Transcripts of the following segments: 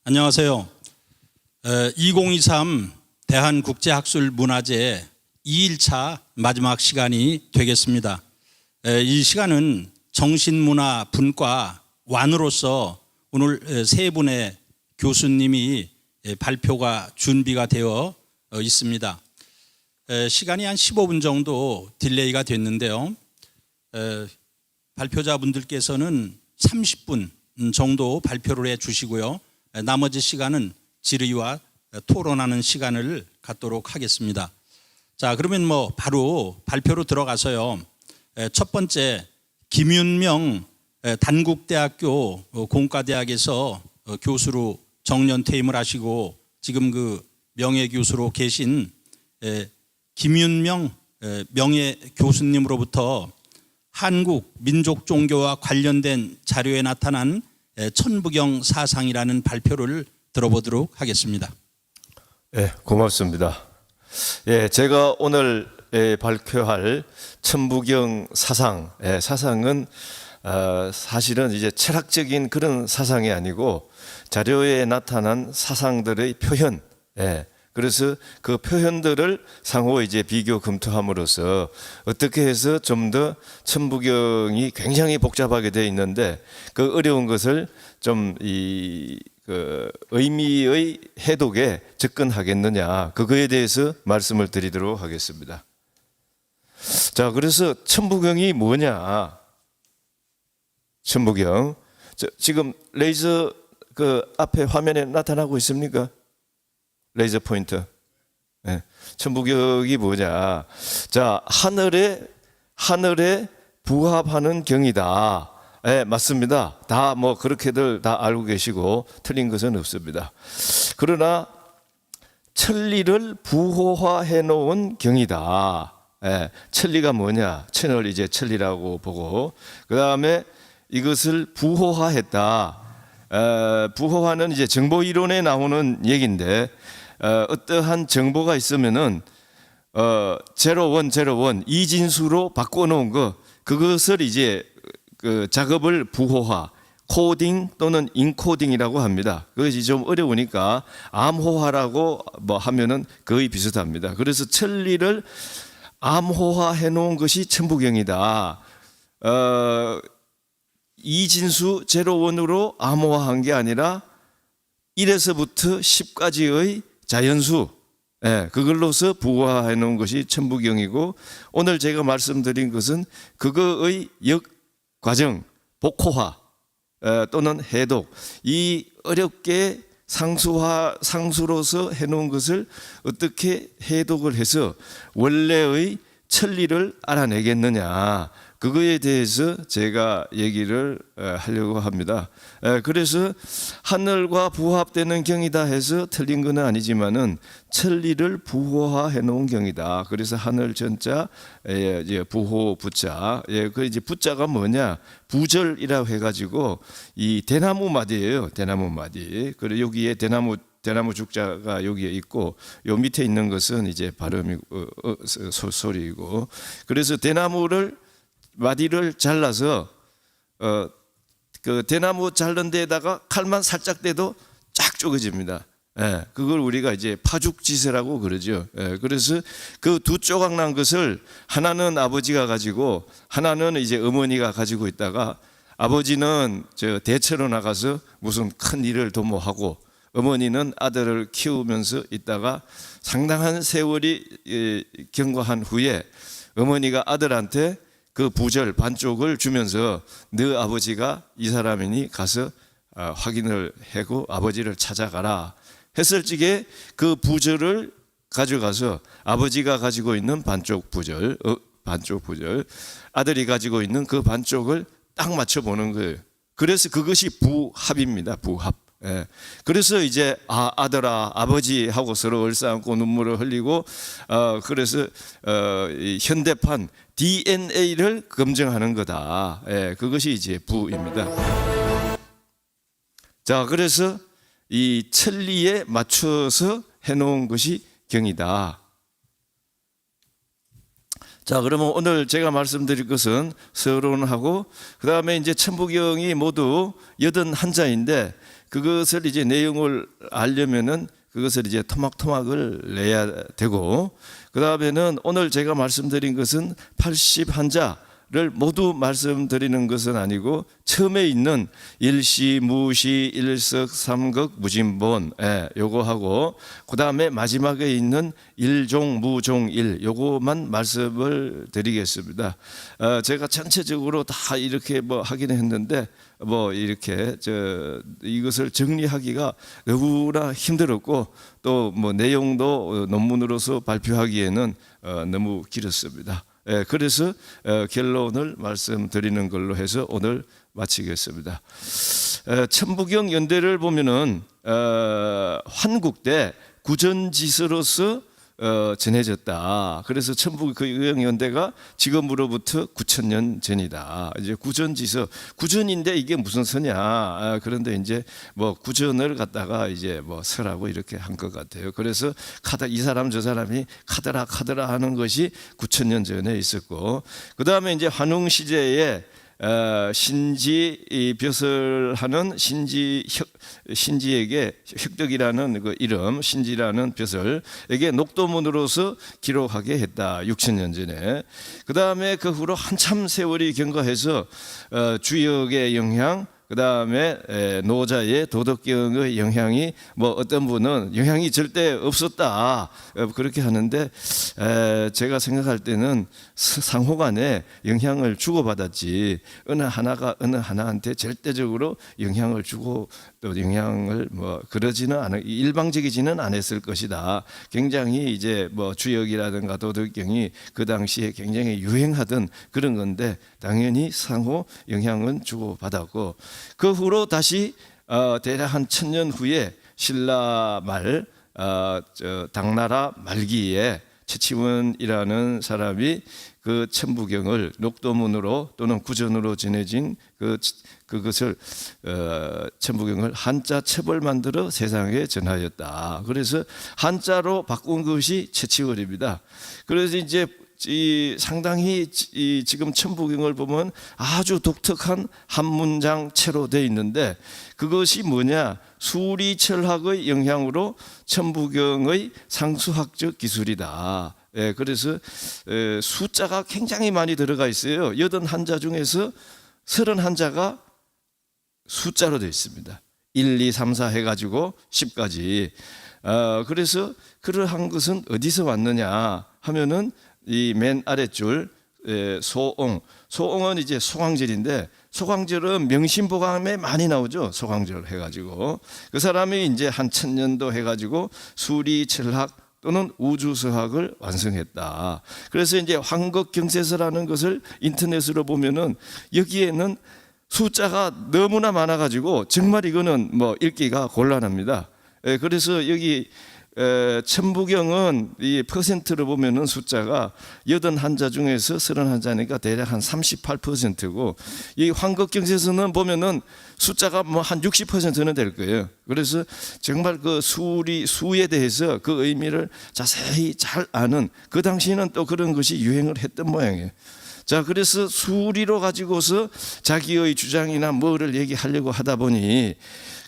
안녕하세요. 2023 대한국제학술문화제 2일차 마지막 시간이 되겠습니다. 이 시간은 정신문화 분과 완으로서 오늘 세 분의 교수님이 발표가 준비가 되어 있습니다. 시간이 한 15분 정도 딜레이가 됐는데요. 발표자분들께서는 30분 정도 발표를 해 주시고요. 나머지 시간은 질의와 토론하는 시간을 갖도록 하겠습니다. 자, 그러면 바로 발표로 들어가서요. 첫 번째, 김윤명 단국대학교 공과대학에서 교수로 정년 퇴임을 하시고 지금 그 명예교수로 계신 김윤명 명예교수님으로부터 한국 민족 종교와 관련된 자료에 나타난 천부경 사상이라는 발표를 들어보도록 하겠습니다. 네, 고맙습니다. 제가 오늘 발표할 천부경 사상, 사상은 사실은 이제 철학적인 그런 사상이 아니고 자료에 나타난 사상들의 표현, 그래서 그 표현들을 상호 이제 비교 검토함으로써 어떻게 해서 좀 더 천부경이 굉장히 복잡하게 되어 있는데 그 어려운 것을 좀 그 의미의 해독에 접근하겠느냐, 그거에 대해서 말씀을 드리도록 하겠습니다. 자, 그래서 천부경이 뭐냐? 천부경. 지금 레이저 그 앞에 화면에 나타나고 있습니까? 레이저 포인트. 천부경이 뭐냐? 자, 하늘에 부합하는 경이다. 맞습니다. 다 그렇게들 다 알고 계시고 틀린 것은 없습니다. 그러나 천리를 부호화해 놓은 경이다. 천리가 뭐냐? 천을 이제 천리라고 보고, 그 다음에 이것을 부호화했다. 부호화는 이제 정보 이론에 나오는 얘기인데, 어떠한 정보가 있으면은 제로원 이진수로 바꿔놓은 그것을 이제 그 작업을 부호화, 코딩 또는 인코딩이라고 합니다. 그것이 좀 어려우니까 암호화라고 하면은 거의 비슷합니다. 그래서 천리를 암호화해 놓은 것이 천부경이다. 이진수 제로원으로 암호화한 게 아니라 1에서부터 10까지의 자연수, 그걸로서 부호화해 놓은 것이 천부경이고, 오늘 제가 말씀드린 것은 그거의 역과정, 복호화 또는 해독, 이 어렵게 상수로서 해놓은 것을 어떻게 해독을 해서 원래의 천리를 알아내겠느냐, 그거에 대해서 제가 얘기를 하려고 합니다. 그래서 하늘과 부합되는 경이다 해서 틀린 건 아니지만은 천리를 부호화해 놓은 경이다. 그래서 하늘 전자, 부호 부자, 그 이제 부자가 뭐냐? 부절이라고 해가지고 이 대나무 마디예요. 대나무 마디. 그리고 여기에 대나무 죽자가 여기에 있고, 요 밑에 있는 것은 이제 발음이 소리이고, 그래서 대나무를 마디를 잘라서 그 대나무 자른 데에다가 칼만 살짝 대도 쫙 쪼개집니다. 그걸 우리가 이제 파죽지세라고 그러죠. 그래서 그 두 조각 난 것을 하나는 아버지가 가지고 하나는 이제 어머니가 가지고 있다가, 아버지는 대처로 나가서 무슨 큰 일을 도모하고 어머니는 아들을 키우면서 있다가 상당한 세월이 경과한 후에 어머니가 아들한테 그 부절 반쪽을 주면서 너 아버지가 이 사람이니 가서 확인을 하고 아버지를 찾아가라 했을 적에 그 부절을 가져가서 아버지가 가지고 있는 반쪽 부절, 아들이 가지고 있는 그 반쪽을 딱 맞춰보는 거예요. 그래서 그것이 부합입니다. 부합. 그래서 이제 아들아 아버지 하고 서로 얼싸안고 눈물을 흘리고, 그래서 현대판 DNA를 검증하는 거다. 그것이 이제 부입니다. 자, 그래서 이 천리에 맞춰서 해놓은 것이 경이다. 자, 그러면 오늘 제가 말씀드릴 것은 서론하고, 그 다음에 이제 천부경이 모두 81자인데 그것을 이제 내용을 알려면은 그것을 이제 토막토막을 내야 되고, 그 다음에는 오늘 제가 말씀드린 것은 81자를 모두 말씀드리는 것은 아니고 처음에 있는 일시, 무시, 일석, 삼극, 무진본, 요거 하고, 그 다음에 마지막에 있는 일종, 무종, 일, 요거만 말씀을 드리겠습니다. 제가 전체적으로 다 이렇게 뭐 하긴 했는데 뭐 이렇게 이것을 정리하기가 너무나 힘들었고, 또 뭐 내용도 논문으로서 발표하기에는 너무 길었습니다. 그래서 결론을 말씀드리는 걸로 해서 오늘 마치겠습니다. 천부경 연대를 보면은 환국대 구전지서로서 전해졌다. 그래서 천부경 연대가 지금으로부터 9,000년 전이다. 이제 구전지서, 구전인데 이게 무슨 서냐? 그런데 이제 뭐 구전을 갖다가 이제 뭐 서라고 이렇게 한 것 같아요. 그래서 이 사람 저 사람이 카더라 하는 것이 9,000년 전에 있었고, 그 다음에 이제 환웅 시제에 신지 벼슬하는 신지에게 혁덕이라는 그 이름, 신지라는 벼슬에게 녹도문으로서 기록하게 했다. 6,000년 전에. 그 다음에 그 후로 한참 세월이 경과해서 주역의 영향, 그 다음에 노자의 도덕경의 영향이, 뭐 어떤 분은 영향이 절대 없었다 그렇게 하는데, 제가 생각할 때는 상호간에 영향을 주고받았지 어느 하나가 어느 하나한테 절대적으로 영향을 주고 또 영향을 뭐 그러지는 않아, 일방적이지는 않았을 것이다. 굉장히 이제 뭐 주역이라든가 도덕경이 그 당시에 굉장히 유행하던 그런 건데 당연히 상호 영향은 주고받았고, 그 후로 다시 대략 한 1,000년 후에 신라 말 당나라 말기에 최치원이라는 사람이 그 천부경을 녹도문으로 또는 구전으로 전해진 그것을 천부경을 한자 첩을 만들어 세상에 전하였다. 그래서 한자로 바꾼 것이 최치월입니다. 그래서 이제 상당히 지금 천부경을 보면 아주 독특한 한 문장체로 되어 있는데, 그것이 뭐냐? 수리철학의 영향으로 천부경의 상수학적 기술이다. 그래서 숫자가 굉장히 많이 들어가 있어요. 81자 중에서 31자가 숫자로 되어 있습니다. 1, 2, 3, 4 해가지고 10까지. 그래서 그러한 것은 어디서 왔느냐 하면은 이 맨 아랫줄 소옹은 이제 소광절인데, 소광절은 명심보감에 많이 나오죠. 소광절 해가지고 그 사람이 이제 한 1,000년도 해가지고 수리철학 또는 우주서학을 완성했다. 그래서 이제 황극경세서라는 것을 인터넷으로 보면은 여기에는 숫자가 너무나 많아가지고 정말 이거는 뭐 읽기가 곤란합니다. 그래서 여기 천부경은 이 퍼센트로 보면은 숫자가 81자 중에서 31자니까 대략 한 38%고, 이 황극경세서는 보면은 숫자가 뭐 한 60%는 될 거예요. 그래서 정말 그 수에 대해서 그 의미를 자세히 잘 아는, 그 당시에는 또 그런 것이 유행을 했던 모양이에요. 자, 그래서 수리로 가지고서 자기의 주장이나 뭐를 얘기하려고 하다 보니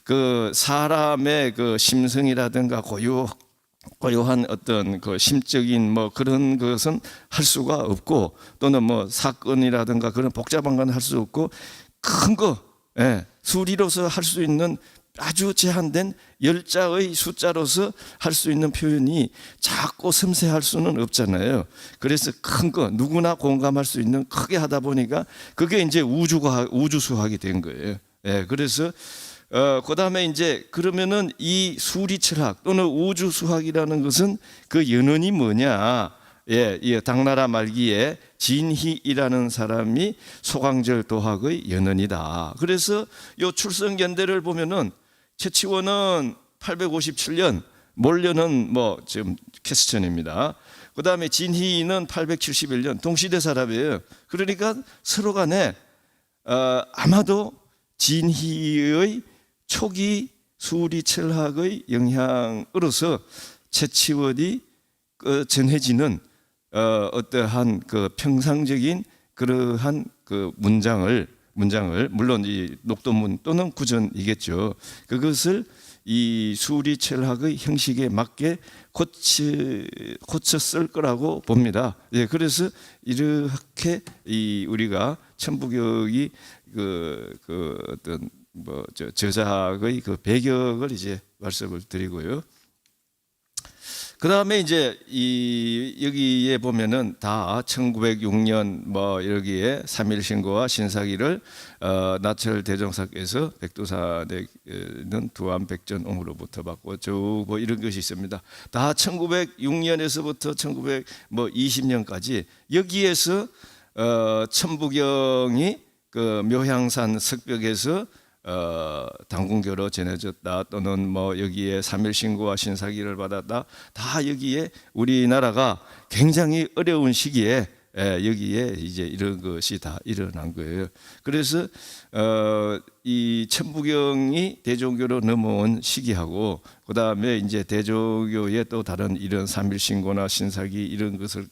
그 사람의 그 심성이라든가 고요한 어떤 그 심적인 뭐 그런 것은 할 수가 없고, 또는 뭐 사건이라든가 그런 복잡한 건 할 수 없고, 큰 거 수리로서 할 수 있는 아주 제한된 10자의 숫자로서 할 수 있는 표현이 작고 섬세할 수는 없잖아요. 그래서 큰 거 누구나 공감할 수 있는 크게 하다 보니까 그게 이제 우주수학이 된 거예요. 그래서 그 다음에 이제 그러면은 이 수리철학 또는 우주수학이라는 것은 그 연원이 뭐냐? 당나라 말기에 진희이라는 사람이 소광절 도학의 연원이다. 그래서 요 출생연대를 보면은 최치원은 857년, 몰려는 뭐 지금 캐스천입니다. 그 다음에 진희는 871년, 동시대 사람이에요. 그러니까 서로 간에 아마도 진희의 초기 수리철학의 영향으로서 최치원이 전해지는 어떠한 그 평상적인 그러한 그 문장을 문장을 물론 이 녹도문 또는 구전이겠죠. 그것을 이 수리철학의 형식에 맞게 고쳐 쓸 거라고 봅니다. 예, 그래서 이렇게 이 우리가 천부경이 그 어떤 뭐 저작의 그 배경을 이제 말씀을 드리고요. 그 다음에 이제 여기에 보면은 다 1906년 뭐 여기에 삼일신고와 신사기를 나철 대종사께서 백두산에는 두안백전옹으로부터 받고 쭉 뭐 이런 것이 있습니다. 다 1906년에서부터 1920년까지 여기에서 천부경이 그 묘향산 석벽에서 당군교로 전해졌다 또는 뭐 여기에 삼일신고와 신사기를 받았다 다 여기에 우리나라가 굉장히 어려운 시기에 여기에 이제 이런 것이 다 일어난 거예요. 그래서 이 천부경이 대종교로 넘어온 시기하고 그 다음에 이제 대종교의 또 다른 이런 삼일신고나 신사기 이런 것을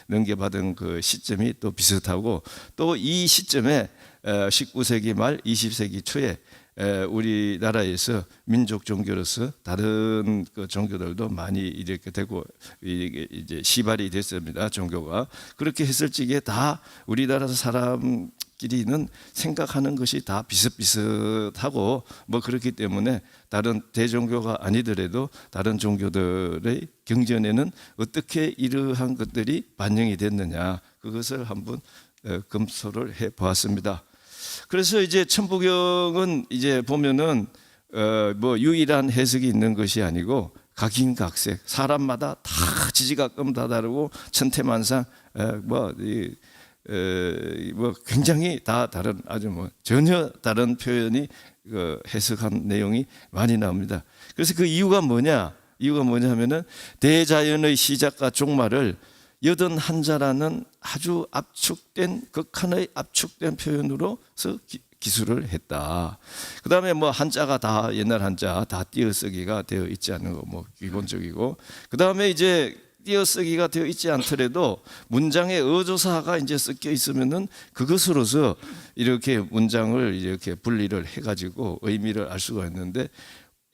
넘겨받은 그 시점이 또 비슷하고 또 이 시점에 19세기 말 20세기 초에 우리나라에서 민족 종교로서 다른 그 종교들도 많이 이렇게 되고 이게 이제 시발이 됐습니다. 종교가 그렇게 했을 적에 다 우리나라 사람끼리는 생각하는 것이 다 비슷비슷하고 뭐 그렇기 때문에 다른 대종교가 아니더라도 다른 종교들의 경전에는 어떻게 이러한 것들이 반영이 됐느냐 그것을 한번 검토를 해 보았습니다. 그래서 이제 천부경은 이제 보면은 뭐 유일한 해석이 있는 것이 아니고 각인각색 사람마다 다 지지각금 다 다르고 천태만상 뭐 굉장히 다 다른 아주 뭐 전혀 다른 표현이 해석한 내용이 많이 나옵니다. 그래서 그 이유가 뭐냐? 이유가 뭐냐면은 대자연의 시작과 종말을 81자라는 아주 압축된 극한의 압축된 표현으로서 기술을 했다. 그 다음에 뭐 한자가 다 옛날 한자 다 띄어쓰기가 되어 있지 않은 거 뭐 기본적이고 그 다음에 이제 띄어쓰기가 되어 있지 않더라도 문장에 어조사가 이제 섞여 있으면은 그것으로서 이렇게 문장을 이렇게 분리를 해가지고 의미를 알 수가 있는데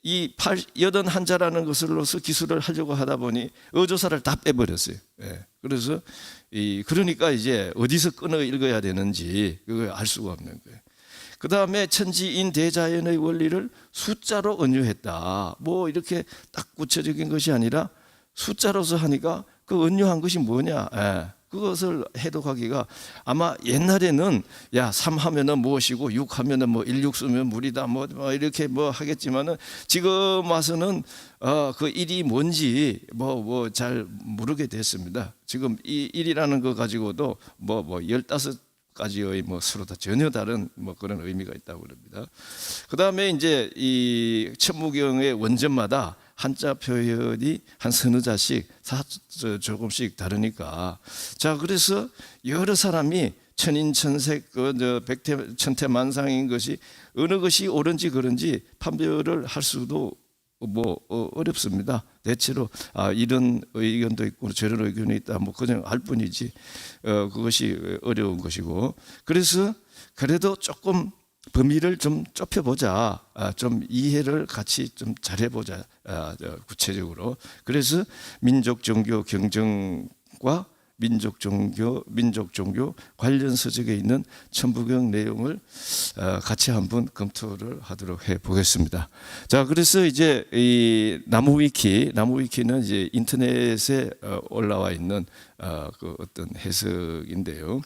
이 81자라는 것으로서 기술을 하려고 하다 보니 어조사를 다 빼버렸어요. 예. 그래서 그러니까 이제 어디서 끊어 읽어야 되는지 그걸 알 수가 없는 거예요. 그 다음에 천지인 대자연의 원리를 숫자로 언유했다. 뭐 이렇게 딱 구체적인 것이 아니라 숫자로서 하니까 그 언유한 것이 뭐냐? 예. 그것을 해독하기가 아마 옛날에는 야 3 하면은 무엇이고 6 하면은 뭐 일육수면 물이다 뭐 이렇게 뭐 하겠지만은 지금 와서는 그 일이 뭔지 뭐 잘 모르게 됐습니다. 지금 이 일이라는 거 가지고도 뭐 15가지의 뭐 서로 다 전혀 다른 뭐 그런 의미가 있다고 그럽니다. 그다음에 이제 이 천부경의 원전마다 한자 표현이 한 서너 자씩 조금씩 다르니까 자 그래서 여러 사람이 천인천색 천태만상인 것이 어느 것이 옳은지 그런지 판별을 할 수도 뭐 어렵습니다. 대체로 이런 의견도 있고 저런 의견이 있다 뭐 그냥 알 뿐이지 그것이 어려운 것이고 그래서 그래도 조금 범위를 좀 좁혀보자, 좀 이해를 같이 좀 잘해보자 구체적으로. 그래서 민족 종교 경전과 민족 종교 관련 서적에 있는 천부경 내용을 같이 한번 검토를 하도록 해 보겠습니다. 자, 그래서 이제 이 나무위키는 이제 인터넷에 올라와 있는 그 어떤 해석인데요.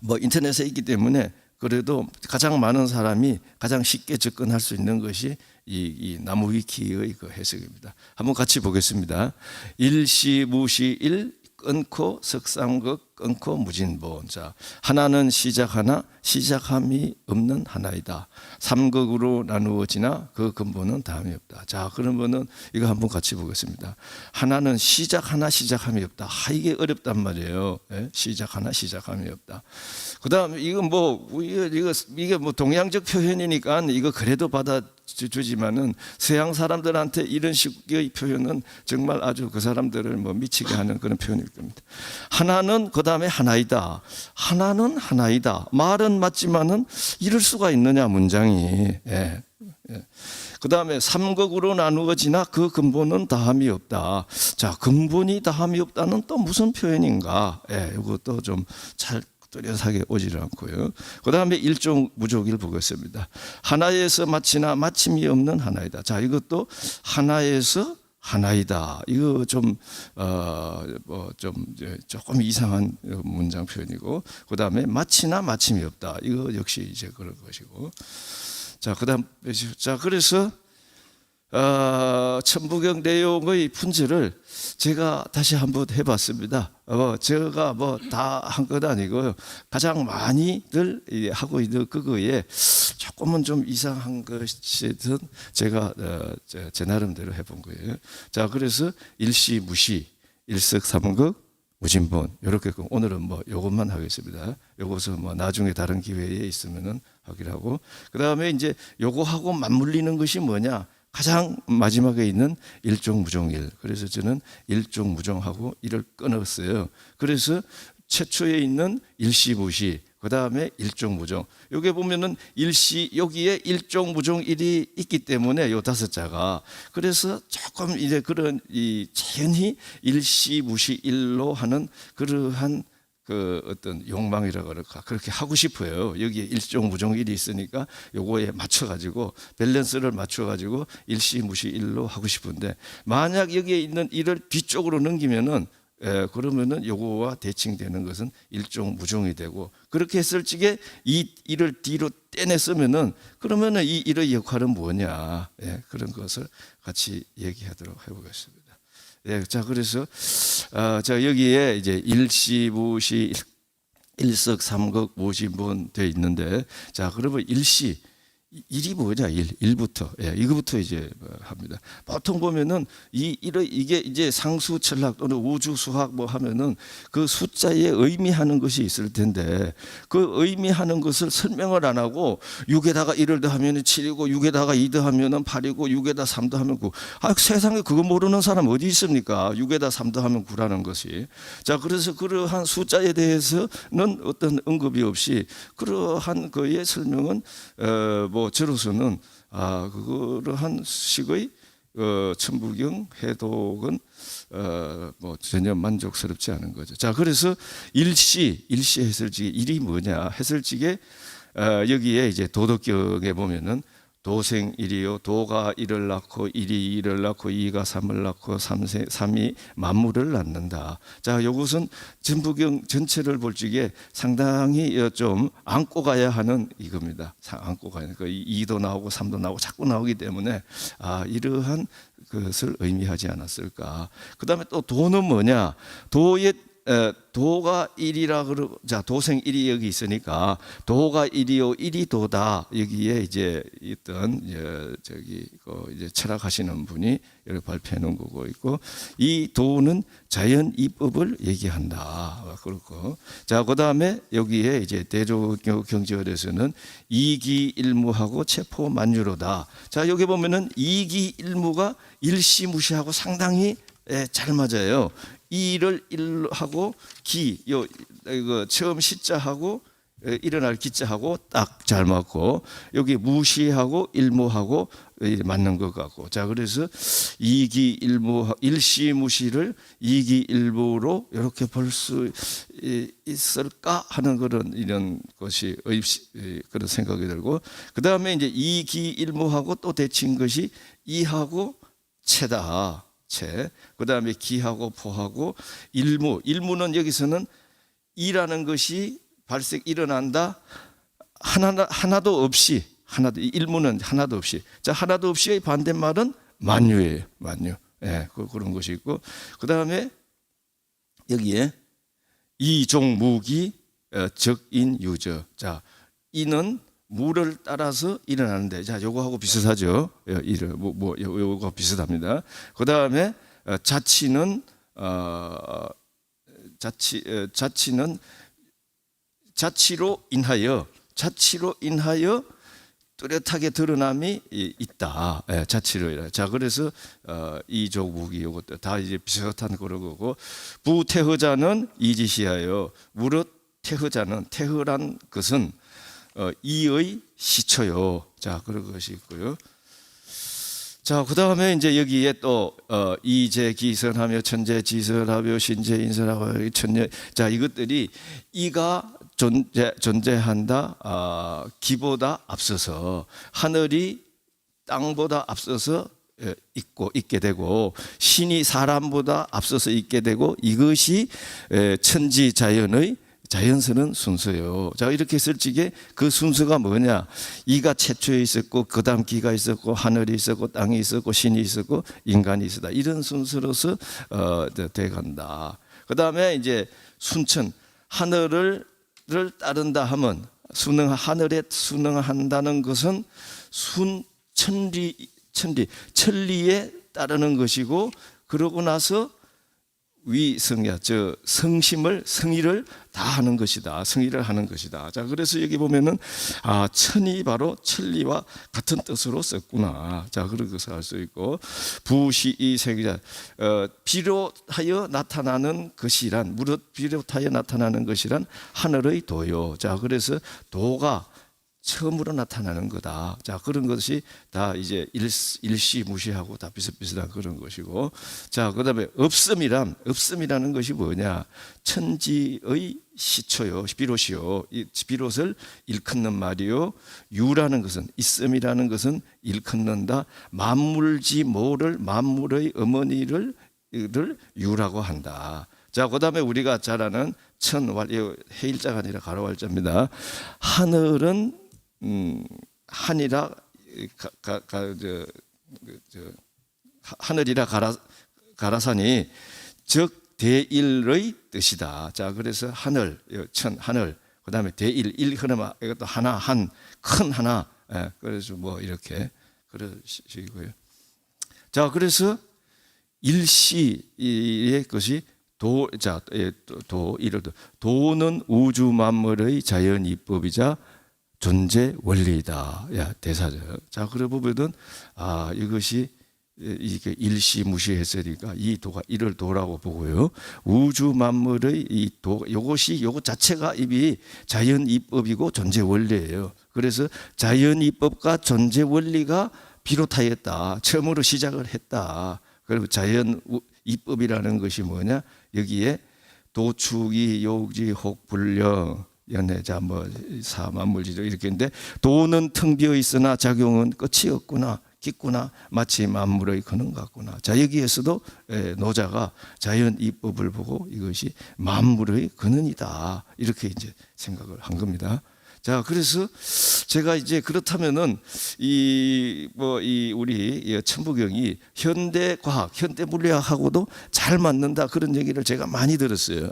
뭐 인터넷에 있기 때문에 그래도 가장 많은 사람이 가장 쉽게 접근할 수 있는 것이 이 나무위키의 그 해석입니다. 한번 같이 보겠습니다. 일시무시일 끊고 석삼극 끊고 무진본. 자, 하나는 시작하나 시작함이 없는 하나이다. 삼극으로 나누어지나 그 근본은 다음이 없다. 자, 그러면은 이거 한번 같이 보겠습니다. 하나는 시작하나 시작함이 없다. 이게 어렵단 말이에요. 예? 시작하나 시작함이 없다. 그다음 이거 뭐 이게 뭐 동양적 표현이니까 이거 그래도 주지만은 서양 사람들한테 이런 식의 표현은 정말 아주 그 사람들을 뭐 미치게 하는 그런 표현일 겁니다. 하나는 그 다음에 하나이다. 하나는 하나이다. 말은 맞지만은 이럴 수가 있느냐 문장이. 예. 그 다음에 삼극으로 나누어지나 그 근본은 다함이 없다. 자, 근본이 다함이 없다는 또 무슨 표현인가? 예, 이것도 좀 잘 뚜렷하게 오지를 않고요. 그 다음에 일종무족일 보겠습니다. 하나에서 마치나 마침이 없는 하나이다. 자, 이것도 하나에서 하나이다. 이거 좀 조금 이상한 문장 표현이고, 그 다음에 마치나 마침이 없다. 이거 역시 이제 그런 것이고. 자, 그다음 자, 그래서 천부경 내용의 분절을 제가 다시 한번 해봤습니다. 제가 뭐 다 한 것 아니고요. 가장 많이들 하고 있는 그거에 조금은 좀 이상한 것이든 제가 제 나름대로 해본 거예요. 자, 그래서 일시무시, 일석삼극, 무진본 이렇게 오늘은 뭐 요것만 하겠습니다. 요것은 뭐 나중에 다른 기회에 있으면은 하기로 하고, 그 다음에 이제 요거하고 맞물리는 것이 뭐냐? 가장 마지막에 있는 일종무종일. 그래서 저는 일종무종하고 이를 끊었어요. 그래서 최초에 있는 일시무시, 그 다음에 일종무종. 여기 보면은 일시 여기에 일종무종일이 있기 때문에 요 다섯 자가, 그래서 조금 이제 그런 이 자연히 일시무시일로 하는 그러한 그 어떤 욕망이라 그럴까 그렇게 하고 싶어요. 여기에 일종무종일이 있으니까 요거에 맞춰가지고 밸런스를 맞춰가지고 일시무시일로 하고 싶은데, 만약 여기에 있는 일을 뒤쪽으로 넘기면은 그러면은 요거와 대칭되는 것은 일종무종이 되고, 그렇게 했을 적에 이 일을 뒤로 떼냈으면은 그러면은 이 일의 역할은 뭐냐, 그런 것을 같이 얘기하도록 해보겠습니다. 예, 자, 그래서 자, 여기에 이제 일시무시, 일석삼극, 무진본 되어 있는데, 자, 그러면 일시 일이 뭐냐? 일부터. 예, 이거부터 이제 합니다. 보통 보면은 이게 이제 상수 철학 또는 우주 수학 뭐 하면은 그 숫자에 의미하는 것이 있을 텐데, 그 의미하는 것을 설명을 안 하고 6에다가 1을 더하면 7이고 6에다가 2 더하면 8이고 6에다 3 더하면 9. 세상에 그거 모르는 사람 어디 있습니까? 6에다 3 더하면 9라는 것이. 자, 그래서 그러한 숫자에 대해서는 어떤 언급이 없이 그러한 거의 설명은 저로서는 그러한 식의 천부경 해독은 뭐 전혀 만족스럽지 않은 거죠. 자, 그래서 일시 했을 적에 일이 뭐냐 했을 적에 여기에 이제 도덕경에 보면은 도생일이요, 도가 일을 낳고 일이 일을 낳고 이가 삼을 낳고 삼이 만물을 낳는다. 자, 이것은 천부경 전체를 볼 적에 상당히 좀 안고 가야 하는 이겁니다. 안고 가야 그 2도 나오고 3도 나오고 자꾸 나오기 때문에 이러한 것을 의미하지 않았을까. 그 다음에 또 도는 뭐냐? 도가 일이라 그러고, 자, 도생 일이 여기 있으니까 도가 일이요, 일이 도다. 여기에 이제 있던 이제 철학하시는 분이 이렇게 발표해 놓은 거고 있고, 이 도는 자연 이법을 얘기한다. 그렇고, 자, 그 다음에 여기에 이제 대조경 경제열에서는 이기일무하고 체포만유로다. 자, 여기 보면은 이기일무가 일시무시하고 상당히 잘 맞아요. 이를 일로 하고 이거 처음 시자하고 일어날 기자하고 딱 잘 맞고, 여기 무시하고 일무하고 맞는 것 같고. 자, 그래서 이기일무, 일시무시를 이기일무로 이렇게 볼 수 있을까 하는 그런 이런 것이 그런 생각이 들고, 그 다음에 이제 이기일무하고 또 대칭 것이 이하고 체다. 그 다음에 기하고 포하고 일무는 여기서는 이라는 것이 일어난다. 하나도 없이, 일무는 하나도 없이. 자, 하나도 없이의 반대말은 만유예요. 만유. 그런 것이 있고, 그 다음에 여기에 이종무기 적인유저. 자, 이는 무를 따라서 일어나는데, 자, 요거하고 비슷하죠. 요거 비슷합니다. 그 다음에 자치는 자치로 인하여 뚜렷하게 드러남이 있다. 예, 자치로. 자, 그래서 이 조국이 이것도 다 이제 비슷한 그런 거고, 부태허자는 이짓이하여 무릇 태허자는, 태허란 것은 이의 시초요. 자, 그런 것이 있고요. 자, 그 다음에 이제 여기에 또 이재기선하며 천재지설하며 신재인설하고 천재. 자, 이것들이 이가 존재한다. 기보다 앞서서 하늘이 땅보다 앞서서 있게 되고, 신이 사람보다 앞서서 있게 되고, 이것이 천지자연의 자연스러운 순서요. 자, 이렇게 했을 적에 그 순서가 뭐냐? 이가 최초에 있었고, 그 다음 기가 있었고, 하늘이 있었고, 땅이 있었고, 신이 있었고, 인간이 있었다. 이런 순서로서 돼간다. 그 다음에 이제 순천, 하늘을 따른다 하면, 하늘에 순응한다는 것은 천리에 따르는 것이고, 그러고 나서 성의를 다 하는 것이다. 성의를 하는 것이다. 자, 그래서 여기 보면은 천이 바로 천리와 같은 뜻으로 썼구나. 자, 그런 것을 알 수 있고, 부시이 세계자, 비롯하여 나타나는 것이란, 무릇 비롯하여 나타나는 것이란 하늘의 도요. 자, 그래서 도가 처음으로 나타나는 거다. 자, 그런 것이 다 이제 일시무시하고 다 비슷비슷한 그런 것이고, 자, 그다음에 없음이라는 것이 뭐냐? 천지의 시초요, 비롯이요. 이 비롯을 일컫는 말이요. 유라는 것은, 있음이라는 것은 일컫는다. 만물지 모를, 만물의 어머니를 유라고 한다. 자, 그다음에 우리가 잘 아는 해일자가 아니라 가로왈자입니다. 하늘은 하늘이라 가라사니 즉 대일의 뜻이다. 자, 그래서 하늘, 하늘, 그다음에 대일, 일흐르마, 이것도 하나, 큰 하나. 그래서 뭐 이렇게 그러시고요. 자, 그래서 일시의 것이 도는 우주 만물의 자연 이법이자 존재 원리이다. 야, 대사적. 자, 그래 보면은 이것이 이게 일시무시했으니까 이 도가 이를 도라고 보고요. 우주 만물의 이 도, 요것 자체가 이미 자연 이법이고 존재 원리예요. 그래서 자연 이법과 존재 원리가 비롯하였다. 처음으로 시작을 했다. 그리고 자연 이법이라는 것이 뭐냐? 여기에 도축이 요지 혹불령 연해자 뭐 사만물지조 이렇게 있는데, 도는 텅 비어 있으나 작용은 끝이 없구나, 깊구나, 마치 만물의 근원 같구나. 자, 여기에서도 노자가 자연 이법을 보고 이것이 만물의 근원이다, 이렇게 이제 생각을 한 겁니다. 자, 그래서 제가 이제 그렇다면은 우리 천부경이 현대 과학, 현대 물리학하고도 잘 맞는다, 그런 얘기를 제가 많이 들었어요.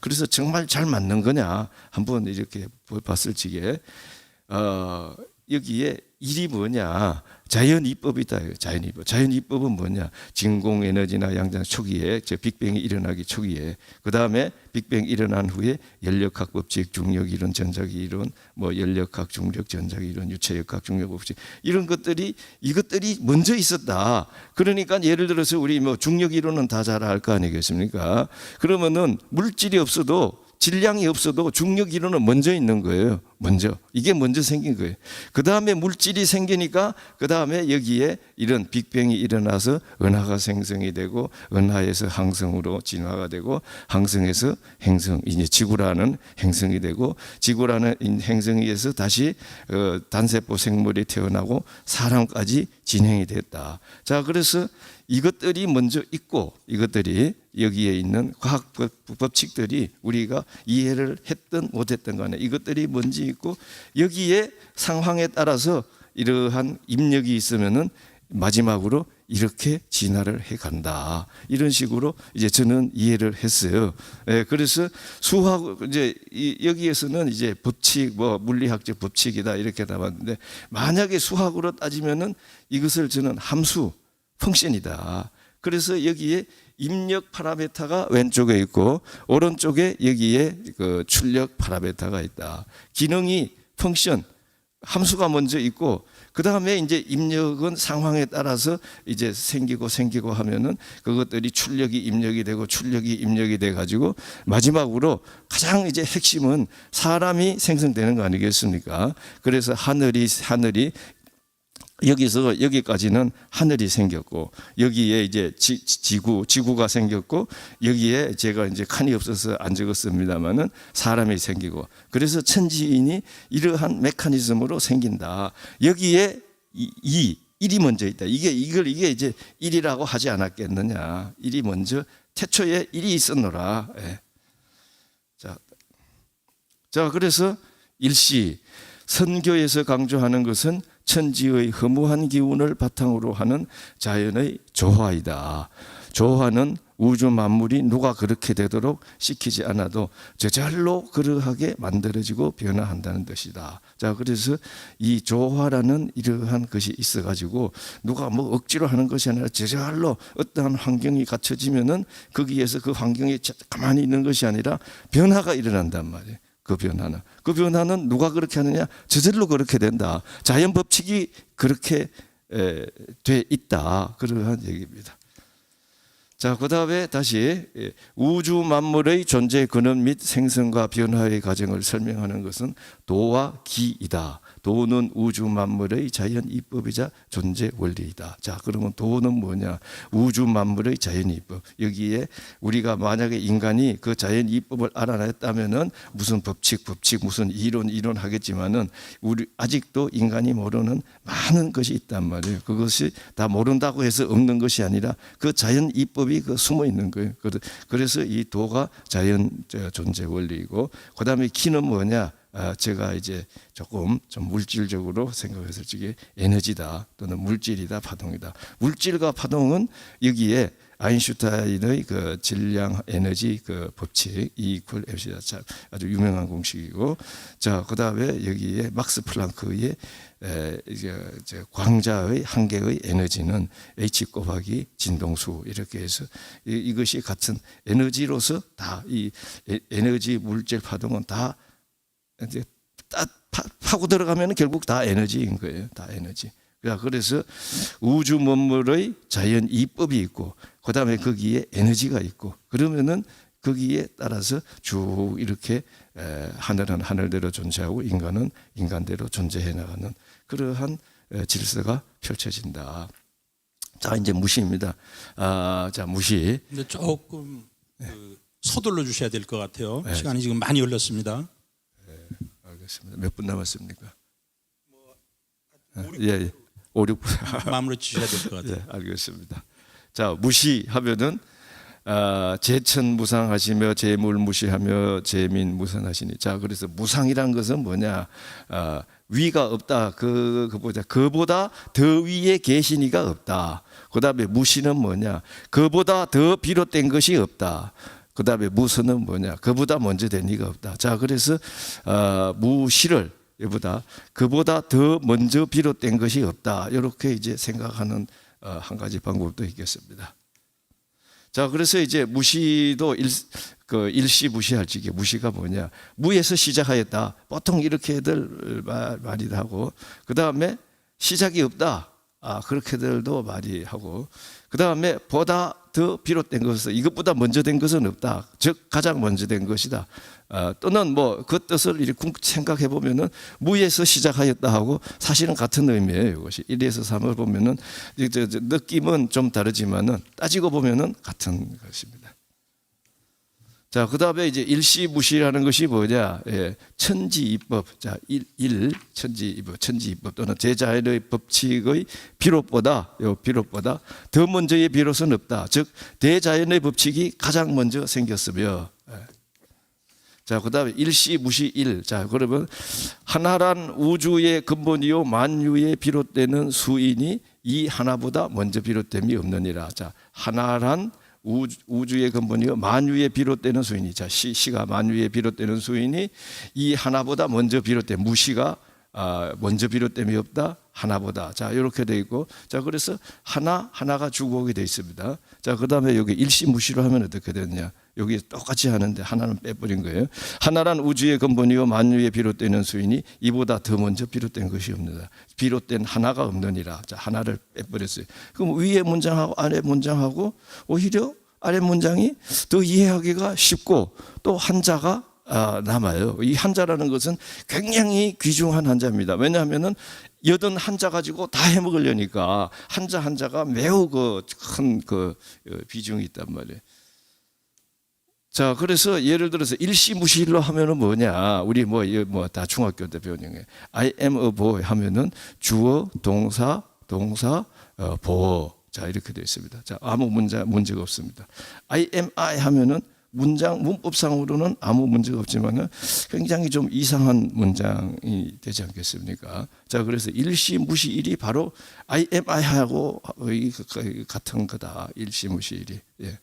그래서 정말 잘 맞는 거냐 한번 이렇게 봤을 적에 여기에 일이 뭐냐? 자연 이법이다. 자연 이법. 자연 이법은 뭐냐? 진공 에너지나 양장 초기에, 빅뱅이 일어나기 초기에, 그 다음에 빅뱅 일어난 후에 연력학 법칙, 중력 이론, 전자기 이론, 뭐 연력학, 중력, 전자기 이론, 유체역학, 중력 법칙, 이것들이 먼저 있었다. 그러니까 예를 들어서 우리 뭐 중력 이론은 다 잘 알 거 아니겠습니까? 그러면은 물질이 없어도, 질량이 없어도 중력 이론은 먼저 있는 거예요. 이게 먼저 생긴 거예요. 그 다음에 물질이 생기니까 그 다음에 여기에 이런 빅뱅이 일어나서 은하가 생성이 되고, 은하에서 항성으로 진화가 되고, 항성에서 행성, 이제 지구라는 행성이 되고, 지구라는 행성에 의해서 다시 단세포 생물이 태어나고 사람까지 진행이 됐다. 자, 그래서 이것들이 먼저 있고, 이것들이 여기에 있는 과학 법칙들이 우리가 이해를 했든 못했든 간에 이것들이 먼저 있고, 여기에 상황에 따라서 이러한 입력이 있으면은 마지막으로 이렇게 진화를 해 간다. 이런 식으로 이제 저는 이해를 했어요. 그래서 수학, 이제 여기에서는 이제 법칙, 뭐 물리학적 법칙이다 이렇게 나왔는데, 만약에 수학으로 따지면은 이것을 저는 함수, 펑션이다. 그래서 여기에 입력 파라메타가 왼쪽에 있고, 오른쪽에 여기에 그 출력 파라메타가 있다. 기능이 펑션, 함수가 먼저 있고 그 다음에 이제 입력은 상황에 따라서 이제 생기고 하면은 그것들이 출력이 입력이 되고 출력이 입력이 돼 가지고 마지막으로 가장 이제 핵심은 사람이 생성되는 거 아니겠습니까? 그래서 하늘이 여기서 여기까지는 하늘이 생겼고 여기에 이제 지구가 생겼고 여기에 제가 이제 칸이 없어서 안 적었습니다만은 사람이 생기고 그래서 천지인이 이러한 메커니즘으로 생긴다. 여기에 일이 먼저 있다. 이게 이제 일이라고 하지 않았겠느냐. 일이 먼저 태초에 일이 있었노라. 예. 자 그래서 일시 선교에서 강조하는 것은 천지의 허무한 기운을 바탕으로 하는 자연의 조화이다. 조화는 우주 만물이 누가 그렇게 되도록 시키지 않아도 저절로 그러하게 만들어지고 변화한다는 뜻이다. 자, 그래서 이 조화라는 이러한 것이 있어가지고 누가 뭐 억지로 하는 것이 아니라 저절로 어떠한 환경이 갖춰지면은 거기에서 그 환경이 가만히 있는 것이 아니라 변화가 일어난단 말이에요. 그 변화는 누가 그렇게 하느냐? 저절로 그렇게 된다. 자연 법칙이 그렇게 돼 있다. 그러한 얘기입니다. 자, 그 다음에 다시 우주 만물의 존재 근원 및 생성과 변화의 과정을 설명하는 것은 도와 기이다. 도는 우주 만물의 자연 이법이자 존재 원리이다. 자, 그러면 도는 뭐냐? 우주 만물의 자연 이법. 여기에 우리가 만약에 인간이 그 자연 이법을 알아냈다면은 무슨 법칙 무슨 이론 하겠지만은 우리 아직도 인간이 모르는 많은 것이 있단 말이에요. 그것이 다 모른다고 해서 없는 것이 아니라 그 자연 이법이 그 숨어 있는 거예요. 그래서 이 도가 자연 존재 원리이고 그다음에 기는 뭐냐? 제가 이제 조금 좀 물질적으로 생각했을 적에 에너지다 또는 물질이다 파동이다. 물질과 파동은 여기에 아인슈타인의 그 질량 에너지 그 법칙 E 이퀄 MC 아주 유명한 공식이고 자 그다음에 여기에 막스 플랑크의 이제 광자의 한 개의 에너지는 H 곱하기 진동수 이렇게 해서 이것이 같은 에너지로서 다 이 에너지 물질 파동은 다 이제 파고 들어가면 결국 다 에너지인 거예요. 다 에너지. 그래서 우주 만물의 자연 이법이 있고 그다음에 거기에 에너지가 있고 그러면은 거기에 따라서 쭉 이렇게 하늘은 하늘대로 존재하고 인간은 인간대로 존재해 나가는 그러한 질서가 펼쳐진다. 자 이제 무시입니다. 자 무시. 근데 조금 서둘러 주셔야 될 것 같아요. 시간이 지금 많이 흘렀습니다. 알겠습니다. 몇 분 남았습니까? 예, 5, 6분. 마무리 주셔야 될 것 같아요. 예, 알겠습니다. 자, 무시하면은 제천 무상하시며 재물 무시하며 재민 무선하시니. 자, 그래서 무상이란 것은 뭐냐? 위가 없다. 그보다 더 위에 계시니가 없다. 그다음에 무시는 뭐냐? 그보다 더 비롯된 것이 없다. 그 다음에 무선은 뭐냐? 그보다 먼저 된 이가 없다. 자, 그래서 무시를 그보다 더 먼저 비롯된 것이 없다. 이렇게 이제 생각하는 한 가지 방법도 있겠습니다. 자, 그래서 이제 무시도 일시 무시할 적에 무시가 뭐냐? 무에서 시작하였다. 보통 이렇게들 많이 하고 그 다음에 시작이 없다. 그렇게들도 많이 하고 그 다음에 보다 더 비롯된 것은 이것보다 먼저 된 것은 없다. 즉 가장 먼저 된 것이다. 또는 뭐 그 뜻을 이렇게 생각해 보면은 무에서 시작하였다 하고 사실은 같은 의미예요. 이것이 1에서 3을 보면은 느낌은 좀 다르지만은 따지고 보면은 같은 것입니다. 자, 그다음에 이제 일시무시라는 것이 뭐냐? 천지이법. 자, 천지이법 또는 제자연의 법칙의 비롯보다 더 먼저의 비롯은 없다. 즉 대자연의 법칙이 가장 먼저 생겼으며. 자, 그다음에 일시무시일. 자, 그러면 하나란 우주의 근본이요 만유에 비롯되는 수인이 이 하나보다 먼저 비롯됨이 없느니라. 자, 하나란 우주의 근본이요 만유에 비롯되는 수인이 자 시가 만유에 비롯되는 수인이 이 하나보다 먼저 비롯된 무시가 먼저 비롯됨이 없다 하나보다. 자 이렇게 돼 있고, 자 그래서 하나가 주고 오게 돼 있습니다. 자 그다음에 여기 일시무시로 하면 어떻게 되느냐? 여기 똑같이 하는데 하나는 빼버린 거예요. 하나란 우주의 근본이요 만유에 비롯되는 수이니 이보다 더 먼저 비롯된 것이 없느니라. 비롯된 하나가 없느니라. 자 하나를 빼버렸어요. 그럼 위에 문장하고 아래 문장하고 오히려 아래 문장이 더 이해하기가 쉽고 또 한자가 남아요. 이 한자라는 것은 굉장히 귀중한 한자입니다. 왜냐하면은 81자 가지고 다 해먹으려니까 한자가 매우 큰 비중이 있단 말이에요. 자, 그래서 예를 들어서 일시무시일로 하면은 뭐냐? 우리 다 중학교 때 배운 게 I am a boy 하면은 주어, 동사, 보어. 자, 이렇게 되어 있습니다. 자, 아무 문제가 없습니다. I am I 하면은 문법상으로는 아무 문제가 없지만은 굉장히 좀 이상한 문장이 되지 않겠습니까? 자, 그래서 일시무시일이 바로 I am I 하고 같은 거다. 일시무시일이. 예.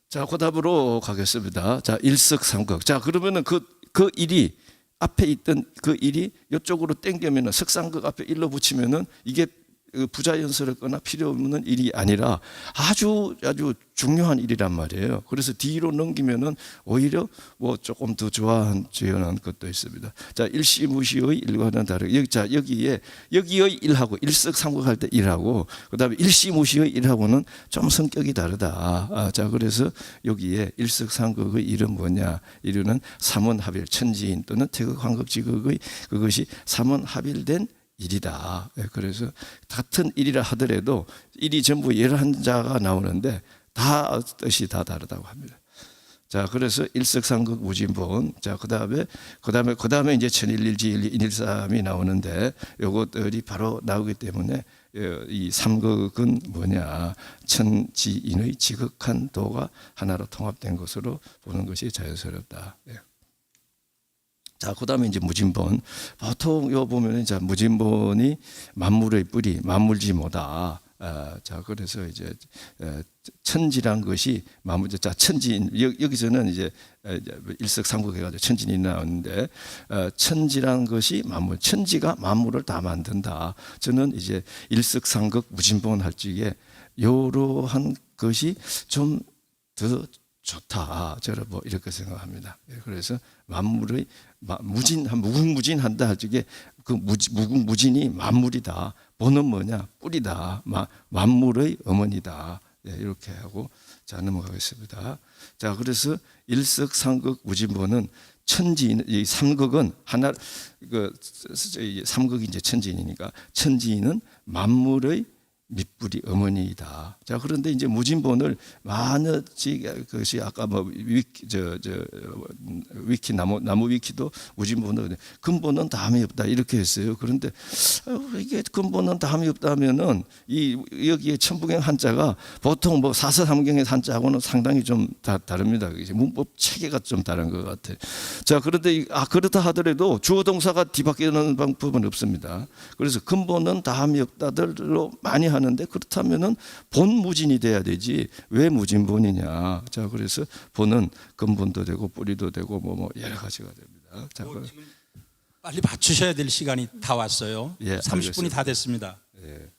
자, 그 답으로 가겠습니다. 자, 일석삼극. 자, 그러면은 그 일이 앞에 있던 그 일이 이쪽으로 땡기면은 석삼극 앞에 일로 붙이면은 이게 부자연스럽거나 필요 없는 일이 아니라 아주 중요한 일이란 말이에요. 그래서 뒤로 넘기면은 오히려 조금 더 좋아하는 것도 있습니다. 자, 일시무시의 일과는 다르게 여기의 일하고 일석삼극할 때 일하고 그다음에 일시무시의 일하고는 좀 성격이 다르다. 자, 그래서 여기에 일석삼극의 일은 뭐냐? 이르는 삼원합일 천지인 또는 태극환극지극의 그것이 삼원합일된 일이다. 그래서 같은 일이라 하더라도 일이 전부 11자가 나오는데 다 뜻이 다 다르다고 합니다. 자, 그래서 일석삼극 무진본. 자, 그다음에 이제 천일일지 인일삼이 나오는데 요것들이 바로 나오기 때문에 이 삼극은 뭐냐? 천지인의 지극한 도가 하나로 통합된 것으로 보는 것이 자연스럽다. 자, 그다음에 이제 무진본. 보통 요 보면은 자 무진본이 만물의 뿌리, 만물지모다. 자, 그래서 이제 천지란 것이 만물. 자, 천지인 여기서는 이제 일석삼극 해가지고 천지인이 나오는데 천지란 것이 만물, 천지가 만물을 다 만든다. 저는 이제 일석삼극 무진본 할 적에 이러한 것이 좀 더 좋다. 저는 이렇게 생각합니다. 그래서 만물의 무궁무진한다 할 적에 그 무궁무진이 만물이다. 본은 뭐냐? 뿌리다. 만물의 어머니다. 이렇게 하고 자 넘어가겠습니다. 자, 그래서 일석삼극 무진본은 천지인 이 삼극은 하나 삼극이 이제 천지인이니까 천지인은 만물의 밑뿌리 어머니이다. 자, 그런데 이제 무진본을 많이 그것이 아까 위키 나무 위키도 무진본은 근본은 다음이 없다 이렇게 했어요. 그런데 이게 근본은 다음이 없다면은 여기에 천부경 한자가 보통 사서삼경의 한자하고는 상당히 좀 다릅니다. 이제 문법 체계가 좀 다른 것 같아. 자, 그런데 그렇다 하더라도 주어 동사가 뒤바뀌는 방법은 없습니다. 그래서 근본은 다음이 없다들로 많이 하는데 그렇다면은 본무진이 돼야 되지 왜 무진본이냐? 자, 그래서 본은 근본도 되고 뿌리도 되고 여러 가지가 됩니다. 자, 지금 빨리 맞추셔야 될 시간이 다 왔어요. 예, 30분이 알겠습니다. 다 됐습니다. 예.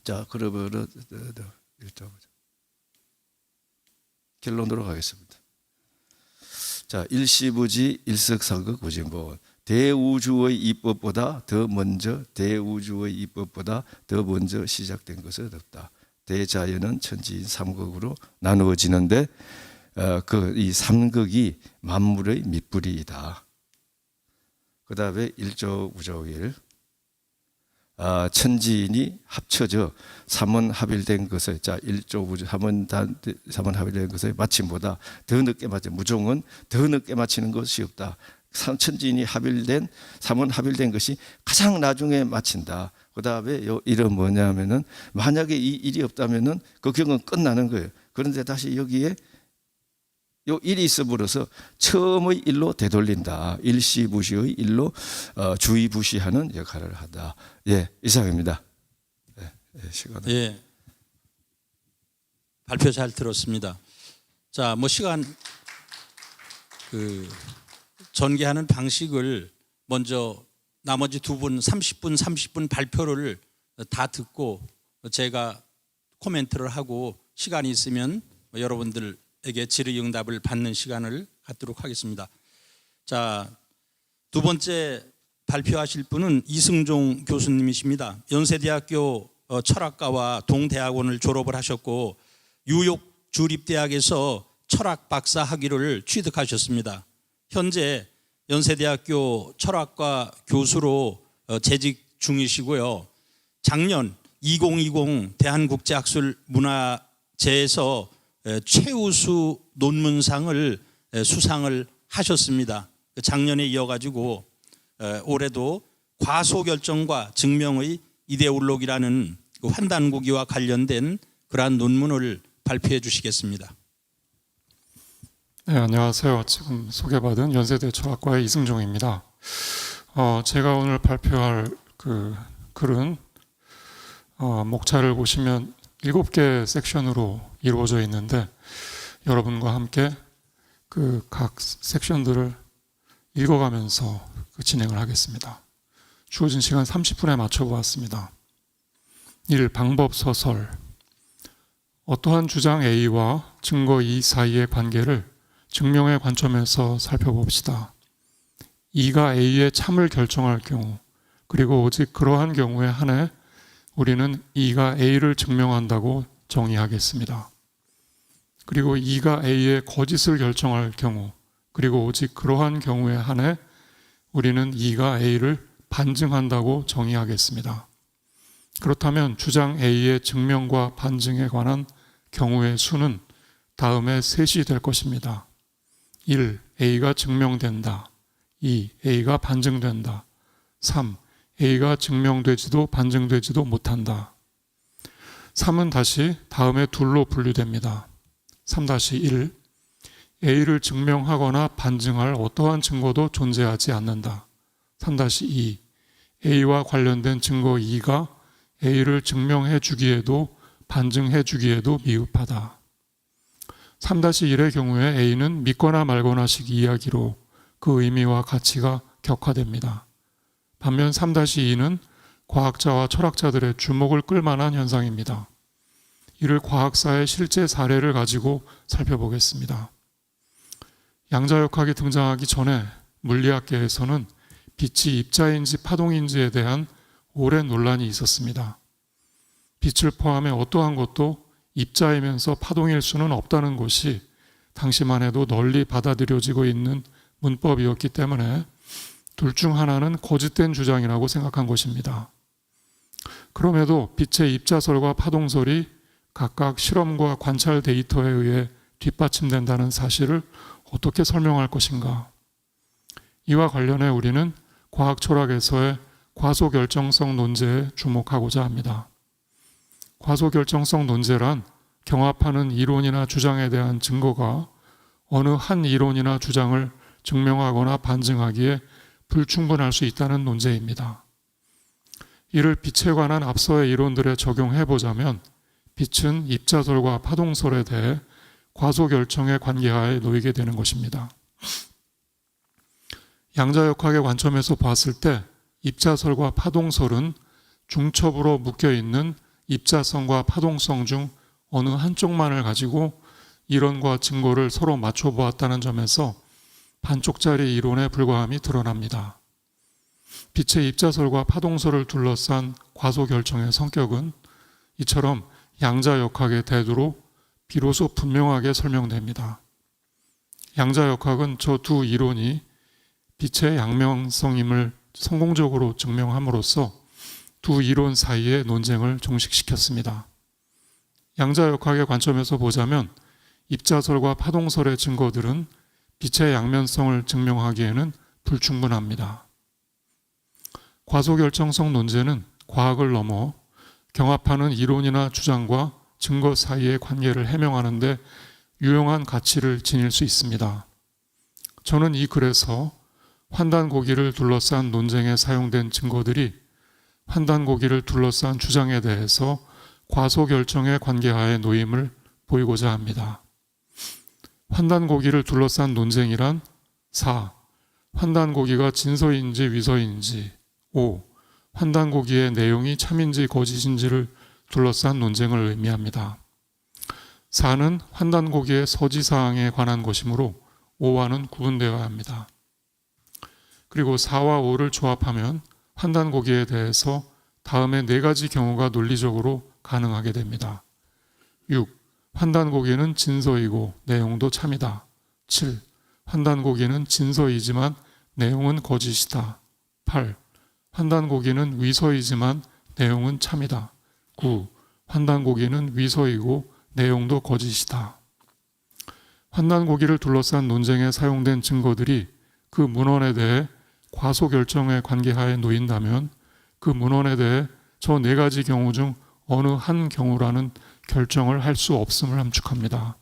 자, 그러면 결론으로 가겠습니다. 자, 일시부지 일석삼극 무진본. 대우주의 입법보다 더 먼저 시작된 것은 없다. 대자연은 천지인 삼극으로 나누어지는데 이 삼극이 만물의 밑뿌리이다. 그다음에 일조우조일 천지인이 합쳐져 삼원합일된 것을 자 일조우조 삼원합일된 것을 마침보다 더 늦게 맞춰 무종은 더 늦게 맞히는 것이 없다. 천지인이 삼원합일된 것이 가장 나중에 마친다. 그 다음에 일은 뭐냐면은 만약에 이 일이 없다면은 그 경은 끝나는 거예요. 그런데 다시 여기에 요 일이 있어버려서 처음의 일로 되돌린다. 일시부시의 일로 주의부시하는 역할을 하다. 예, 이상입니다. 시간은. 예, 발표 잘 들었습니다. 자, 시간 전개하는 방식을 먼저 나머지 두 분 30분 발표를 다 듣고 제가 코멘트를 하고 시간이 있으면 여러분들에게 질의응답을 받는 시간을 갖도록 하겠습니다. 자, 두 번째 발표하실 분은 이승종 교수님이십니다. 연세대학교 철학과와 동대학원을 졸업을 하셨고 뉴욕 주립대학에서 철학 박사 학위를 취득하셨습니다. 현재 연세대학교 철학과 교수로 재직 중이시고요. 작년 2020 대한국제학술문화제에서 최우수 논문상을 수상을 하셨습니다. 작년에 이어가지고 올해도 과소결정과 증명의 이데올로기라는 그 환단고기와 관련된 그러한 논문을 발표해 주시겠습니다. 네, 안녕하세요. 지금 소개받은 연세대 철학과의 이승종입니다. 제가 오늘 발표할 그 글은 목차를 보시면 7개 섹션으로 이루어져 있는데 여러분과 함께 그 각 섹션들을 읽어가면서 진행을 하겠습니다. 주어진 시간 30분에 맞춰보았습니다. 1. 방법 서설. 어떠한 주장 A와 증거 E 사이의 관계를 증명의 관점에서 살펴봅시다. E가 A의 참을 결정할 경우, 그리고 오직 그러한 경우에 한해 우리는 E가 A를 증명한다고 정의하겠습니다. 그리고 E가 A의 거짓을 결정할 경우, 그리고 오직 그러한 경우에 한해 우리는 E가 A를 반증한다고 정의하겠습니다. 그렇다면 주장 A의 증명과 반증에 관한 경우의 수는 다음에 셋이 될 것입니다. 1. A가 증명된다. 2. A가 반증된다. 3. A가 증명되지도 반증되지도 못한다. 3은 다시 다음에 둘로 분류됩니다. 3-1. A를 증명하거나 반증할 어떠한 증거도 존재하지 않는다. 3-2. A와 관련된 증거 2가 A를 증명해 주기에도 반증해 주기에도 미흡하다. 3-1의 경우에 A는 믿거나 말거나식 이야기로 그 의미와 가치가 격화됩니다. 반면 3-2는 과학자와 철학자들의 주목을 끌만한 현상입니다. 이를 과학사의 실제 사례를 가지고 살펴보겠습니다. 양자역학이 등장하기 전에 물리학계에서는 빛이 입자인지 파동인지에 대한 오랜 논란이 있었습니다. 빛을 포함해 어떠한 것도 입자이면서 파동일 수는 없다는 것이 당시만 해도 널리 받아들여지고 있는 문법이었기 때문에 둘 중 하나는 거짓된 주장이라고 생각한 것입니다. 그럼에도 빛의 입자설과 파동설이 각각 실험과 관찰 데이터에 의해 뒷받침된다는 사실을 어떻게 설명할 것인가? 이와 관련해 우리는 과학 철학에서의 과소결정성 논제에 주목하고자 합니다. 과소결정성 논제란 경합하는 이론이나 주장에 대한 증거가 어느 한 이론이나 주장을 증명하거나 반증하기에 불충분할 수 있다는 논제입니다. 이를 빛에 관한 앞서의 이론들에 적용해 보자면 빛은 입자설과 파동설에 대해 과소결정의 관계하에 놓이게 되는 것입니다. 양자역학의 관점에서 봤을 때 입자설과 파동설은 중첩으로 묶여있는 입자성과 파동성 중 어느 한쪽만을 가지고 이론과 증거를 서로 맞춰보았다는 점에서 반쪽짜리 이론에 불과함이 드러납니다. 빛의 입자설과 파동설을 둘러싼 과소결정의 성격은 이처럼 양자역학의 대두로 비로소 분명하게 설명됩니다. 양자역학은 저 두 이론이 빛의 양면성임을 성공적으로 증명함으로써 두 이론 사이의 논쟁을 종식시켰습니다. 양자역학의 관점에서 보자면 입자설과 파동설의 증거들은 빛의 양면성을 증명하기에는 불충분합니다. 과소결정성 논제는 과학을 넘어 경합하는 이론이나 주장과 증거 사이의 관계를 해명하는 데 유용한 가치를 지닐 수 있습니다. 저는 이 글에서 환단고기를 둘러싼 논쟁에 사용된 증거들이 환단고기를 둘러싼 주장에 대해서 과소결정의 관계하에 놓임을 보이고자 합니다. 환단고기를 둘러싼 논쟁이란 4. 환단고기가 진서인지 위서인지. 5. 환단고기의 내용이 참인지 거짓인지를 둘러싼 논쟁을 의미합니다. 4는 환단고기의 서지사항에 관한 것이므로 5와는 구분되어야 합니다. 그리고 4와 5를 조합하면 환단고기에 대해서 다음의 4가지 경우가 논리적으로 가능하게 됩니다. 6. 환단고기는 진서이고 내용도 참이다. 7. 환단고기는 진서이지만 내용은 거짓이다. 8. 환단고기는 위서이지만 내용은 참이다. 9. 환단고기는 위서이고 내용도 거짓이다. 환단고기를 둘러싼 논쟁에 사용된 증거들이 그 문헌에 대해 과소결정의 관계하에 놓인다면 그 문헌에 대해 저 4가지 경우 중 어느 한 경우라는 결정을 할 수 없음을 함축합니다.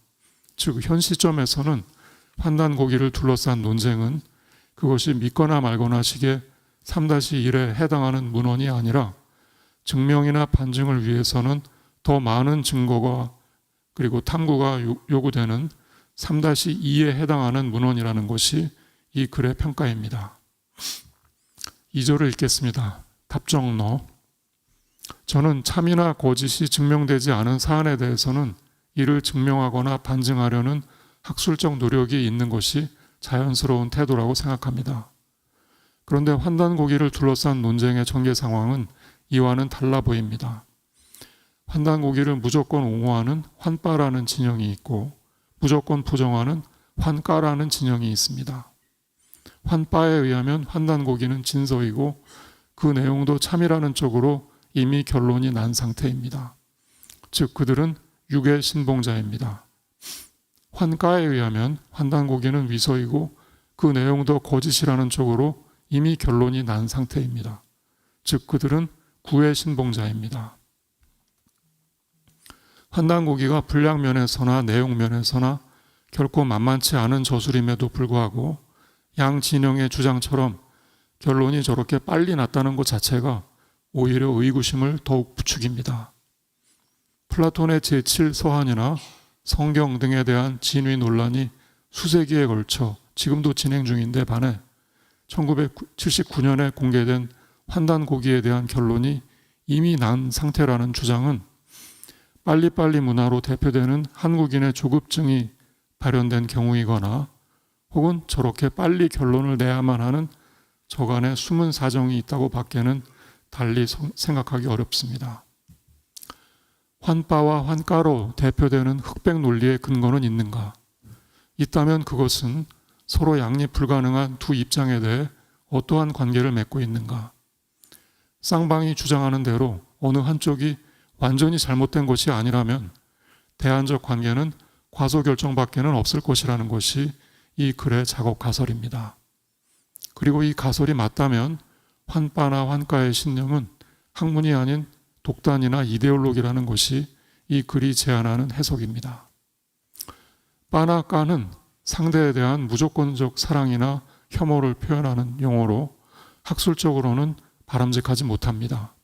즉 현 시점에서는 환단고기를 둘러싼 논쟁은 그것이 믿거나 말거나 식의 3-1에 해당하는 문헌이 아니라 증명이나 반증을 위해서는 더 많은 증거가 그리고 탐구가 요구되는 3-2에 해당하는 문헌이라는 것이 이 글의 평가입니다. 2절을 읽겠습니다. 답정너. 저는 참이나 거짓이 증명되지 않은 사안에 대해서는 이를 증명하거나 반증하려는 학술적 노력이 있는 것이 자연스러운 태도라고 생각합니다. 그런데 환단고기를 둘러싼 논쟁의 전개 상황은 이와는 달라 보입니다. 환단고기를 무조건 옹호하는 환빠라는 진영이 있고 무조건 부정하는 환까라는 진영이 있습니다. 환빠에 의하면 환단고기는 진서이고 그 내용도 참이라는 쪽으로 이미 결론이 난 상태입니다. 즉 그들은 육의 신봉자입니다. 환까에 의하면 환단고기는 위서이고 그 내용도 거짓이라는 쪽으로 이미 결론이 난 상태입니다. 즉 그들은 구의 신봉자입니다. 환단고기가 분량면에서나 내용면에서나 결코 만만치 않은 저술임에도 불구하고 양 진영의 주장처럼 결론이 저렇게 빨리 났다는 것 자체가 오히려 의구심을 더욱 부추깁니다. 플라톤의 제7서한이나 성경 등에 대한 진위 논란이 수세기에 걸쳐 지금도 진행 중인데 반해 1979년에 공개된 환단고기에 대한 결론이 이미 난 상태라는 주장은 빨리빨리 문화로 대표되는 한국인의 조급증이 발현된 경우이거나 혹은 저렇게 빨리 결론을 내야만 하는 저간의 숨은 사정이 있다고 밖에는 달리 생각하기 어렵습니다. 환빠와 환까로 대표되는 흑백 논리의 근거는 있는가? 있다면 그것은 서로 양립 불가능한 두 입장에 대해 어떠한 관계를 맺고 있는가? 쌍방이 주장하는 대로 어느 한쪽이 완전히 잘못된 것이 아니라면 대안적 관계는 과소결정밖에는 없을 것이라는 것이 이 글의 작업 가설입니다. 그리고 이 가설이 맞다면 환빠나 환까의 신념은 학문이 아닌 독단이나 이데올로기라는 것이 이 글이 제안하는 해석입니다. 빠나 까는 상대에 대한 무조건적 사랑이나 혐오를 표현하는 용어로 학술적으로는 바람직하지 못합니다.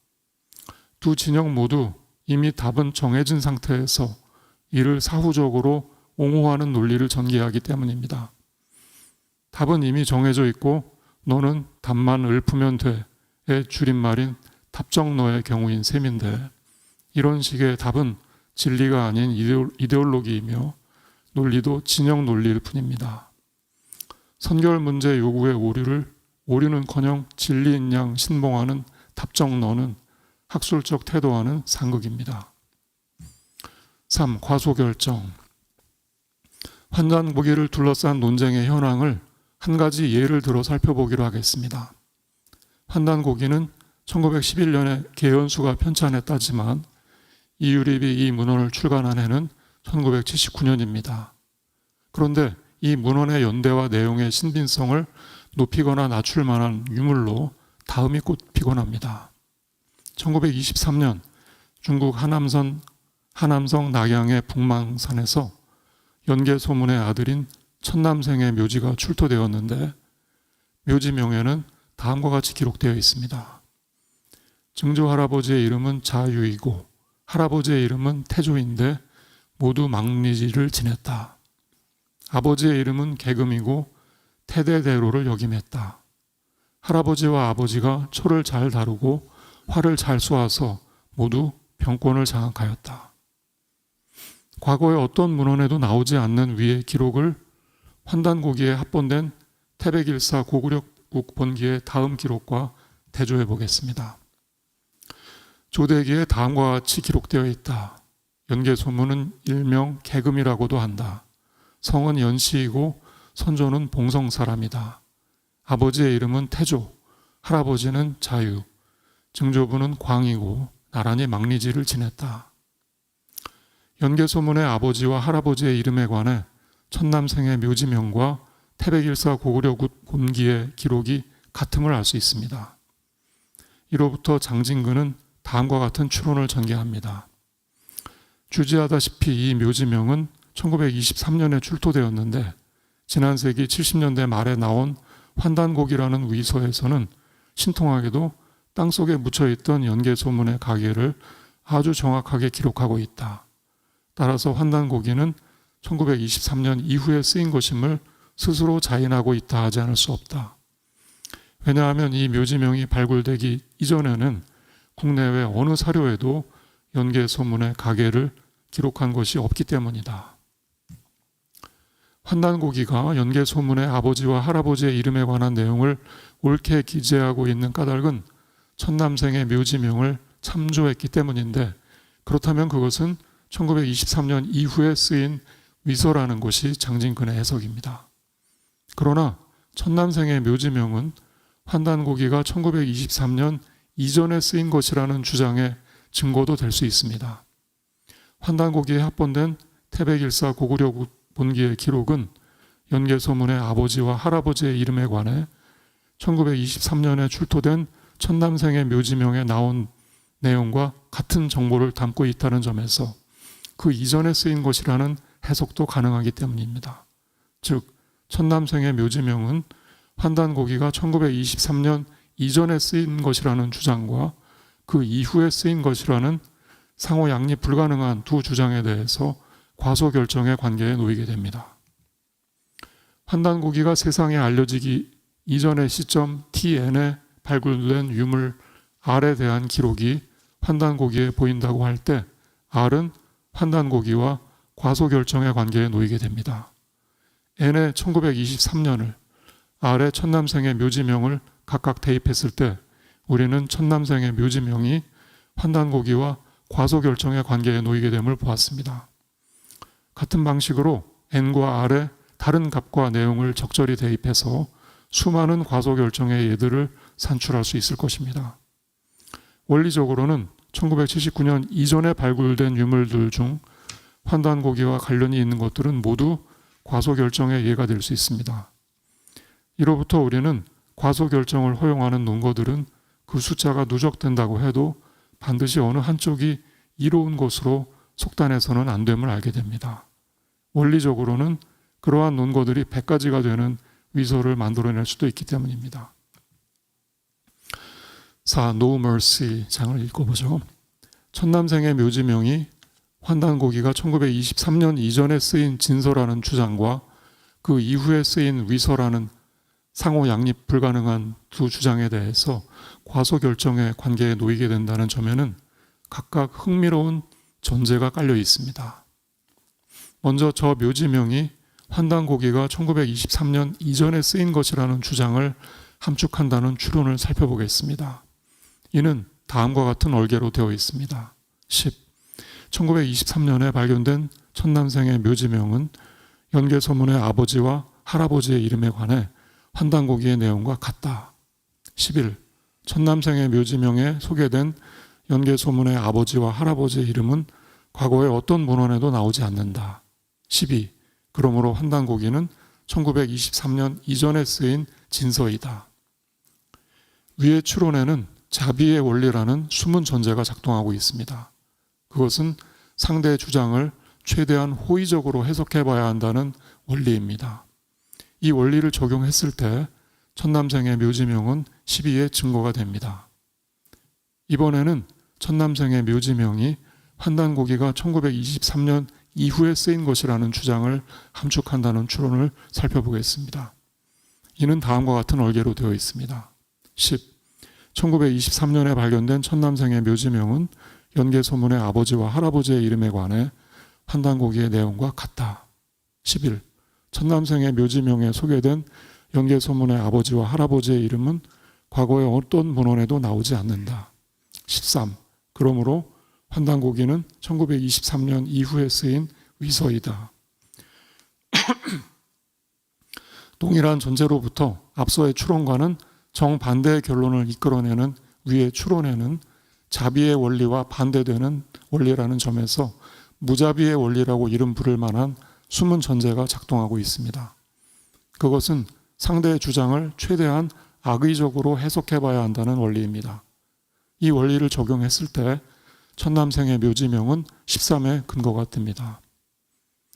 두 진영 모두 이미 답은 정해진 상태에서 이를 사후적으로 옹호하는 논리를 전개하기 때문입니다. 답은 이미 정해져 있고 너는 답만 읊으면 돼의 줄임말인 답정너의 경우인 셈인데 이런 식의 답은 진리가 아닌 이데올로기이며 논리도 진영 논리일 뿐입니다. 선결 문제 요구의 오류는커녕 진리인 양 신봉하는 답정너는 학술적 태도와는 상극입니다. 3. 과소결정. 환단고기를 둘러싼 논쟁의 현황을 한 가지 예를 들어 살펴보기로 하겠습니다. 환단고기는 1911년에 개연수가 편찬했다지만 이유립이 이 문헌을 출간한 해는 1979년입니다. 그런데 이 문헌의 연대와 내용의 신빙성을 높이거나 낮출 만한 유물로 다음이 꼽히곤 합니다. 1923년 중국 하남성 낙양의 북망산에서 연개소문의 아들인 천남생의 묘지가 출토되었는데 묘지명에는 다음과 같이 기록되어 있습니다. 증조 할아버지의 이름은 자유이고 할아버지의 이름은 태조인데 모두 망리지를 지냈다. 아버지의 이름은 계금이고 태대대로를 역임했다. 할아버지와 아버지가 초를 잘 다루고 활을 잘 쏘아서 모두 병권을 장악하였다. 과거의 어떤 문헌에도 나오지 않는 위의 기록을 환단고기에 합본된 태백일사 고구려국 본기의 다음 기록과 대조해 보겠습니다. 조대기에 다음과 같이 기록되어 있다. 연개소문은 일명 개금이라고도 한다. 성은 연씨이고 선조는 봉성 사람이다. 아버지의 이름은 태조, 할아버지는 자유, 증조부는 광이고 나란히 망리지를 지냈다. 연개소문의 아버지와 할아버지의 이름에 관해 천남생의 묘지명과 태백일사 고구려국 본기의 기록이 같음을 알 수 있습니다. 이로부터 장진근은 다음과 같은 추론을 전개합니다. 주지하다시피 이 묘지명은 1923년에 출토되었는데 지난 세기 70년대 말에 나온 환단곡이라는 위서에서는 신통하게도 땅속에 묻혀있던 연개소문의 가계를 아주 정확하게 기록하고 있다. 따라서 환단고기는 1923년 이후에 쓰인 것임을 스스로 자인하고 있다 하지 않을 수 없다. 왜냐하면 이 묘지명이 발굴되기 이전에는 국내외 어느 사료에도 연개소문의 가계를 기록한 것이 없기 때문이다. 환단고기가 연개소문의 아버지와 할아버지의 이름에 관한 내용을 옳게 기재하고 있는 까닭은 천남생의 묘지명을 참조했기 때문인데, 그렇다면 그것은 1923년 이후에 쓰인 위서라는 것이 장진근의 해석입니다. 그러나 천남생의 묘지명은 환단고기가 1923년 이전에 쓰인 것이라는 주장의 증거도 될 수 있습니다. 환단고기에 합본된 태백일사 고구려국 본기의 기록은 연개소문의 아버지와 할아버지의 이름에 관해 1923년에 출토된 천남생의 묘지명에 나온 내용과 같은 정보를 담고 있다는 점에서 그 이전에 쓰인 것이라는 해석도 가능하기 때문입니다. 즉, 천남생의 묘지명은 환단고기가 1923년 이전에 쓰인 것이라는 주장과 그 이후에 쓰인 것이라는 상호 양립 불가능한 두 주장에 대해서 과소결정의 관계에 놓이게 됩니다. 환단고기가 세상에 알려지기 이전의 시점 tn에 발굴된 유물 R에 대한 기록이 환단고기에 보인다고 할 때 R은 환단고기와 과소결정의 관계에 놓이게 됩니다. n의 1923년을 R의 천남생의 묘지명을 각각 대입했을 때 우리는 천남생의 묘지명이 환단고기와 과소결정의 관계에 놓이게 됨을 보았습니다. 같은 방식으로 n과 r의 다른 값과 내용을 적절히 대입해서 수많은 과소결정의 예들을 산출할 수 있을 것입니다. 원리적으로는 1979년 이전에 발굴된 유물들 중 환단고기와 관련이 있는 것들은 모두 과소결정의 예가 될 수 있습니다. 이로부터 우리는 과소결정을 허용하는 논거들은 그 숫자가 누적된다고 해도 반드시 어느 한쪽이 이로운 것으로 속단해서는 안 됨을 알게 됩니다. 원리적으로는 그러한 논거들이 100가지가 되는 위서를 만들어낼 수도 있기 때문입니다. 4. No Mercy 장을 읽어보죠. 천남생의 묘지명이 환단고기가 1923년 이전에 쓰인 진서라는 주장과 그 이후에 쓰인 위서라는 상호 양립 불가능한 두 주장에 대해서 과소결정의 관계에 놓이게 된다는 점에는 각각 흥미로운 전제가 깔려 있습니다. 먼저 저 묘지명이 환단고기가 1923년 이전에 쓰인 것이라는 주장을 함축한다는 추론을 살펴보겠습니다. 이는 다음과 같은 얼개로 되어 있습니다. 10. 1923년에 발견된 천남생의 묘지명은 연개소문의 아버지와 할아버지의 이름에 관해 환단고기의 내용과 같다. 11. 천남생의 묘지명에 소개된 연개소문의 아버지와 할아버지의 이름은 과거의 어떤 문헌에도 나오지 않는다. 12. 그러므로 환단고기는 1923년 이전에 쓰인 진서이다. 위의 추론에는 자비의 원리라는 숨은 전제가 작동하고 있습니다. 그것은 상대의 주장을 최대한 호의적으로 해석해 봐야 한다는 원리입니다. 이 원리를 적용했을 때 천남생의 묘지명은 12의 증거가 됩니다. 이번에는 천남생의 묘지명이 환단고기가 1923년 이후에 쓰인 것이라는 주장을 함축한다는 추론을 살펴보겠습니다. 이는 다음과 같은 얼개로 되어 있습니다. 10. 1923년에 발견된 천남생의 묘지명은 연개소문의 아버지와 할아버지의 이름에 관해 환단고기의 내용과 같다. 11. 천남생의 묘지명에 소개된 연개소문의 아버지와 할아버지의 이름은 과거의 어떤 문헌에도 나오지 않는다. 13. 그러므로 환단고기는 1923년 이후에 쓰인 위서이다. 동일한 존재로부터 앞서의 추론과는 정반대의 결론을 이끌어내는 위의 추론에는 자비의 원리와 반대되는 원리라는 점에서 무자비의 원리라고 이름 부를 만한 숨은 전제가 작동하고 있습니다. 그것은 상대의 주장을 최대한 악의적으로 해석해봐야 한다는 원리입니다. 이 원리를 적용했을 때 천남생의 묘지명은 13의 근거가 됩니다.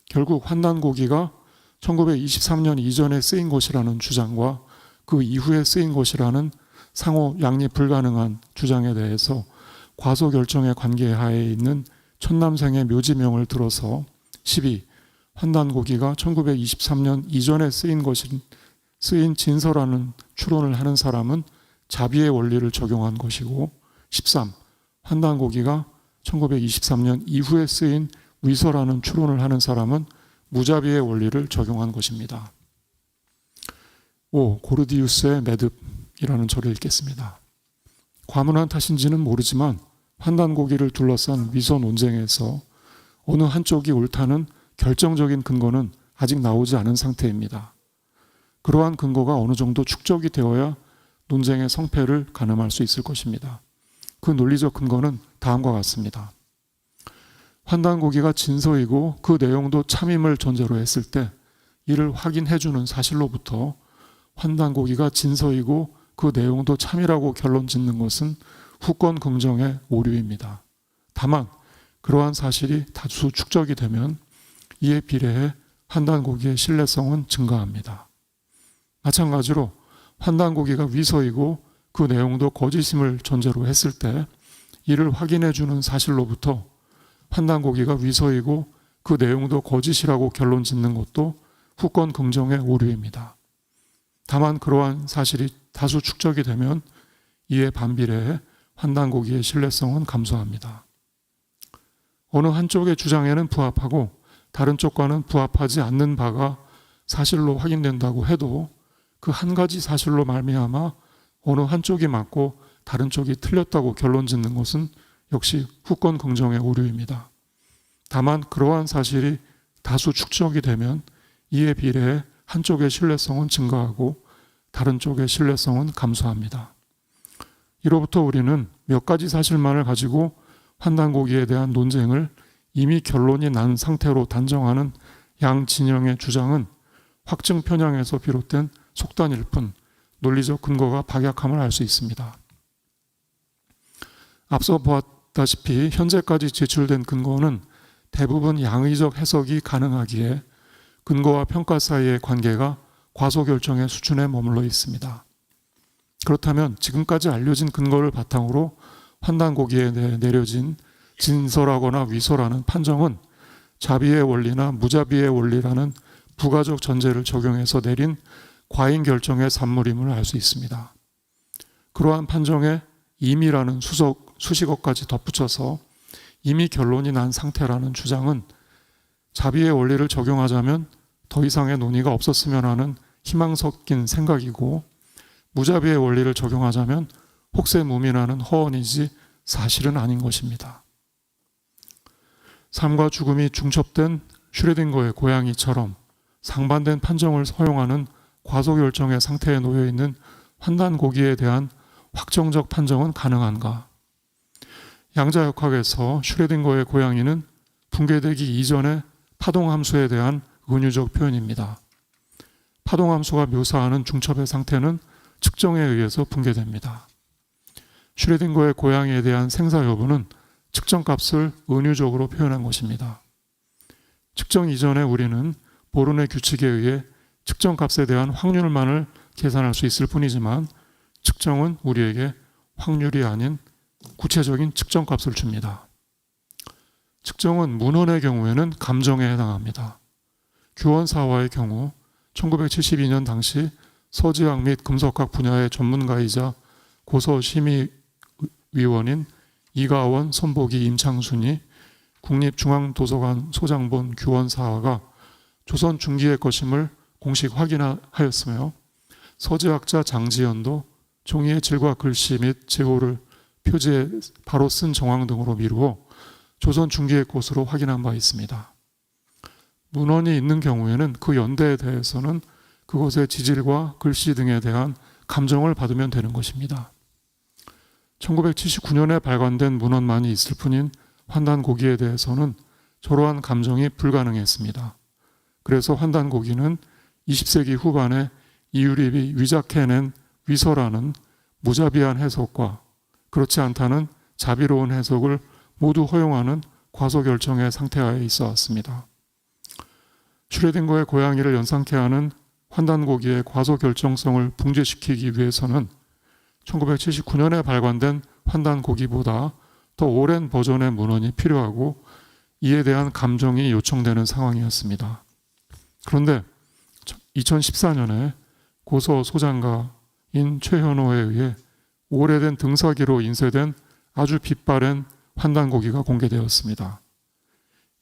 결국 환단고기가 1923년 이전에 쓰인 것이라는 주장과 그 이후에 쓰인 것이라는 상호 양립 불가능한 주장에 대해서 과소 결정의 관계하에 있는 천남생의 묘지명을 들어서 12. 환단고기가 1923년 이전에 쓰인 진서라는 추론을 하는 사람은 자비의 원리를 적용한 것이고 13. 환단고기가 1923년 이후에 쓰인 위서라는 추론을 하는 사람은 무자비의 원리를 적용한 것입니다. 5. 고르디우스의 매듭이라는 절을 읽겠습니다. 과문한 탓인지는 모르지만 환단고기를 둘러싼 위서 논쟁에서 어느 한쪽이 옳다는 결정적인 근거는 아직 나오지 않은 상태입니다. 그러한 근거가 어느 정도 축적이 되어야 논쟁의 성패를 가늠할 수 있을 것입니다. 그 논리적 근거는 다음과 같습니다. 환단고기가 진서이고 그 내용도 참임을 전제로 했을 때 이를 확인해주는 사실로부터 환단고기가 진서이고 그 내용도 참이라고 결론 짓는 것은 후권 긍정의 오류입니다. 다만 그러한 사실이 다수 축적이 되면 이에 비례해 환단고기의 신뢰성은 증가합니다. 마찬가지로 환단고기가 위서이고 그 내용도 거짓임을 전제로 했을 때 이를 확인해주는 사실로부터 환단고기가 위서이고 그 내용도 거짓이라고 결론 짓는 것도 후권 긍정의 오류입니다. 다만 그러한 사실이 다수 축적이 되면 이에 반비례해 환단고기의 신뢰성은 감소합니다. 어느 한쪽의 주장에는 부합하고 다른 쪽과는 부합하지 않는 바가 사실로 확인된다고 해도 그 한 가지 사실로 말미암아 어느 한쪽이 맞고 다른 쪽이 틀렸다고 결론 짓는 것은 역시 후권 긍정의 오류입니다. 다만 그러한 사실이 다수 축적이 되면 이에 비례해 한쪽의 신뢰성은 증가하고 다른 쪽의 신뢰성은 감소합니다. 이로부터 우리는 몇 가지 사실만을 가지고 환단고기에 대한 논쟁을 이미 결론이 난 상태로 단정하는 양 진영의 주장은 확증 편향에서 비롯된 속단일 뿐 논리적 근거가 박약함을 알 수 있습니다. 앞서 보았다시피 현재까지 제출된 근거는 대부분 양의적 해석이 가능하기에 근거와 평가 사이의 관계가 과소결정의 수준에 머물러 있습니다. 그렇다면 지금까지 알려진 근거를 바탕으로 환단고기에 대해 내려진 진서라거나 위서라는 판정은 자비의 원리나 무자비의 원리라는 부가적 전제를 적용해서 내린 과잉 결정의 산물임을 알 수 있습니다. 그러한 판정에 임이라는 수식어까지 덧붙여서 이미 결론이 난 상태라는 주장은 자비의 원리를 적용하자면 더 이상의 논의가 없었으면 하는 희망 섞인 생각이고 무자비의 원리를 적용하자면 혹세무민하는 허언이지 사실은 아닌 것입니다. 삶과 죽음이 중첩된 슈레딩거의 고양이처럼 상반된 판정을 허용하는 과소결정의 상태에 놓여있는 환단고기에 대한 확정적 판정은 가능한가? 양자역학에서 슈레딩거의 고양이는 붕괴되기 이전의 파동함수에 대한 은유적 표현입니다. 파동함수가 묘사하는 중첩의 상태는 측정에 의해서 붕괴됩니다. 슈레딩거의 고양이에 대한 생사 여부는 측정값을 은유적으로 표현한 것입니다. 측정 이전에 우리는 보른의 규칙에 의해 측정값에 대한 확률만을 계산할 수 있을 뿐이지만 측정은 우리에게 확률이 아닌 구체적인 측정값을 줍니다. 측정은 문헌의 경우에는 감정에 해당합니다. 규원사화의 경우 1972년 당시 서지학 및 금속학 분야의 전문가이자 고서심의위원인 이가원, 손보기, 임창순이 국립중앙도서관 소장본 규원사화가 조선 중기의 것임을 공식 확인하였으며 서지학자 장지연도 종이의 질과 글씨 및 제호를 표지에 바로 쓴 정황 등으로 미루어 조선 중기의 것으로 확인한 바 있습니다. 문헌이 있는 경우에는 그 연대에 대해서는 그것의 지질과 글씨 등에 대한 감정을 받으면 되는 것입니다. 1979년에 발간된 문헌만이 있을 뿐인 환단고기에 대해서는 저러한 감정이 불가능했습니다. 그래서 환단고기는 20세기 후반에 이유립이 위작해낸 위서라는 무자비한 해석과 그렇지 않다는 자비로운 해석을 모두 허용하는 과소결정의 상태하에 있어 왔습니다. 슈레딩거의 고양이를 연상케 하는 환단고기의 과소결정성을 붕괴시키기 위해서는 1979년에 발간된 환단고기보다 더 오랜 버전의 문헌이 필요하고 이에 대한 감정이 요청되는 상황이었습니다. 그런데 2014년에 고서 소장가인 최현호에 의해 오래된 등사기로 인쇄된 아주 빛바랜 환단고기가 공개되었습니다.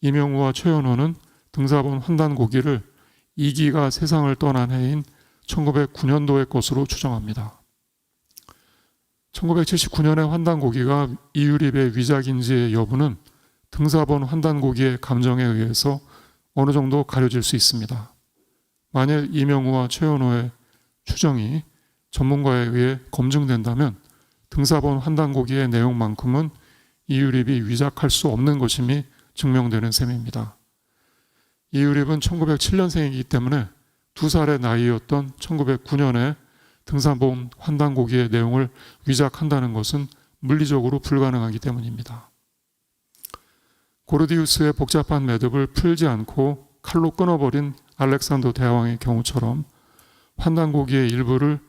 이명우와 최현호는 등사본 환단고기를 이기가 세상을 떠난 해인 1909년도의 것으로 추정합니다. 1979년의 환단고기가 이유립의 위작인지의 여부는 등사본 환단고기의 감정에 의해서 어느 정도 가려질 수 있습니다. 만일 이명우와 최현호의 추정이 전문가에 의해 검증된다면 등사본 환단고기의 내용만큼은 이유립이 위작할 수 없는 것임이 증명되는 셈입니다. 이유립은 1907년생이기 때문에 2살의 나이였던 1909년에 등사본 환단고기의 내용을 위작한다는 것은 물리적으로 불가능하기 때문입니다. 고르디우스의 복잡한 매듭을 풀지 않고 칼로 끊어버린 알렉산더 대왕의 경우처럼 환단고기의 일부를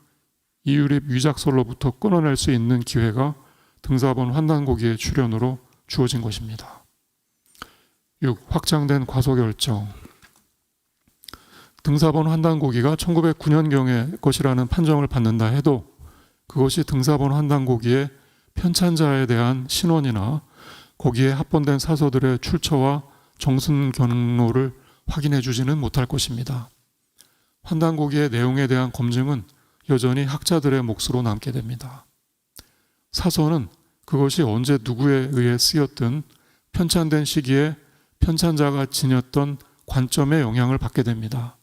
이유립 위작설로부터 끊어낼 수 있는 기회가 등사본 환단고기의 출현으로 주어진 것입니다. 6. 확장된 과소결정. 등사본 환단고기가 1909년경의 것이라는 판정을 받는다 해도 그것이 등사본 환단고기의 편찬자에 대한 신원이나 거기에 합본된 사서들의 출처와 정순 경로를 확인해 주지는 못할 것입니다. 환단고기의 내용에 대한 검증은 여전히 학자들의 몫으로 남게 됩니다. 사서는 그것이 언제 누구에 의해 쓰였든 편찬된 시기에 편찬자가 지녔던 관점에 영향을 받게 됩니다.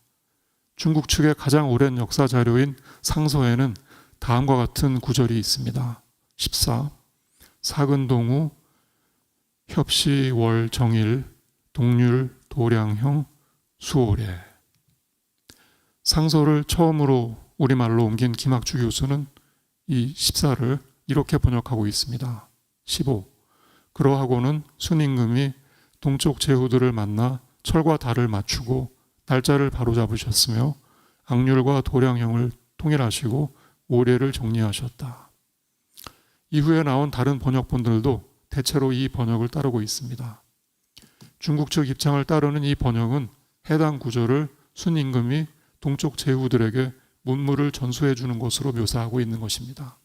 중국 측의 가장 오랜 역사 자료인 상서에는 다음과 같은 구절이 있습니다. 14. 사근동우 협시월 정일 동률 도량형 수오래. 상서를 처음으로 우리말로 옮긴 김학주 교수는 이 14를 이렇게 번역하고 있습니다. 15. 그러하고는 순임금이 동쪽 제후들을 만나 철과 달을 맞추고 날짜를 바로잡으셨으며 악률과 도량형을 통일하시고 오례를 정리하셨다. 이후에 나온 다른 번역본들도 대체로 이 번역을 따르고 있습니다. 중국 측 입장을 따르는 이 번역은 해당 구절을 순임금이 동쪽 제후들에게 문물을 전수해 주는 것으로 묘사하고 있는 것입니다.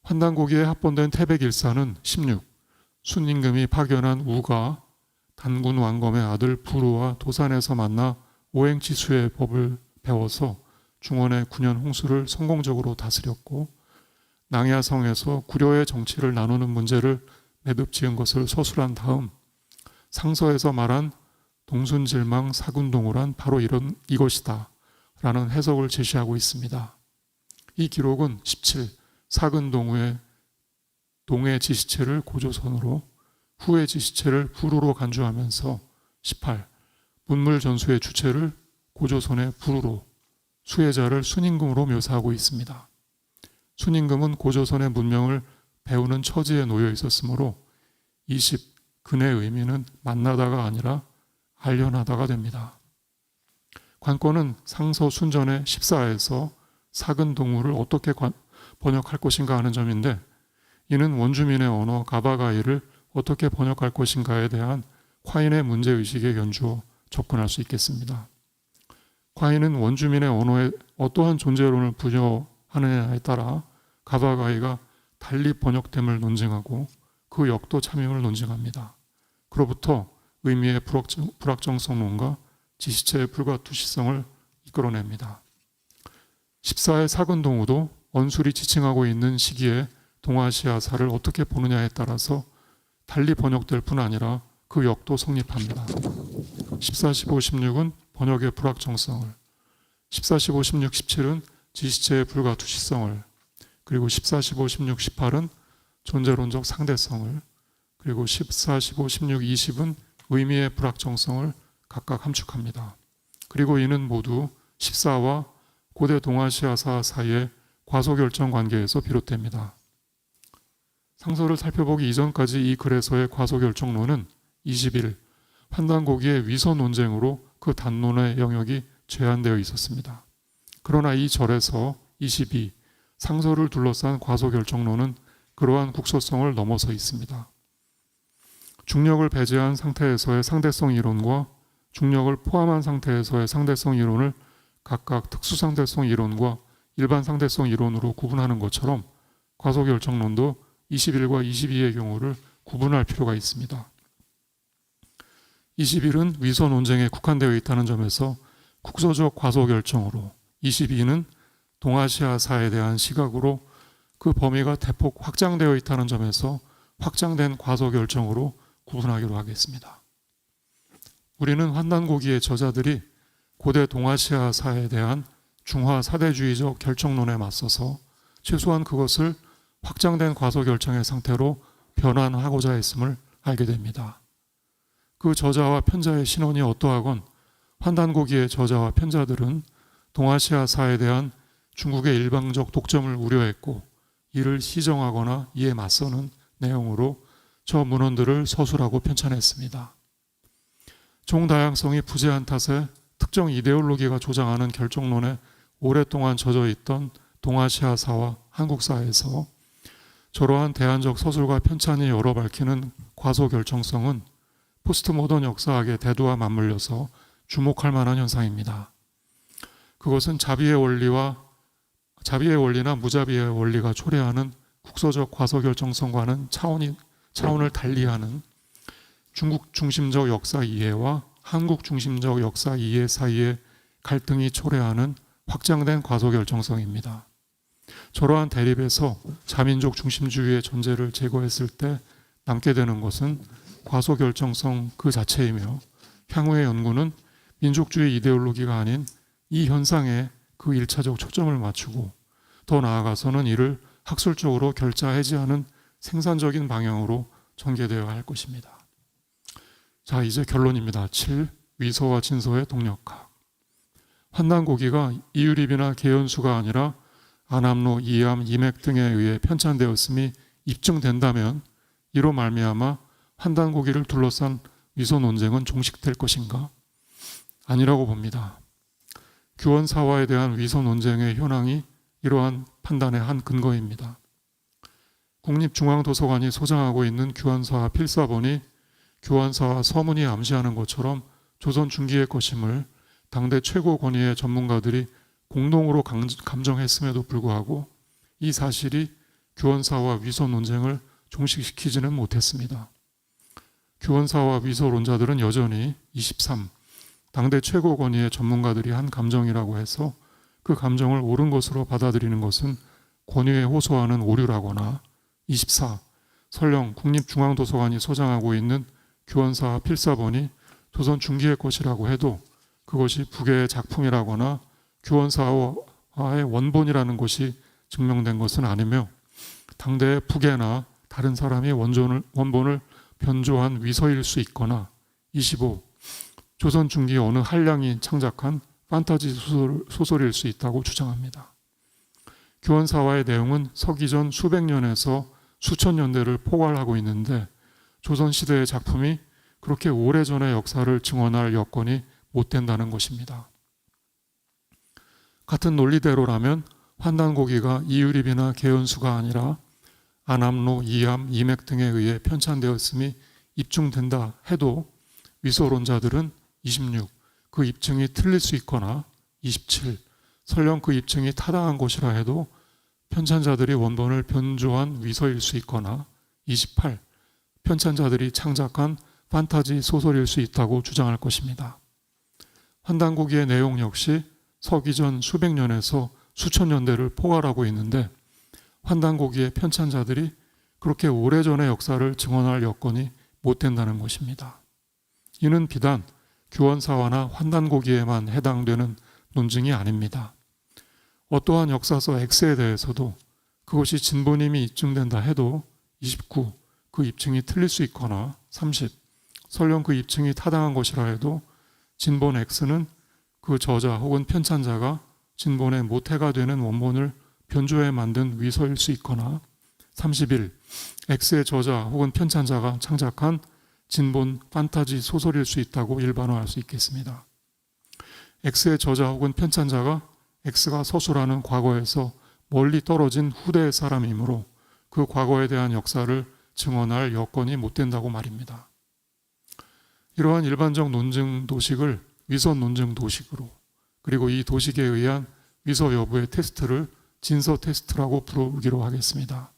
환단고기에 합본된 태백일사는 16. 순임금이 파견한 우가 단군 왕검의 아들 부루와 도산에서 만나 오행치수의 법을 배워서 중원의 9년 홍수를 성공적으로 다스렸고 낭야성에서 구려의 정치를 나누는 문제를 매듭 지은 것을 서술한 다음 상서에서 말한 동순질망 사군동우란 바로 이것이다 라는 해석을 제시하고 있습니다. 이 기록은 17. 사근동우의 동해 지시체를 고조선으로 후의 지시체를 부루로 간주하면서 18. 문물 전수의 주체를 고조선의 부루로 수혜자를 순임금으로 묘사하고 있습니다. 순임금은 고조선의 문명을 배우는 처지에 놓여 있었으므로 20. 근의 의미는 만나다가 아니라 알련하다가 됩니다. 관건은 상서 순전의 14에서 사근동우를 어떻게 번역할 것인가 하는 점인데 이는 원주민의 언어 가바가이를 어떻게 번역할 것인가에 대한 화인의 문제의식에 연주어 접근할 수 있겠습니다. 과인은 원주민의 언어에 어떠한 존재론을 부여하느냐에 따라 가바가이가 달리 번역됨을 논증하고 그 역도 참임을 논증합니다. 그로부터 의미의 불확정성론과 지시체의 불가투시성을 이끌어냅니다. 14의 사근동우도 언술이 지칭하고 있는 시기에 동아시아사를 어떻게 보느냐에 따라서 달리 번역될 뿐 아니라 그 역도 성립합니다. 14, 15, 16은 번역의 불확정성을, 14, 15, 16, 17은 지시체의 불가투시성을, 그리고 14, 15, 16, 18은 존재론적 상대성을, 그리고 14, 15, 16, 20은 의미의 불확정성을 각각 함축합니다. 그리고 이는 모두 14와 고대 동아시아사 사이의 과소결정 관계에서 비롯됩니다. 상서를 살펴보기 이전까지 이 글에서의 과소결정론은 21, 판단고기의 위서 논쟁으로 그 단론의 영역이 제한되어 있었습니다. 그러나 이 절에서 22, 상서를 둘러싼 과소결정론은 그러한 국소성을 넘어서 있습니다. 중력을 배제한 상태에서의 상대성 이론과 중력을 포함한 상태에서의 상대성 이론을 각각 특수상대성 이론과 일반 상대성 이론으로 구분하는 것처럼 과소결정론도 21과 22의 경우를 구분할 필요가 있습니다. 21은 위서 논쟁에 국한되어 있다는 점에서 국소적 과소결정으로, 22는 동아시아사에 대한 시각으로 그 범위가 대폭 확장되어 있다는 점에서 확장된 과소결정으로 구분하기로 하겠습니다. 우리는 환단고기의 저자들이 고대 동아시아사에 대한 중화 사대주의적 결정론에 맞서서 최소한 그것을 확장된 과소결정의 상태로 변환하고자 했음을 알게 됩니다. 그 저자와 편자의 신원이 어떠하건 환단고기의 저자와 편자들은 동아시아사에 대한 중국의 일방적 독점을 우려했고 이를 시정하거나 이에 맞서는 내용으로 저 문헌들을 서술하고 편찬했습니다. 종다양성이 부재한 탓에 특정 이데올로기가 조장하는 결정론에 오랫동안 젖어 있던 동아시아사와 한국사에서 저러한 대안적 서술과 편찬이 열어 밝히는 과소결정성은 포스트모던 역사학의 대두와 맞물려서 주목할 만한 현상입니다. 그것은 자비의 원리나 무자비의 원리가 초래하는 국서적 과소결정성과는 차원을 달리하는 중국 중심적 역사 이해와 한국 중심적 역사 이해 사이의 갈등이 초래하는 확장된 과소결정성입니다. 저러한 대립에서 자민족 중심주의의 존재를 제거했을 때 남게 되는 것은 과소결정성 그 자체이며 향후의 연구는 민족주의 이데올로기가 아닌 이 현상에 그 1차적 초점을 맞추고 더 나아가서는 이를 학술적으로 결자해지하는 생산적인 방향으로 전개되어야 할 것입니다. 자, 이제 결론입니다. 7. 위서와 진서의 동력학. 환단고기가 이유립이나 계연수가 아니라 안암로, 이암, 이맥 등에 의해 편찬되었음이 입증된다면 이로 말미암아 환단고기를 둘러싼 위서 논쟁은 종식될 것인가? 아니라고 봅니다. 규원사화에 대한 위서 논쟁의 현황이 이러한 판단의 한 근거입니다. 국립중앙도서관이 소장하고 있는 규원사화 필사본이 규원사화 서문이 암시하는 것처럼 조선 중기의 것임을 당대 최고 권위의 전문가들이 공동으로 감정했음에도 불구하고 이 사실이 규원사와 위서 논쟁을 종식시키지는 못했습니다. 규원사와 위서론자들은 여전히 23, 당대 최고 권위의 전문가들이 한 감정이라고 해서 그 감정을 옳은 것으로 받아들이는 것은 권위에 호소하는 오류라거나 24, 설령 국립중앙도서관이 소장하고 있는 규원사 필사본이 조선 중기의 것이라고 해도 그것이 북의 작품이라거나 규원사화의 원본이라는 것이 증명된 것은 아니며 당대의 북에나 다른 사람이 원본을 변조한 위서일 수 있거나 25. 조선 중기 어느 한량이 창작한 판타지 소설일 수 있다고 주장합니다. 규원사화의 내용은 서기전 수백 년에서 수천 년대를 포괄하고 있는데 조선시대의 작품이 그렇게 오래전의 역사를 증언할 여건이 못 된다는 것입니다. 같은 논리대로라면 환단고기가 이유립이나 계연수가 아니라 안암로, 이암, 이맥 등에 의해 편찬되었음이 입증된다 해도 위서론자들은 26, 그 입증이 틀릴 수 있거나 27. 설령 그 입증이 타당한 것이라 해도 편찬자들이 원본을 변조한 위서일 수 있거나 28. 편찬자들이 창작한 판타지 소설일 수 있다고 주장할 것입니다. 환단고기의 내용 역시 서기 전 수백 년에서 수천 년대를 포괄하고 있는데 환단고기의 편찬자들이 그렇게 오래전의 역사를 증언할 여건이 못 된다는 것입니다. 이는 비단 규원사화나 환단고기에만 해당되는 논증이 아닙니다. 어떠한 역사서 X에 대해서도 그것이 진본임이 입증된다 해도 29. 그 입증이 틀릴 수 있거나 30. 설령 그 입증이 타당한 것이라 해도 진본 X는 그 저자 혹은 편찬자가 진본의 모태가 되는 원본을 변조해 만든 위서일 수 있거나 31. X의 저자 혹은 편찬자가 창작한 진본 판타지 소설일 수 있다고 일반화할 수 있겠습니다. X의 저자 혹은 편찬자가 X가 서술하는 과거에서 멀리 떨어진 후대의 사람이므로 그 과거에 대한 역사를 증언할 여건이 못 된다고 말입니다. 이러한 일반적 논증 도식을 위서 논증 도식으로, 그리고 이 도식에 의한 위서 여부의 테스트를 진서 테스트라고 부르기로 하겠습니다.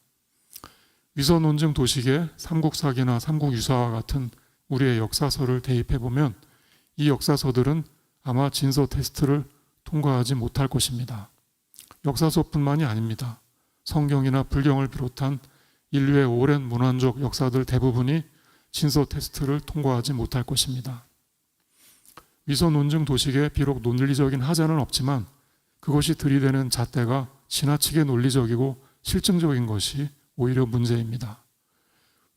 위서 논증 도식에 삼국사기나 삼국유사와 같은 우리의 역사서를 대입해 보면 이 역사서들은 아마 진서 테스트를 통과하지 못할 것입니다. 역사서뿐만이 아닙니다. 성경이나 불경을 비롯한 인류의 오랜 문화적 역사들 대부분이 진서 테스트를 통과하지 못할 것입니다. 위서 논증 도식에 비록 논리적인 하자는 없지만 그것이 들이대는 잣대가 지나치게 논리적이고 실증적인 것이 오히려 문제입니다.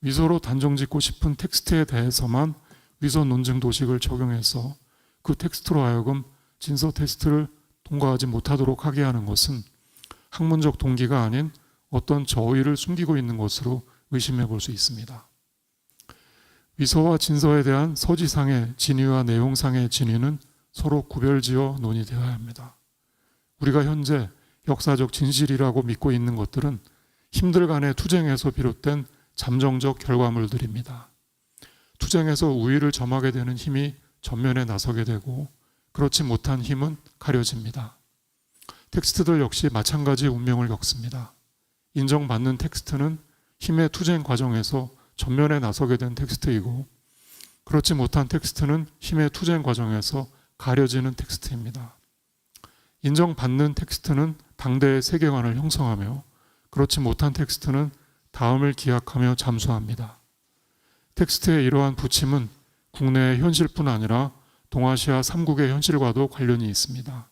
위서로 단정짓고 싶은 텍스트에 대해서만 위서 논증 도식을 적용해서 그 텍스트로 하여금 진서 테스트를 통과하지 못하도록 하게 하는 것은 학문적 동기가 아닌 어떤 저의를 숨기고 있는 것으로 의심해 볼 수 있습니다. 위서와 진서에 대한 서지상의 진위와 내용상의 진위는 서로 구별지어 논의되어야 합니다. 우리가 현재 역사적 진실이라고 믿고 있는 것들은 힘들 간의 투쟁에서 비롯된 잠정적 결과물들입니다. 투쟁에서 우위를 점하게 되는 힘이 전면에 나서게 되고 그렇지 못한 힘은 가려집니다. 텍스트들 역시 마찬가지 운명을 겪습니다. 인정받는 텍스트는 힘의 투쟁 과정에서 전면에 나서게 된 텍스트이고 그렇지 못한 텍스트는 힘의 투쟁 과정에서 가려지는 텍스트입니다. 인정받는 텍스트는 당대의 세계관을 형성하며 그렇지 못한 텍스트는 다음을 기약하며 잠수합니다. 텍스트의 이러한 부침은 국내의 현실뿐 아니라 동아시아 3국의 현실과도 관련이 있습니다.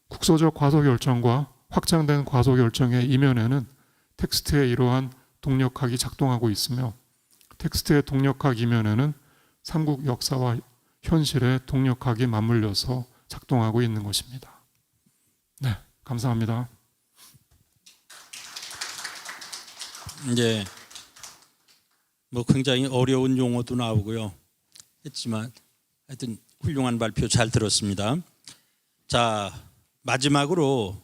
국서적 과소결정과 확장된 과소결정의 이면에는 텍스트의 이러한 동력학이 작동하고 있으며 텍스트의 동력학 이면에는 삼국 역사와 현실의 동력학이 맞물려서 작동하고 있는 것입니다. 네, 감사합니다. 이제 뭐 굉장히 어려운 용어도 나오고요. 했지만 하여튼 훌륭한 발표 잘 들었습니다. 자, 마지막으로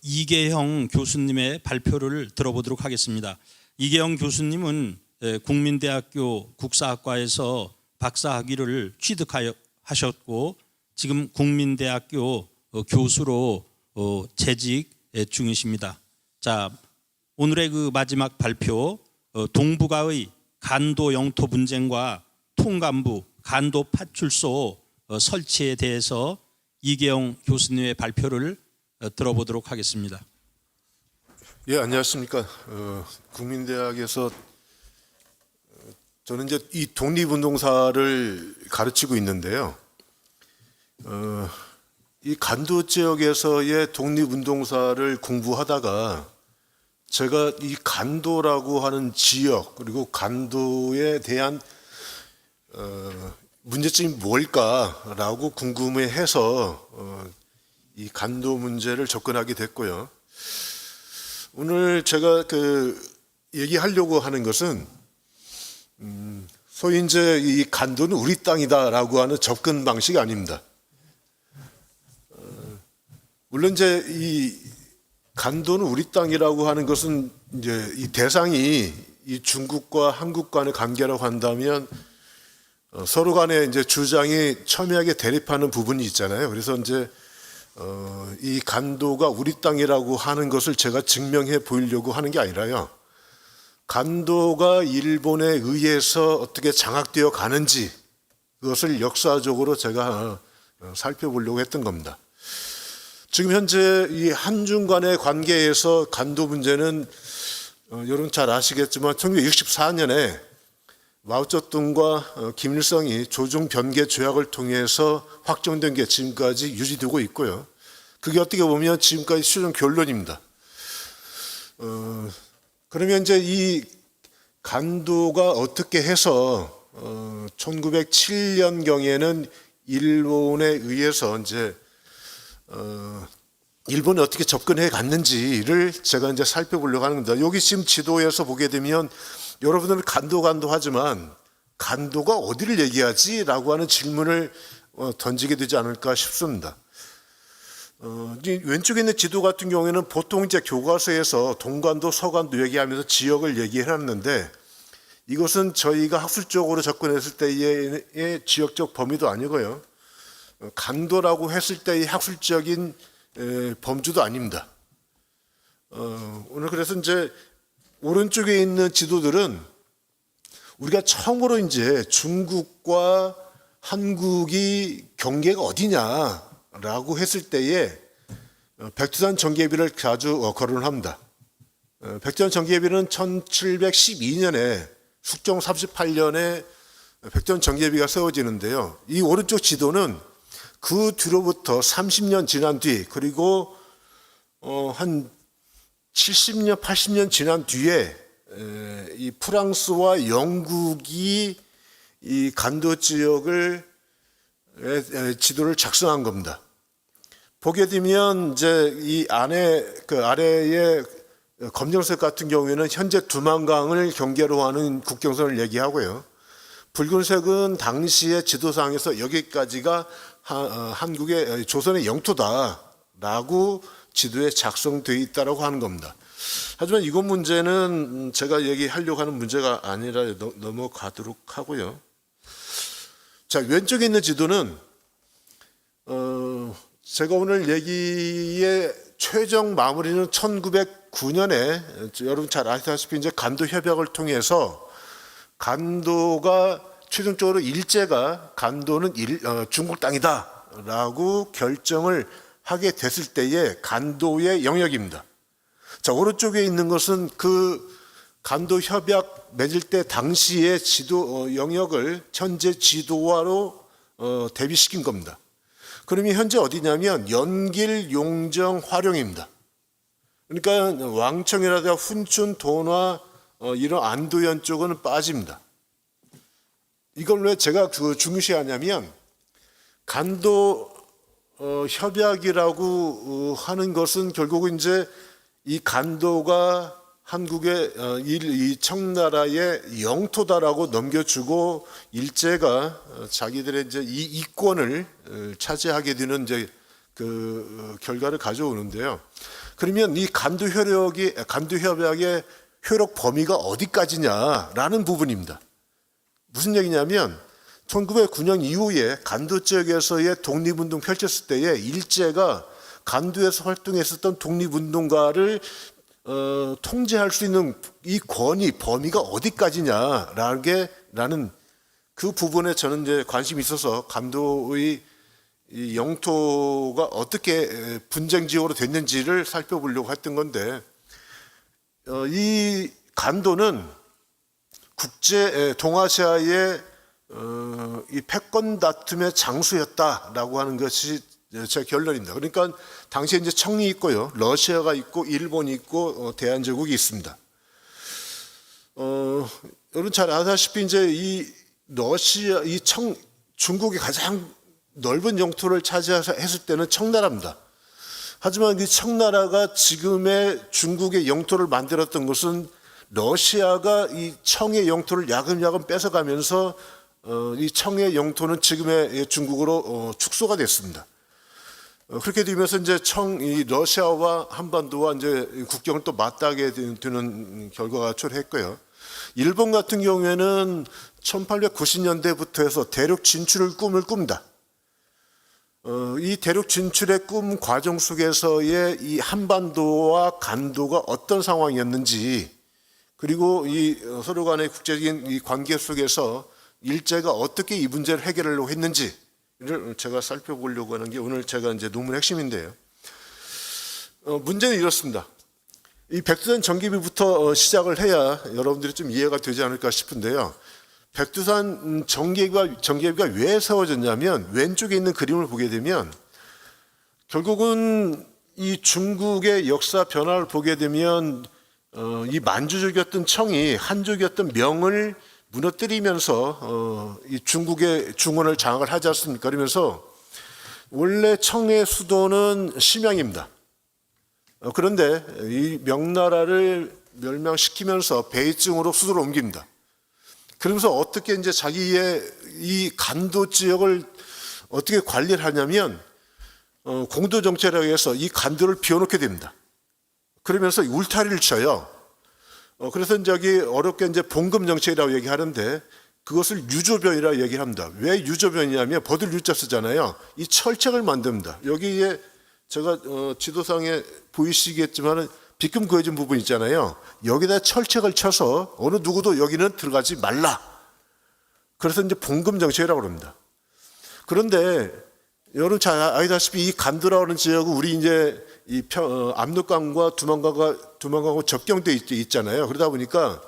이계형 교수님의 발표를 들어보도록 하겠습니다. 이계형 교수님은 국민대학교 국사학과에서 박사학위를 취득하셨고 지금 국민대학교 교수로 재직 중이십니다. 자, 오늘의 그 마지막 발표, 동북아의 간도 영토 분쟁과 통간부 간도 파출소 설치에 대해서 이계형 교수님의 발표를 들어보도록 하겠습니다. 예, 안녕하십니까. 국민대학에서 저는 이제 이 독립운동사를 가르치고 있는데요. 이 간도 지역에서의 독립운동사를 공부하다가 제가 이 간도라고 하는 지역 그리고 간도에 대한 문제점이 뭘까라고 궁금해해서 이 간도 문제를 접근하게 됐고요. 오늘 제가 얘기하려고 하는 것은 소위 이제 이 간도는 우리 땅이다라고 하는 접근 방식이 아닙니다. 물론 이제 이 간도는 우리 땅이라고 하는 것은 이제 이 대상이 이 중국과 한국 간의 관계라고 한다면 서로 간에 이제 주장이 첨예하게 대립하는 부분이 있잖아요. 그래서 이제 이 간도가 우리 땅이라고 하는 것을 제가 증명해 보이려고 하는 게 아니라요. 간도가 일본에 의해서 어떻게 장악되어 가는지 그것을 역사적으로 제가 살펴보려고 했던 겁니다. 지금 현재 이 한중 간의 관계에서 간도 문제는 여러분 잘 아시겠지만 1964년에 마오쩌둥과 김일성이 조중 변개 조약을 통해서 확정된 게 지금까지 유지되고 있고요. 그게 어떻게 보면 지금까지 최종 결론입니다. 그러면 이제 이 간도가 어떻게 해서 1907년경에는 일본에 의해서 이제 일본이 어떻게 접근해 갔는지를 제가 이제 살펴보려고 하는 겁니다. 여기 지금 지도에서 보게 되면 여러분들은 간도 하지만 간도가 어디를 얘기하지라고 하는 질문을 던지게 되지 않을까 싶습니다. 왼쪽에 있는 지도 같은 경우에는 보통 이제 교과서에서 동간도, 서간도 얘기하면서 지역을 얘기해놨는데 이것은 저희가 학술적으로 접근했을 때의 지역적 범위도 아니고요. 간도라고 했을 때의 학술적인 범주도 아닙니다. 오늘 그래서 이제 오른쪽에 있는 지도들은 우리가 처음으로 이제 중국과 한국이 경계가 어디냐라고 했을 때에 백두산 정계비를 자주 거론을 합니다. 백두산 정계비는 1712년에 숙종 38년에 백두산 정계비가 세워지는데요. 이 오른쪽 지도는 그 뒤로부터 30년 지난 뒤 그리고 한 70년, 80년 지난 뒤에 이 프랑스와 영국이 이 간도 지역을 지도를 작성한 겁니다. 보게 되면 이제 이 안에 그 아래에 검정색 같은 경우에는 현재 두만강을 경계로 하는 국경선을 얘기하고요. 붉은색은 당시의 지도상에서 여기까지가 한국의 조선의 영토다라고 지도에 작성되어 있다라고 하는 겁니다. 하지만 이것 문제는 제가 얘기하려고 하는 문제가 아니라 넘어가도록 하고요. 자, 왼쪽에 있는 지도는 제가 오늘 얘기의 최종 마무리는 1909년에 여러분 잘 아시다시피 이제 간도 협약을 통해서 간도가 최종적으로 일제가 간도는 중국 땅이다라고 결정을 하게 됐을 때의 간도의 영역입니다. 자, 오른쪽에 있는 것은 그 간도 협약 맺을 때 당시의 지도 영역을 현재 지도화로 대비시킨 겁니다. 그러면 현재 어디냐면 연길, 용정, 화룡입니다. 그러니까 왕청이라든가 훈춘, 돈화 이런 안도현 쪽은 빠집니다. 이걸 왜 제가 중시하냐면 간도 협약이라고 하는 것은 결국은 이제 이 간도가 한국의 이 청나라의 영토다라고 넘겨주고 일제가 자기들의 이제 이 이권을 차지하게 되는 이제 그 결과를 가져오는데요. 그러면 이 간도 협약의 효력 범위가 어디까지냐라는 부분입니다. 무슨 얘기냐면 1909년 이후에 간도 지역에서의 독립운동 펼쳤을 때에 일제가 간도에서 활동했었던 독립운동가를 통제할 수 있는 이 권위 범위가 어디까지냐라는 그 부분에 저는 이제 관심이 있어서 간도의 이 영토가 어떻게 분쟁 지역으로 됐는지를 살펴보려고 했던 건데 이 간도는 국제 동아시아의 이 패권 다툼의 장소였다라고 하는 것이 제 결론입니다. 그러니까 당시에 이제 청이 있고요, 러시아가 있고, 일본이 있고, 대한제국이 있습니다. 여러분 잘 아다시피 이제 이 러시아, 중국이 가장 넓은 영토를 차지했을 때는 청나라입니다. 하지만 이 청나라가 지금의 중국의 영토를 만들었던 것은 러시아가 이 청의 영토를 야금야금 뺏어가면서 이 청의 영토는 지금의 중국으로 축소가 됐습니다. 그렇게 되면서 이제 이 러시아와 한반도와 이제 국경을 또 맞닿게 되는 결과가 초래했고요. 일본 같은 경우에는 1890년대부터 해서 대륙 진출을 꿈을 꿉니다. 이 대륙 진출의 꿈 과정 속에서의 이 한반도와 간도가 어떤 상황이었는지, 그리고 이 서로 간의 국제적인 이 관계 속에서 일제가 어떻게 이 문제를 해결하려고 했는지를 제가 살펴보려고 하는 게 오늘 제가 이제 논문 핵심인데요. 문제는 이렇습니다. 이 백두산 전개비부터 시작을 해야 여러분들이 좀 이해가 되지 않을까 싶은데요. 백두산 전개비가 왜 세워졌냐면, 왼쪽에 있는 그림을 보게 되면 결국은 이 중국의 역사 변화를 보게 되면 이 만주족이었던 청이 한족이었던 명을 무너뜨리면서 이 중국의 중원을 장악을 하지 않습니까? 그러면서 원래 청의 수도는 심양입니다. 그런데 이 명나라를 멸망시키면서 베이징으로 수도를 옮깁니다. 그러면서 어떻게 이제 자기의 이 간도 지역을 어떻게 관리를 하냐면 공도 정책이라고 해서 이 간도를 비워놓게 됩니다. 그러면서 울타리를 쳐요. 그래서 이제 여기 어렵게 이제 봉금 정책이라고 얘기하는데, 그것을 유조변이라고 얘기를 합니다. 왜 유조변이냐면 버들 유자 쓰잖아요. 이 철책을 만듭니다. 여기에 제가 지도상에 보이시겠지만 빗금 그어진 부분 있잖아요. 여기다 철책을 쳐서 어느 누구도 여기는 들어가지 말라. 그래서 이제 봉금 정책이라고 합니다. 그런데 여러분 잘 아시다시피 이 간도라고 하는 지역은 우리 이제 이 압록강과 두만강하고 접경돼 있잖아요. 그러다 보니까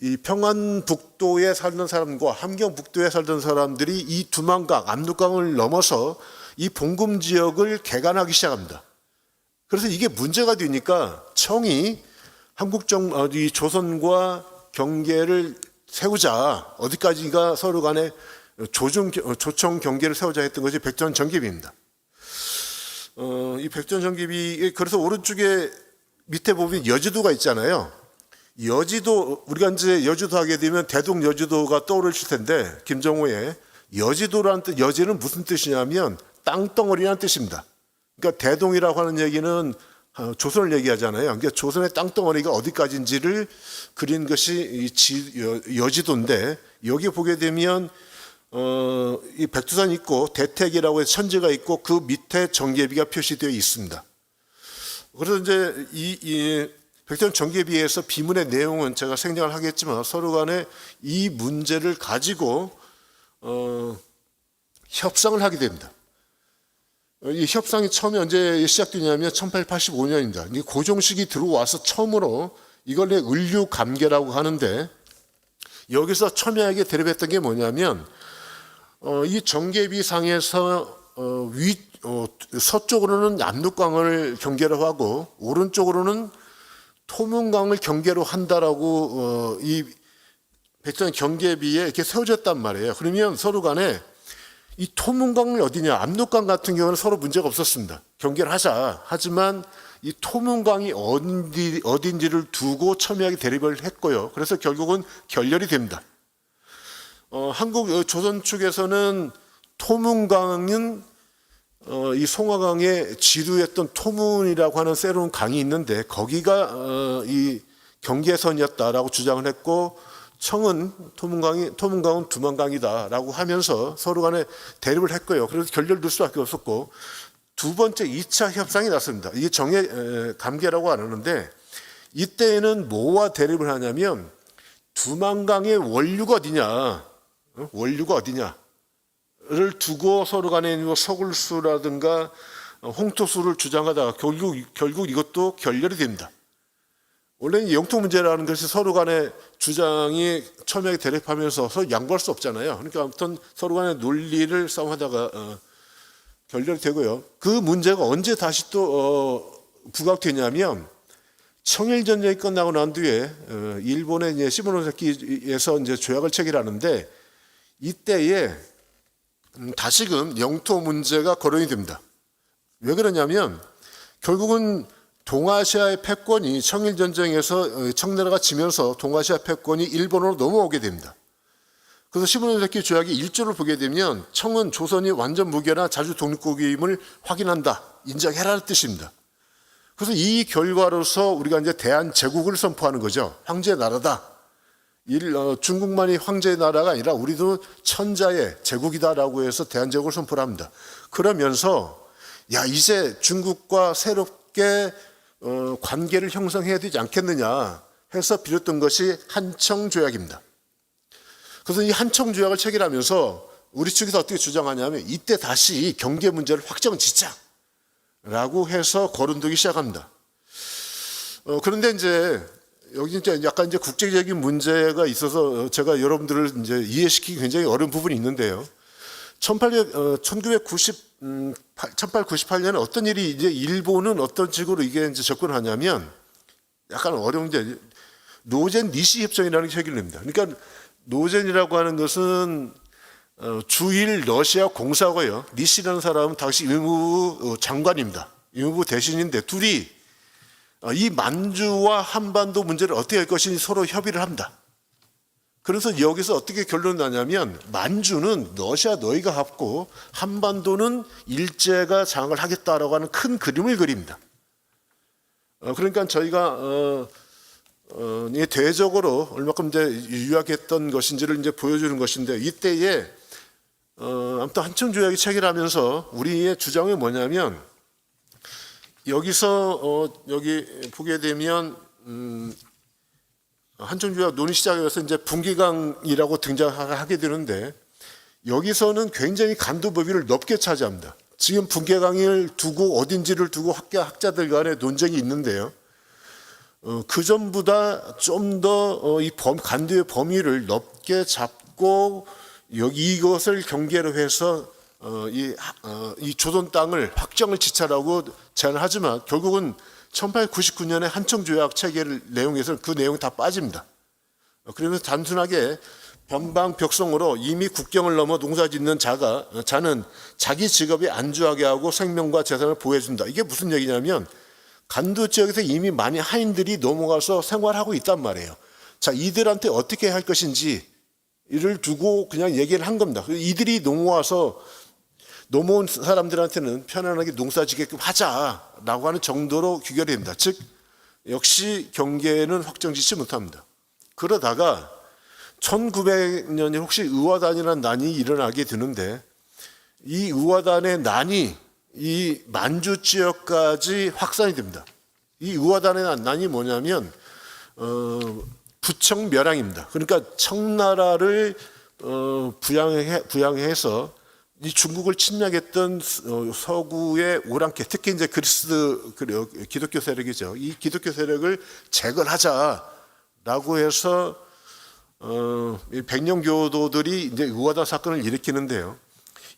이 평안북도에 살던 사람과 함경북도에 살던 사람들이 이 두만강, 압록강을 넘어서 이 봉금 지역을 개간하기 시작합니다. 그래서 이게 문제가 되니까 청이 이 조선과 경계를 세우자, 어디까지가 서로 간에 조청 경계를 세우자 했던 것이 백두산 전개비입니다. 이 백두산 전개비, 그래서 오른쪽에 밑에 보면 여지도가 있잖아요. 여지도, 우리가 이제 여지도 하게 되면 대동 여지도가 떠오르실 텐데, 김정호의 여지도라는 뜻, 여지는 무슨 뜻이냐면 땅덩어리라는 뜻입니다. 그러니까 대동이라고 하는 얘기는 조선을 얘기하잖아요. 그러니까 조선의 땅덩어리가 어디까지인지를 그린 것이 여지도인데, 여기 보게 되면 이 백두산 있고 대택이라고 해서 천지가 있고 그 밑에 전개비가 표시되어 있습니다. 그래서 이제 이 백두산 전개비에서 비문의 내용은 제가 생략을 하겠지만 서로 간에 이 문제를 가지고 협상을 하게 됩니다. 이 협상이 처음에 언제 시작되냐면 1885년입니다. 고종식이 들어와서 처음으로 이걸 을류감계라고 하는데, 여기서 첨예하게 대립했던 게 뭐냐면 이 전개비상에서 서쪽으로는 압록강을 경계로 하고 오른쪽으로는 토문강을 경계로 한다라고 이 백두산 경계비에 이렇게 세워졌단 말이에요. 그러면 서로 간에 이 토문강을 어디냐, 압록강 같은 경우는 서로 문제가 없었습니다. 경계를 하자. 하지만 이 토문강이 어딘지를 두고 첨예하게 대립을 했고요. 그래서 결국은 결렬이 됩니다. 조선 측에서는 토문강은 이 송화강의 지류였던 토문이라고 하는 새로운 강이 있는데 거기가 이 경계선이었다라고 주장을 했고, 청은 토문강은 두만강이다라고 하면서 서로 간에 대립을 했고요. 그래서 결렬될 수밖에 없었고, 두 번째 2차 협상이 났습니다. 이게 정예감계라고 하는데, 이때에는 뭐와 대립을 하냐면 두만강의 원류가 어디냐를 두고 서로 간에 서굴수라든가 홍토수를 주장하다가 결국 이것도 결렬이 됩니다. 원래는 영토 문제라는 것이 서로 간의 주장이 첨예하게 대립하면서 서로 양보할 수 없잖아요. 그러니까 아무튼 서로 간의 논리를 싸움하다가 결렬이 되고요. 그 문제가 언제 다시 또 부각되냐면 청일전쟁이 끝나고 난 뒤에 일본의 이제 시모노세키에서 이제 조약을 체결하는데, 이때에 다시금 영토 문제가 거론이 됩니다. 왜 그러냐면 결국은 동아시아의 패권이 청일전쟁에서 청나라가 지면서 동아시아 패권이 일본으로 넘어오게 됩니다. 그래서 시모노세키 조약의 1조를 보게 되면 청은 조선이 완전 무결한 자주 독립국임을 확인한다, 인정해라는 뜻입니다. 그래서 이 결과로서 우리가 이제 대한제국을 선포하는 거죠. 황제 나라다. 중국만이 황제의 나라가 아니라 우리도 천자의 제국이다라고 해서 대한제국을 선포를 합니다. 그러면서 야 이제 중국과 새롭게 관계를 형성해야 되지 않겠느냐 해서 비롯된 것이 한청조약입니다. 그래서 이 한청조약을 체결하면서 우리 측에서 어떻게 주장하냐면 이때 다시 경계 문제를 확정 짓자라고 해서 거론되기 시작합니다. 그런데 이제 여기 이제 약간 이제 국제적인 문제가 있어서 제가 여러분들을 이제 이해시키기 굉장히 어려운 부분이 있는데요. 1898년에 어떤 일이 이제 일본은 어떤 식으로 이게 이제 접근하냐면 약간 어려운데 노젠 니시 협정이라는 게 체결됩니다. 그러니까 노젠이라고 하는 것은 주일 러시아 공사고요. 니시라는 사람은 당시 의무부 장관입니다. 의무부 대신인데 둘이 이 만주와 한반도 문제를 어떻게 할 것인지 서로 협의를 합니다. 그래서 여기서 어떻게 결론이 나냐면 만주는 러시아 너희가 갖고 한반도는 일제가 장을 하겠다라고 하는 큰 그림을 그립니다. 그러니까 저희가 이게 대외적으로 얼마큼 이제 유약했던 것인지를 이제 보여주는 것인데 이때에 아무튼 한청조약이 체결하면서 우리의 주장이 뭐냐면 여기서 여기 보게 되면 한청조약 논의 시작에서 이제 분기강이라고 등장하게 되는데 여기서는 굉장히 간도 범위를 넓게 차지합니다. 지금 분계강을 두고 어딘지를 두고 학자들 간에 논쟁이 있는데요. 그 전보다 좀 더 이 간도의 범위를 넓게 잡고 여기 이것을 경계로 해서 이 조선 땅을 확정을 지차라고 제안을 하지만 결국은 1899년에 한청조약 체결 내용에서 그 내용이 다 빠집니다. 그러면서 단순하게 변방벽성으로 이미 국경을 넘어 농사짓는 자는 자기 직업에 안주하게 하고 생명과 재산을 보호해준다. 이게 무슨 얘기냐면 간도 지역에서 이미 많이 하인들이 넘어가서 생활하고 있단 말이에요. 자, 이들한테 어떻게 할 것인지 이를 두고 그냥 얘기를 한 겁니다. 이들이 넘어온 사람들한테는 편안하게 농사 짓게끔 하자라고 하는 정도로 귀결이 됩니다. 즉 역시 경계는 확정짓지 못합니다. 그러다가 1900년에 혹시 의화단이라는 난이 일어나게 되는데 이 의화단의 난이 이 만주 지역까지 확산이 됩니다. 이 의화단의 난이 뭐냐면 부청멸항입니다. 그러니까 청나라를 부양해서 이 중국을 침략했던 서구의 오랑캐, 특히 이제 그리스 기독교 세력이죠. 이 기독교 세력을 제거하자라고 해서 백령교도들이 이제 의화단 사건을 일으키는데요.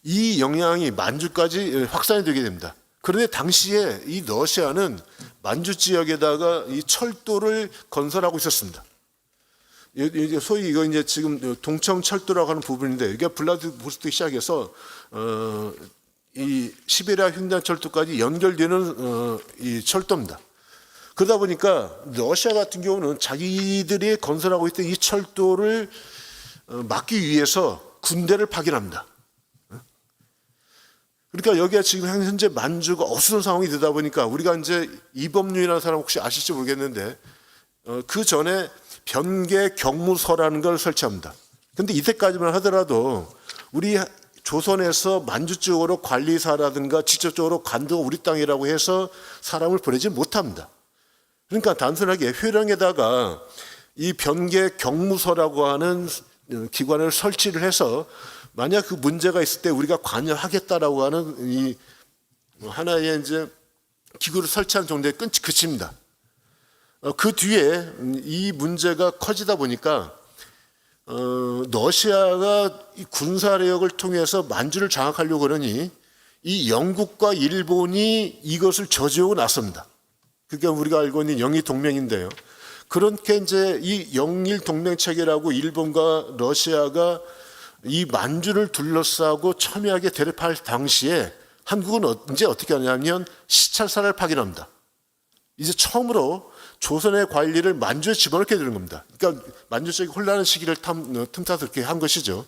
이 영향이 만주까지 확산이 되게 됩니다. 그런데 당시에 이 러시아는 만주 지역에다가 이 철도를 건설하고 있었습니다. 소위 이거 이제 지금 동청 철도라고 하는 부분인데 이게 블라디보스토크 시작해서 이 시베리아 횡단 철도까지 연결되는 이 철도입니다. 그러다 보니까 러시아 같은 경우는 자기들이 건설하고 있던 이 철도를 막기 위해서 군대를 파견합니다. 그러니까 여기가 지금 현재 만주가 어수선 상황이 되다 보니까 우리가 이제 이범윤이라는 사람 혹시 아실지 모르겠는데 그 전에 변계 경무서라는 걸 설치합니다. 근데 이때까지만 하더라도 우리 조선에서 만주 쪽으로 관리사라든가 직접적으로 간도가 우리 땅이라고 해서 사람을 보내지 못합니다. 그러니까 단순하게 회령에다가 이 변계 경무서라고 하는 기관을 설치를 해서 만약 그 문제가 있을 때 우리가 관여하겠다라고 하는 이 하나의 이제 기구를 설치한 정도에 그칩니다. 그 뒤에 이 문제가 커지다 보니까 러시아가 이 군사력을 통해서 만주를 장악하려고 그러니 이 영국과 일본이 이것을 저지하고 나섭니다. 그게 우리가 알고 있는 영일 동맹인데요. 그렇게 이제 이 영일 동맹 체계라고 일본과 러시아가 이 만주를 둘러싸고 첨예하게 대립할 당시에 한국은 이제 어떻게 하냐면 시찰사를 파견합니다. 이제 처음으로 조선의 관리를 만주에 집어넣게 되는 겁니다. 그러니까 만주 쪽이 혼란한 시기를 틈타서 그렇게 한 것이죠.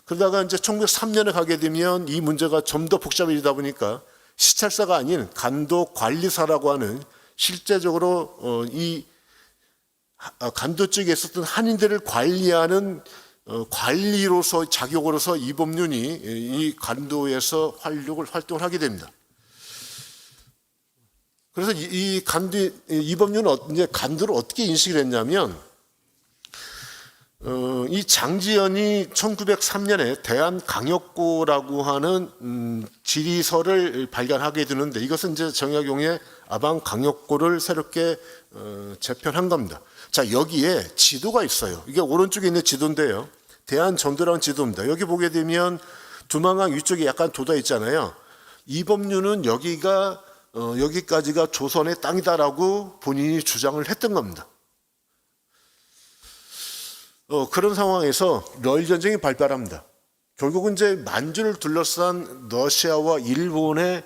그러다가 이제 1903년에 가게 되면 이 문제가 좀 더 복잡해지다 보니까 시찰사가 아닌 간도 관리사라고 하는 실제적으로 이 간도 쪽에 있었던 한인들을 관리하는 관리로서 자격으로서 이범륜이 이 간도에서 활동을 하게 됩니다. 그래서 이범륜은 이제 간도를 어떻게 인식을 했냐면, 이 장지연이 1903년에 대한강역고라고 하는 지리서를 발간하게 되는데, 이것은 이제 정약용의 아방강역고를 새롭게 재편한 겁니다. 자, 여기에 지도가 있어요. 이게 오른쪽에 있는 지도인데요. 대한전도랑 지도입니다. 여기 보게 되면 두만강 위쪽에 약간 돋아 있잖아요. 이범륜은 여기까지가 조선의 땅이다라고 본인이 주장을 했던 겁니다. 그런 상황에서 러일 전쟁이 발발합니다. 결국은 이제 만주를 둘러싼 러시아와 일본의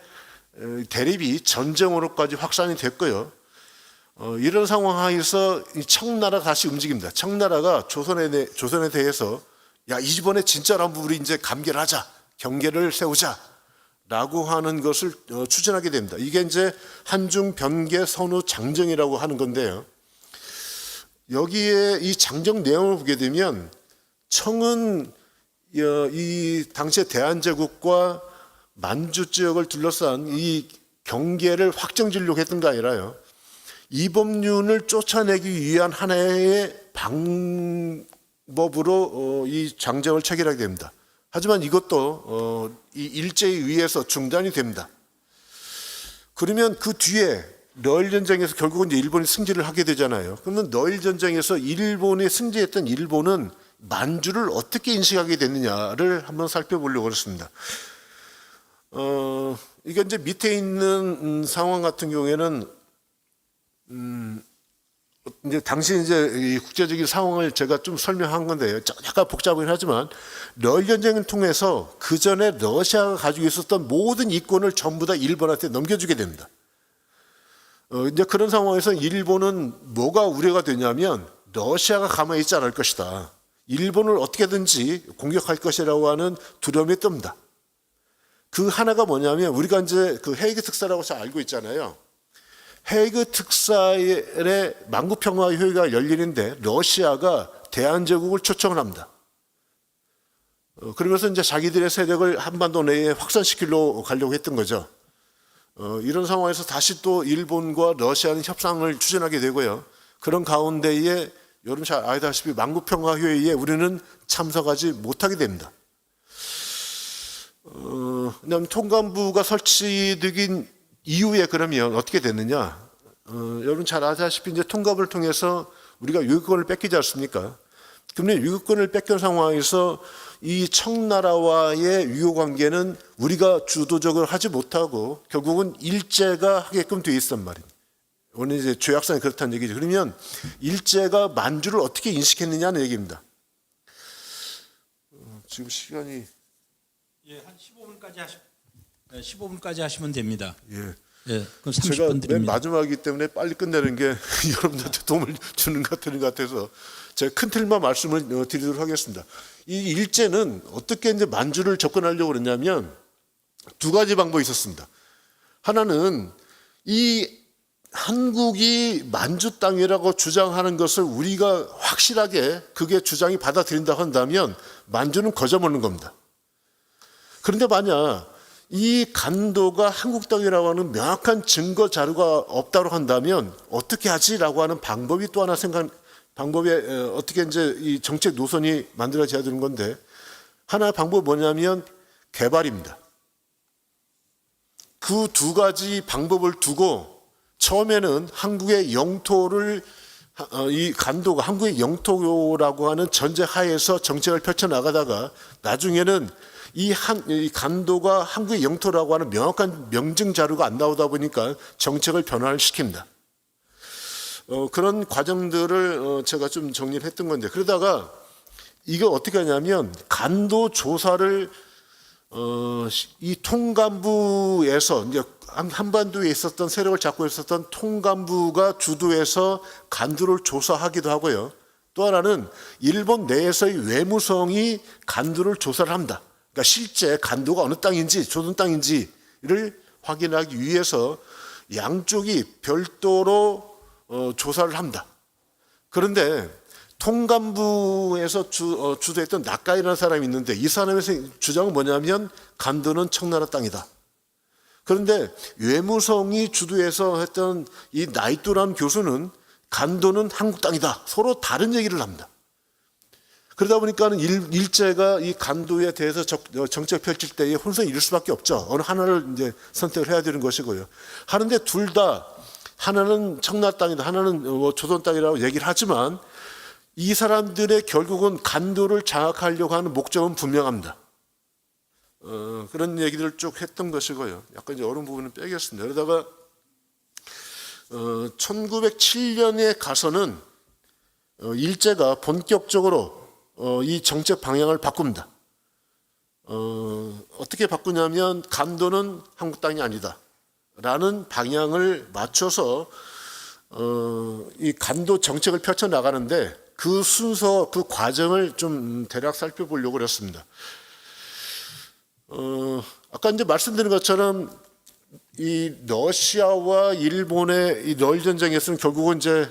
대립이 전쟁으로까지 확산이 됐고요. 이런 상황 하에서 이 청나라가 다시 움직입니다. 청나라가 조선에 대해서 야, 이번에 진짜로 한번 우리 이제 감결하자, 경계를 세우자라고 하는 것을 추진하게 됩니다. 이게 이제 한중 변계 선후 장정이라고 하는 건데요. 여기에 이 장정 내용을 보게 되면 청은 이 당시의 대한제국과 만주 지역을 둘러싼 이 경계를 확정지으려고 했던 게 아니라요, 이범륜을 쫓아내기 위한 하나의 방법으로 이 장정을 체결하게 됩니다. 하지만 이것도 이 일제에 의해서 중단이 됩니다. 그러면 그 뒤에 러일 전쟁에서 결국은 이제 일본이 승리를 하게 되잖아요. 그러면 러일 전쟁에서 일본이 승리했던 일본은 만주를 어떻게 인식하게 됐느냐를 한번 살펴보려고 했습니다. 이게 이제 밑에 있는 상황 같은 경우에는 이제 당시 이제 이 국제적인 상황을 제가 좀 설명한 건데요. 약간 복잡하긴 하지만 러일 전쟁을 통해서 그 전에 러시아가 가지고 있었던 모든 이권을 전부 다 일본한테 넘겨주게 됩니다. 이제 그런 상황에서 일본은 뭐가 우려가 되냐면 러시아가 가만히 있지 않을 것이다. 일본을 어떻게든지 공격할 것이라고 하는 두려움이 뜹니다. 그 하나가 뭐냐면 우리가 이제 그 헤이그 특사라고 잘 알고 있잖아요. 헤이그 특사의 만국평화 회의가 열리는데 러시아가 대한제국을 초청을 합니다. 그러면서 이제 자기들의 세력을 한반도 내에 확산시키려고 가려고 했던 거죠. 이런 상황에서 다시 또 일본과 러시아는 협상을 추진하게 되고요. 그런 가운데에 여러분 잘 아시다시피 만국평화회의에 우리는 참석하지 못하게 됩니다. 그다음 통감부가 설치되긴 이후에 그러면 어떻게 됐느냐? 여러분 잘 아시다시피 이제 통감을 통해서 우리가 유교권을 뺏기지 않습니까? 그러면 유교권을 뺏긴 상황에서 이 청나라와의 유교 관계는 우리가 주도적으로 하지 못하고 결국은 일제가 하게끔 돼 있단 말입니다. 오늘 이제 조약상이 그렇다는 얘기죠. 그러면 일제가 만주를 어떻게 인식했느냐는 얘기입니다. 지금 시간이 한 15분까지 하시면 됩니다. 예. 예, 그럼 제가 30분 맨 드립니다. 마지막이기 때문에 빨리 끝내는 게 여러분들한테 도움을 주는 것 같아서 제가 큰 틀만 말씀을 드리도록 하겠습니다. 이 일제는 어떻게 이제 만주를 접근하려고 그러냐면 두 가지 방법이 있었습니다. 하나는 이 한국이 만주 땅이라고 주장하는 것을 우리가 확실하게 그게 주장이 받아들인다고 한다면 만주는 거저먹는 겁니다. 그런데 만약 이 간도가 한국 땅이라고 하는 명확한 증거 자료가 없다고 한다면 어떻게 하지라고 하는 방법이 또 하나 방법에 어떻게 이제 이 정책 노선이 만들어져야 되는 건데 하나의 방법이 뭐냐면 개발입니다. 그 두 가지 방법을 두고 처음에는 한국의 영토를 이 간도가 한국의 영토라고 하는 전제 하에서 정책을 펼쳐 나가다가 나중에는 이 간도가 한국의 영토라고 하는 명확한 명증 자료가 안 나오다 보니까 정책을 변화를 시킵니다. 그런 과정들을 제가 좀 정리를 했던 건데 그러다가 이거 어떻게 하냐면 간도 조사를 이 통감부에서 이제 한반도에 있었던 세력을 잡고 있었던 통감부가 주도해서 간도를 조사하기도 하고요. 또 하나는 일본 내에서의 외무성이 간도를 조사를 합니다. 그러니까 실제 간도가 어느 땅인지 조선 땅인지를 확인하기 위해서 양쪽이 별도로 조사를 합니다. 그런데 통감부에서 주도했던 나카이라는 사람이 있는데 이 사람의 주장은 뭐냐면 간도는 청나라 땅이다. 그런데 외무성이 주도해서 했던 이 나이토라는 교수는 간도는 한국 땅이다. 서로 다른 얘기를 합니다. 그러다 보니까는 일제가 이 간도에 대해서 정책 펼칠 때에 혼선이 일을 수밖에 없죠. 어느 하나를 이제 선택을 해야 되는 것이고요. 하는데 둘 다 하나는 청나라 땅이다, 하나는 조선 땅이라고 얘기를 하지만 이 사람들의 결국은 간도를 장악하려고 하는 목적은 분명합니다. 그런 얘기들을 쭉 했던 것이고요. 약간 이제 어려운 부분은 빼겠습니다. 그러다가 1907년에 가서는 일제가 본격적으로 이 정책 방향을 바꿉니다. 어떻게 바꾸냐면 간도는 한국 땅이 아니다 라는 방향을 맞춰서 이 간도 정책을 펼쳐나가는데 그 순서, 그 과정을 좀 대략 살펴보려고 그랬습니다. 아까 이제 말씀드린 것처럼 이 러시아와 일본의 이 러일 전쟁에서는 결국은 이제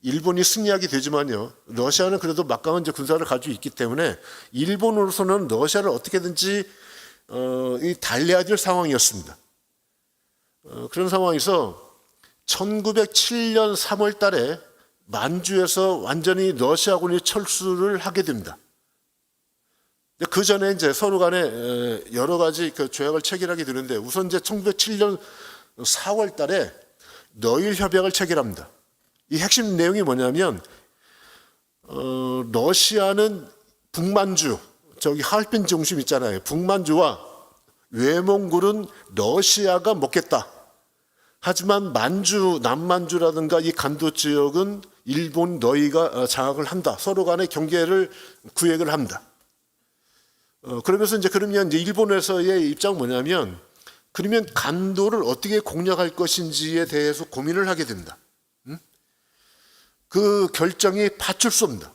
일본이 승리하게 되지만요. 러시아는 그래도 막강한 이제 군사를 가지고 있기 때문에 일본으로서는 러시아를 어떻게든지 이 달래야 될 상황이었습니다. 그런 상황에서 1907년 3월 달에 만주에서 완전히 러시아군이 철수를 하게 됩니다. 그 전에 이제 서로 간에 여러 가지 그 조약을 체결하게 되는데 우선 이제 1907년 4월 달에 러일 협약을 체결합니다. 이 핵심 내용이 뭐냐면 러시아는 북만주, 저기 하얼빈 중심 있잖아요. 북만주와 외몽굴은 러시아가 먹겠다. 하지만 만주, 남만주라든가 이 간도 지역은 일본 너희가 장악을 한다. 서로 간의 경계를 구획을 합니다. 그러면서 그러면 이제 일본에서의 입장은 뭐냐면 그러면 간도를 어떻게 공략할 것인지에 대해서 고민을 하게 됩니다. 그 결정이 파출소입니다.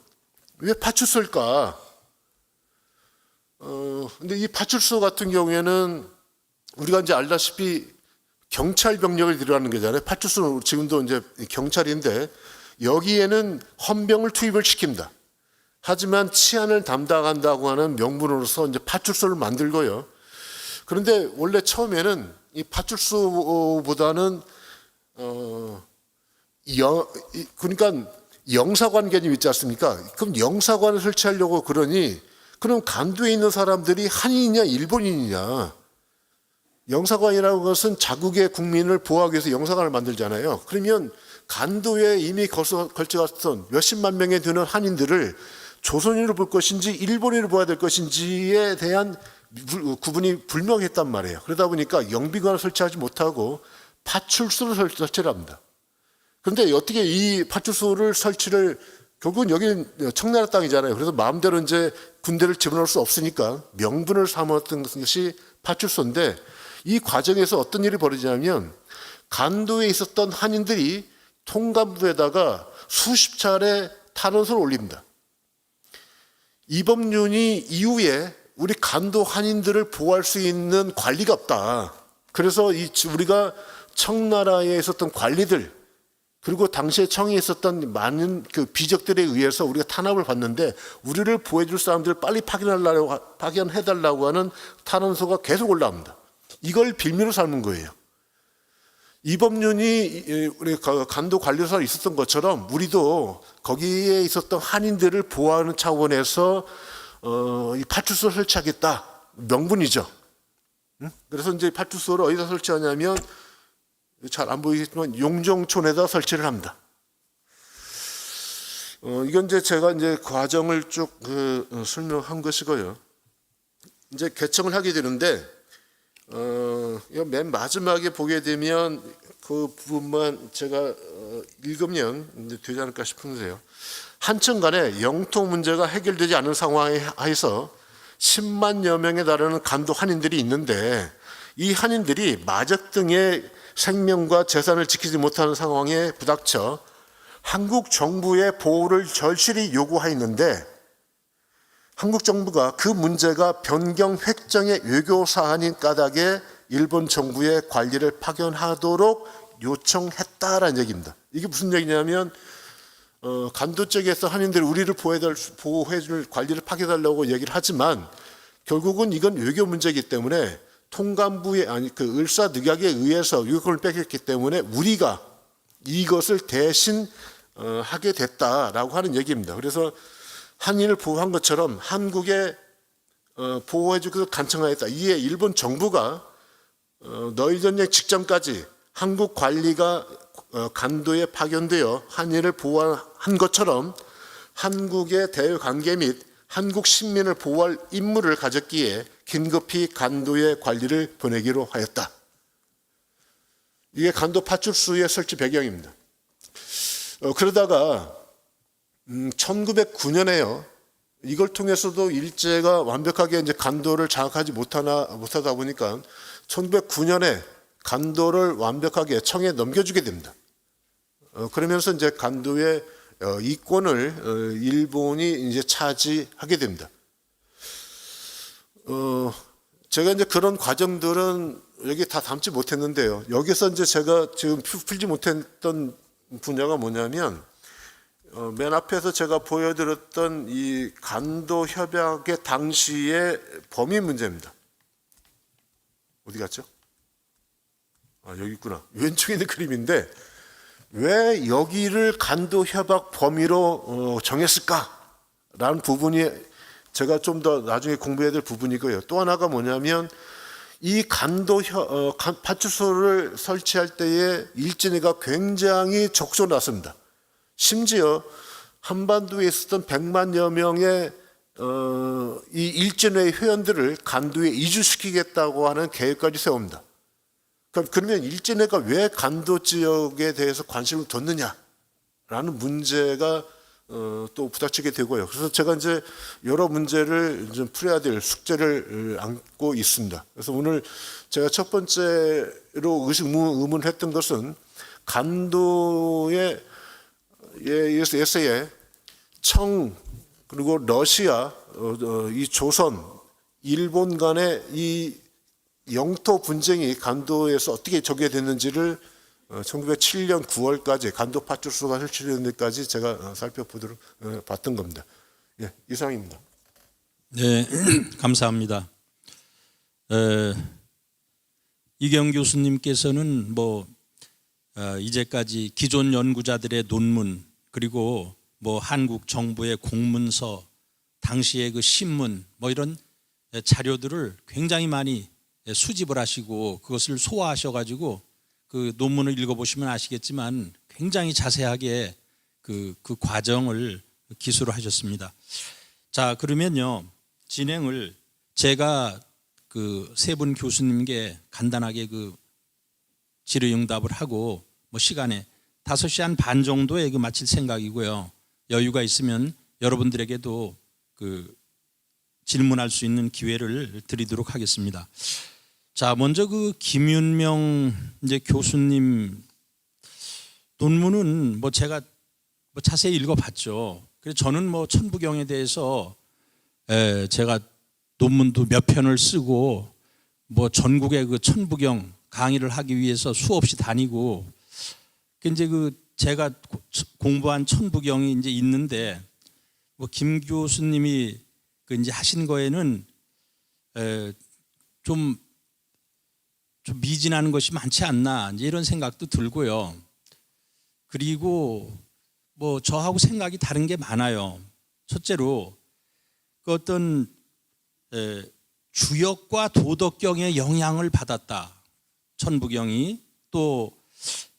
왜 파출소일까? 근데 이 파출소 같은 경우에는 우리가 이제 알다시피 경찰 병력을 들어가는 거잖아요. 파출소는 지금도 이제 경찰인데 여기에는 헌병을 투입을 시킵니다. 하지만 치안을 담당한다고 하는 명분으로서 이제 파출소를 만들고요. 그런데 원래 처음에는 이 파출소보다는 그러니까 영사관 개념 있지 않습니까? 그럼 영사관을 설치하려고 그러니 그럼 간도에 있는 사람들이 한인이냐 일본인이냐? 영사관이라는 것은 자국의 국민을 보호하기 위해서 영사관을 만들잖아요. 그러면 간도에 이미 걸쳐갔던 몇십만 명에 드는 한인들을 조선인으로 볼 것인지 일본인으로 봐야 될 것인지에 대한 구분이 불명했단 말이에요. 그러다 보니까 영비관을 설치하지 못하고 파출소를 설치를 합니다. 그런데 어떻게 이 파출소를 설치를 결국은 여기는 청나라 땅이잖아요. 그래서 마음대로 이제 군대를 집어넣을 수 없으니까 명분을 삼았던 것이 파출소인데 이 과정에서 어떤 일이 벌어지냐면 간도에 있었던 한인들이 통감부에다가 수십 차례 탄원서를 올립니다. 이범윤이 이후에 우리 간도 한인들을 보호할 수 있는 관리가 없다. 그래서 우리가 청나라에 있었던 관리들 그리고 당시에 청에 있었던 많은 그 비적들에 의해서 우리가 탄압을 받는데 우리를 보호해줄 사람들을 빨리 파견해달라고 하는 탄원서가 계속 올라옵니다. 이걸 빌미로 삼는 거예요. 이범윤이 우리 간도 관리소에 있었던 것처럼 우리도 거기에 있었던 한인들을 보호하는 차원에서 이 파출소 설치하겠다 명분이죠. 그래서 이제 파출소를 어디다 설치하냐면 잘 안 보이겠지만 용정촌에다 설치를 합니다. 이건 이제 제가 이제 과정을 쭉 설명한 것이고요. 이제 개청을 하게 되는데 맨 마지막에 보게 되면 그 부분만 제가 읽으면 이제 되지 않을까 싶은데요. 한층간에 영토 문제가 해결되지 않은 상황에서 10만여 명에 달하는 간도 한인들이 있는데 이 한인들이 마적 등의 생명과 재산을 지키지 못하는 상황에 부닥쳐 한국 정부의 보호를 절실히 요구하였는데 한국 정부가 그 문제가 변경 획정의 외교 사안인 까닭에 일본 정부의 관리를 파견하도록 요청했다라는 얘기입니다. 이게 무슨 얘기냐면 간도 쪽에서 한인들이 우리를 보호해줄 관리를 파괴달라고 얘기를 하지만 결국은 이건 외교 문제이기 때문에 통감부의 그 을사늑약에 의해서 유권을 뺏겼기 때문에 우리가 이것을 대신 하게 됐다라고 하는 얘기입니다. 그래서 한인을 보호한 것처럼 한국에 보호해주기를 간청하였다. 이에 일본 정부가 너희 전쟁 직전까지 한국 관리가 간도에 파견되어 한인을 보호한 것처럼 한국의 대외 관계 및 한국 식민을 보호할 임무를 가졌기에 긴급히 간도의 관리를 보내기로 하였다. 이게 간도 파출소의 설치 배경입니다. 그러다가 1909년에요. 이걸 통해서도 일제가 완벽하게 이제 간도를 장악하지 못하다 보니까 1909년에 간도를 완벽하게 청에 넘겨주게 됩니다. 그러면서 이제 간도의 이권을 일본이 이제 차지하게 됩니다. 제가 이제 그런 과정들은 여기 다 담지 못했는데요. 여기서 이제 제가 지금 풀지 못했던 분야가 뭐냐면 맨 앞에서 제가 보여드렸던 이 간도 협약의 당시의 범위 문제입니다. 어디 갔죠? 여기 있구나. 왼쪽에 있는 그림인데 왜 여기를 간도 협약 범위로 정했을까라는 부분이 제가 좀 더 나중에 공부해야 될 부분이고요. 또 하나가 뭐냐면 이 간도 파출소를 설치할 때에 일진이가 굉장히 적소났습니다. 심지어 한반도에 있었던 100만여 명의 이 일진의 회원들을 간도에 이주시키겠다고 하는 계획까지 세웁니다. 그러면 일진회가 왜 간도 지역에 대해서 관심을 뒀느냐라는 문제가 또 부닥치게 되고요. 그래서 제가 이제 여러 문제를 좀 풀어야 될 숙제를 안고 있습니다. 그래서 오늘 제가 첫 번째로 의문했던 것은 간도의 에서의 청 그리고 러시아, 이 조선, 일본 간의 이 영토 분쟁이 간도에서 어떻게 전개됐는지를 1907년 9월까지 간도 파출소가 설치된 데까지 제가 살펴보도록 봤던 겁니다. 예, 이상입니다. 네, 감사합니다. 이경 교수님께서는 이제까지 기존 연구자들의 논문 그리고 한국 정부의 공문서, 당시의 그 신문 이런 자료들을 굉장히 많이 수집을 하시고 그것을 소화하셔가지고 그 논문을 읽어보시면 아시겠지만 굉장히 자세하게 그 과정을 기술을 하셨습니다. 자, 그러면요 진행을 제가 그 세 분 교수님께 간단하게 그 질의응답을 하고 시간에 5시 한 반 정도에 마칠 생각이고요. 여유가 있으면 여러분들에게도 그 질문할 수 있는 기회를 드리도록 하겠습니다. 자, 먼저 그 김윤명 이제 교수님 논문은 제가 자세히 읽어봤죠. 그래서 저는 천부경에 대해서 제가 논문도 몇 편을 쓰고 전국의 그 천부경 강의를 하기 위해서 수없이 다니고 이제 제가 공부한 천부경이 이제 있는데 김 교수님이 이제 하신 거에는 좀 미진한 것이 많지 않나 이제 이런 생각도 들고요. 그리고 저하고 생각이 다른 게 많아요. 첫째로 그 어떤 주역과 도덕경의 영향을 받았다. 천부경이 또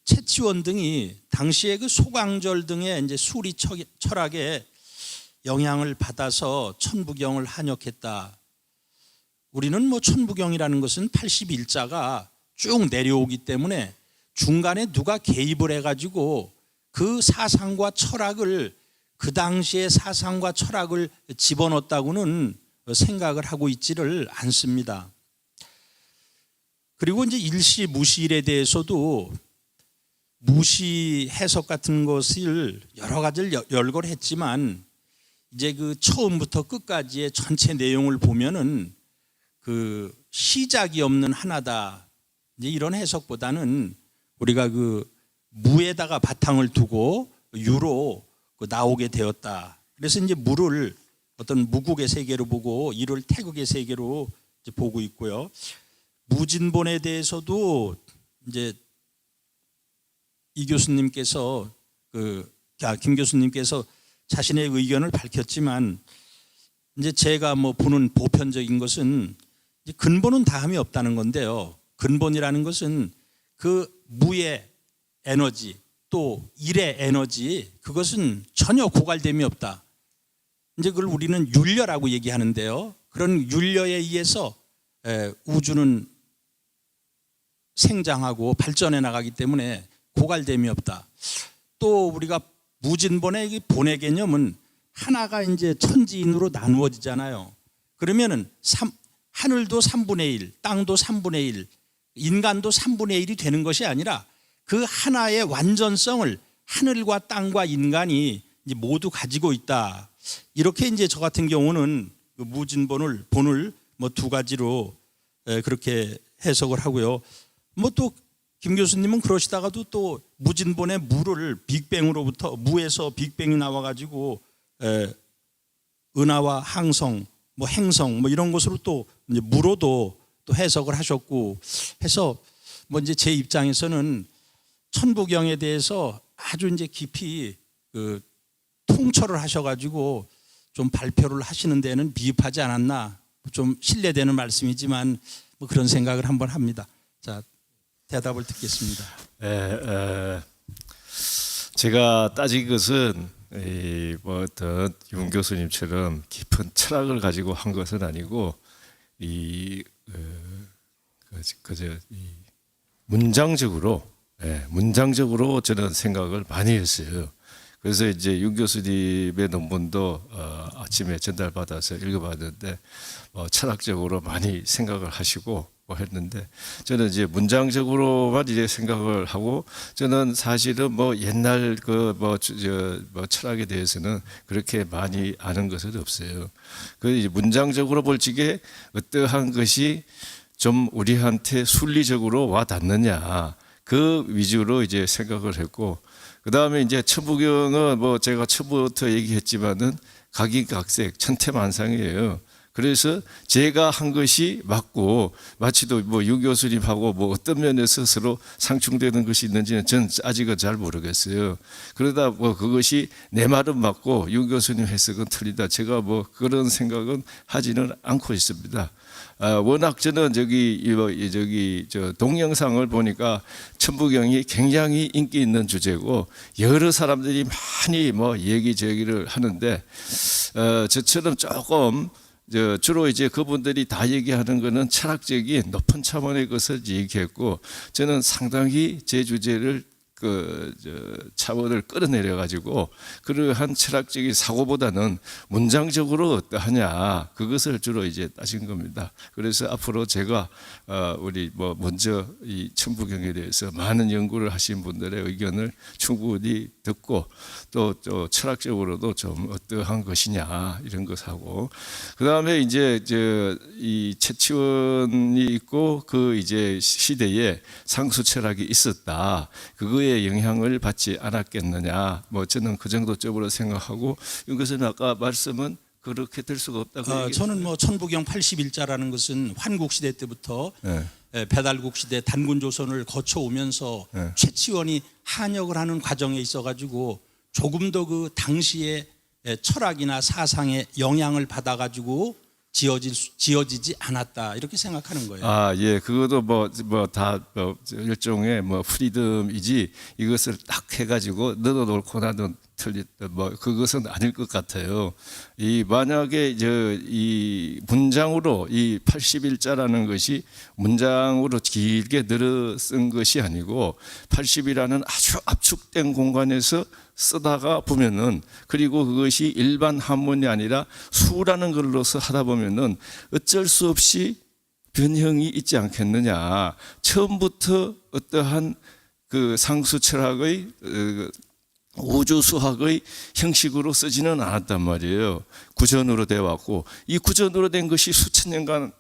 채치원 등이 당시에 그 소강절 등의 이제 수리 철학에 영향을 받아서 천부경을 한역했다. 우리는 천부경이라는 것은 81자가 쭉 내려오기 때문에 중간에 누가 개입을 해가지고 그 사상과 철학을 그 당시의 사상과 철학을 집어넣었다고는 생각을 하고 있지를 않습니다. 그리고 이제 일시 무시일에 대해서도 무시 해석 같은 것을 여러 가지를 열거를 했지만 이제 그 처음부터 끝까지의 전체 내용을 보면은 그 시작이 없는 하나다. 이제 이런 해석보다는 우리가 그 무에다가 바탕을 두고 유로 나오게 되었다. 그래서 이제 물을 어떤 무국의 세계로 보고 이를 태극의 세계로 이제 보고 있고요. 무진본에 대해서도 이제 이 교수님께서 김 교수님께서 자신의 의견을 밝혔지만 이제 제가 뭐 보는 보편적인 것은 이제 근본은 다함이 없다는 건데요. 근본이라는 것은 그 무의 에너지 또 일의 에너지 그것은 전혀 고갈됨이 없다. 이제 그걸 우리는 율려라고 얘기하는데요. 그런 율려에 의해서 우주는 생장하고 발전해 나가기 때문에 고갈됨이 없다. 또 우리가 무진본의 이 본의 개념은 하나가 이제 천지인으로 나누어지잖아요. 그러면은 하늘도 3분의 1, 땅도 3분의 1, 인간도 3분의 1이 되는 것이 아니라 그 하나의 완전성을 하늘과 땅과 인간이 이제 모두 가지고 있다. 이렇게 이제 저 같은 경우는 그 무진본을 뭐 두 가지로 그렇게 해석을 하고요. 뭐 또 김 교수님은 그러시다가도 또 무진본의 무를 빅뱅으로부터 무에서 빅뱅이 나와가지고 은하와 항성, 뭐 행성, 뭐 이런 것으로 또 이제 무로도 또 해석을 하셨고 해서 뭐 이제 제 입장에서는 천부경에 대해서 아주 이제 깊이 그 통철을 하셔가지고 좀 발표를 하시는 데는 미흡하지 않았나 좀 신뢰되는 말씀이지만 뭐 그런 생각을 한번 합니다. 자, 대답을 듣겠습니다. 제가 따진 것은 뭐 어떤 윤 교수님처럼 깊은 철학을 가지고 한 것은 아니고 문장적으로 저는 생각을 많이 했어요. 그래서 이제 윤 교수님의 논문도 아침에 전달받아서 읽어봤는데 철학적으로 많이 생각을 하시고 했는데 저는 이제 문장적으로만 이제 생각을 하고 저는 사실은 뭐 옛날 철학에 대해서는 그렇게 많이 아는 것은 없어요. 그 이제 문장적으로 볼 적에 어떠한 것이 좀 우리한테 순리적으로 와 닿느냐 그 위주로 이제 생각을 했고 그 다음에 이제 천부경은 뭐 제가 처음부터 얘기했지만은 각인각색 천태만상이에요. 그래서 제가 한 것이 맞고 마치도 뭐 유 교수님하고 뭐 어떤 면에서 서로 상충되는 것이 있는지는 저는 아직은 잘 모르겠어요. 그러다 뭐 그것이 내 말은 맞고 유 교수님 해석은 틀리다. 제가 뭐 그런 생각은 하지는 않고 있습니다. 워낙 저는 저 동영상을 보니까 천부경이 굉장히 인기 있는 주제고 여러 사람들이 많이 뭐 얘기제기를 하는데 저처럼 조금 주로 이제 그분들이 다 얘기하는 거는 철학적인 높은 차원의 것을 얘기했고 저는 상당히 제 주제를 차원을 끌어내려 가지고 그러한 철학적인 사고보다는 문장적으로 어떠하냐 그것을 주로 이제 따진 겁니다. 그래서 앞으로 제가 우리 뭐 먼저 이 천부경에 대해서 많은 연구를 하신 분들의 의견을 충분히 듣고 또 철학적으로도 좀 어떠한 것이냐 이런 것하고 그 다음에 이제 이 채치원이 있고 그 이제 시대에 상수 철학이 있었다. 그거에 영향을 받지 않았겠느냐. 뭐 저는 그 정도쯤으로 생각하고 이것은 아까 말씀은 그렇게 될 수가 없다고. 저는 뭐 천부경 81자라는 것은 환국 시대 때부터 배달국 시대 단군 조선을 거쳐오면서 최치원이 한역을 하는 과정에 있어가지고 조금 더 그 당시의 철학이나 사상에 영향을 받아가지고 지어지지 않았다 이렇게 생각하는 거예요. 예, 그것도 다 일종의 프리덤이지 이것을 딱 해가지고 너도 옳고 나도 틀렸다 그것은 아닐 것 같아요. 만약에 이 문장으로 이 81자라는 것이 문장으로 길게 늘어 쓴 것이 아니고 80이라는 아주 압축된 공간에서 쓰다가 보면은 그리고 그것이 일반 한문이 아니라 수라는 걸로서 하다 보면은 어쩔 수 없이 변형이 있지 않겠느냐. 처음부터 어떠한 그 상수 철학의 우주 수학의 형식으로 쓰지는 않았단 말이에요. 구전으로 되어 왔고 이 구전으로 된 것이 수천 년간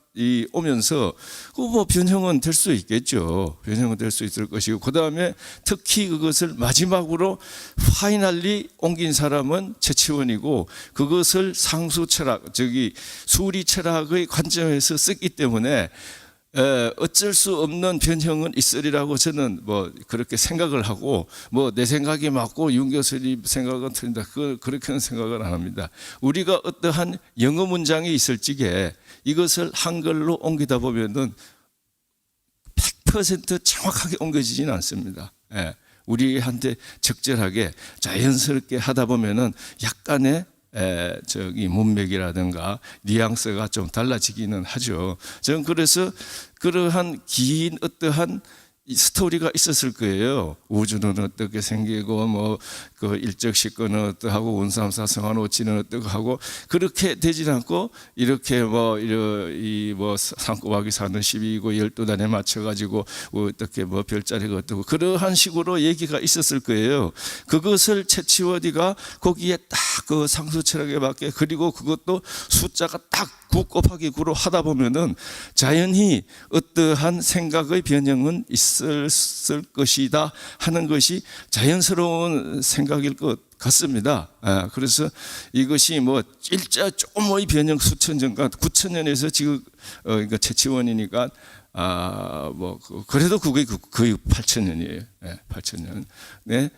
오면서 뭐 변형은 될 수 있겠죠. 변형은 될 수 있을 것이고, 그 다음에 특히 그것을 마지막으로 파이널리 옮긴 사람은 최치원이고, 그것을 상수 철학, 수리 철학의 관점에서 썼기 때문에 어쩔 수 없는 변형은 있으리라고 저는 뭐 그렇게 생각을 하고, 뭐 내 생각이 맞고 윤 교수님 생각은 틀린다, 그렇게는 생각을 안 합니다. 우리가 어떠한 영어 문장이 있을 적에 이것을 한글로 옮기다 보면은 100% 정확하게 옮겨지지는 않습니다. 우리한테 적절하게 자연스럽게 하다 보면은 약간의 문맥이라든가 뉘앙스가 좀 달라지기는 하죠. 저는 그래서 그러한 긴 어떠한 이 스토리가 있었을 거예요. 우주는 어떻게 생기고, 뭐 그 일적식근은 어떠하고, 운삼사성한 오치는 어떻게 하고, 그렇게 되지 않고 이렇게 이 산꼬박이 사는 12이고 12단에 맞춰가지고 어떻게 뭐 별자리가 어떻고, 그러한 식으로 얘기가 있었을 거예요. 그것을 채치워디가 거기에 딱 그 상수철학에 맞게, 그리고 그것도 숫자가 딱 9 곱하기 9로 하다 보면은 자연히 어떠한 생각의 변형은 있을 것이다 하는 것이 자연스러운 생각일 것 같습니다. 그래서 이것이 뭐 일자 조금의 변형 수천 년간 9,000년에서 지금 그러니까 채치원이니까 뭐 그래도 그게 거의 8,000년이에요. 8,000년. 네.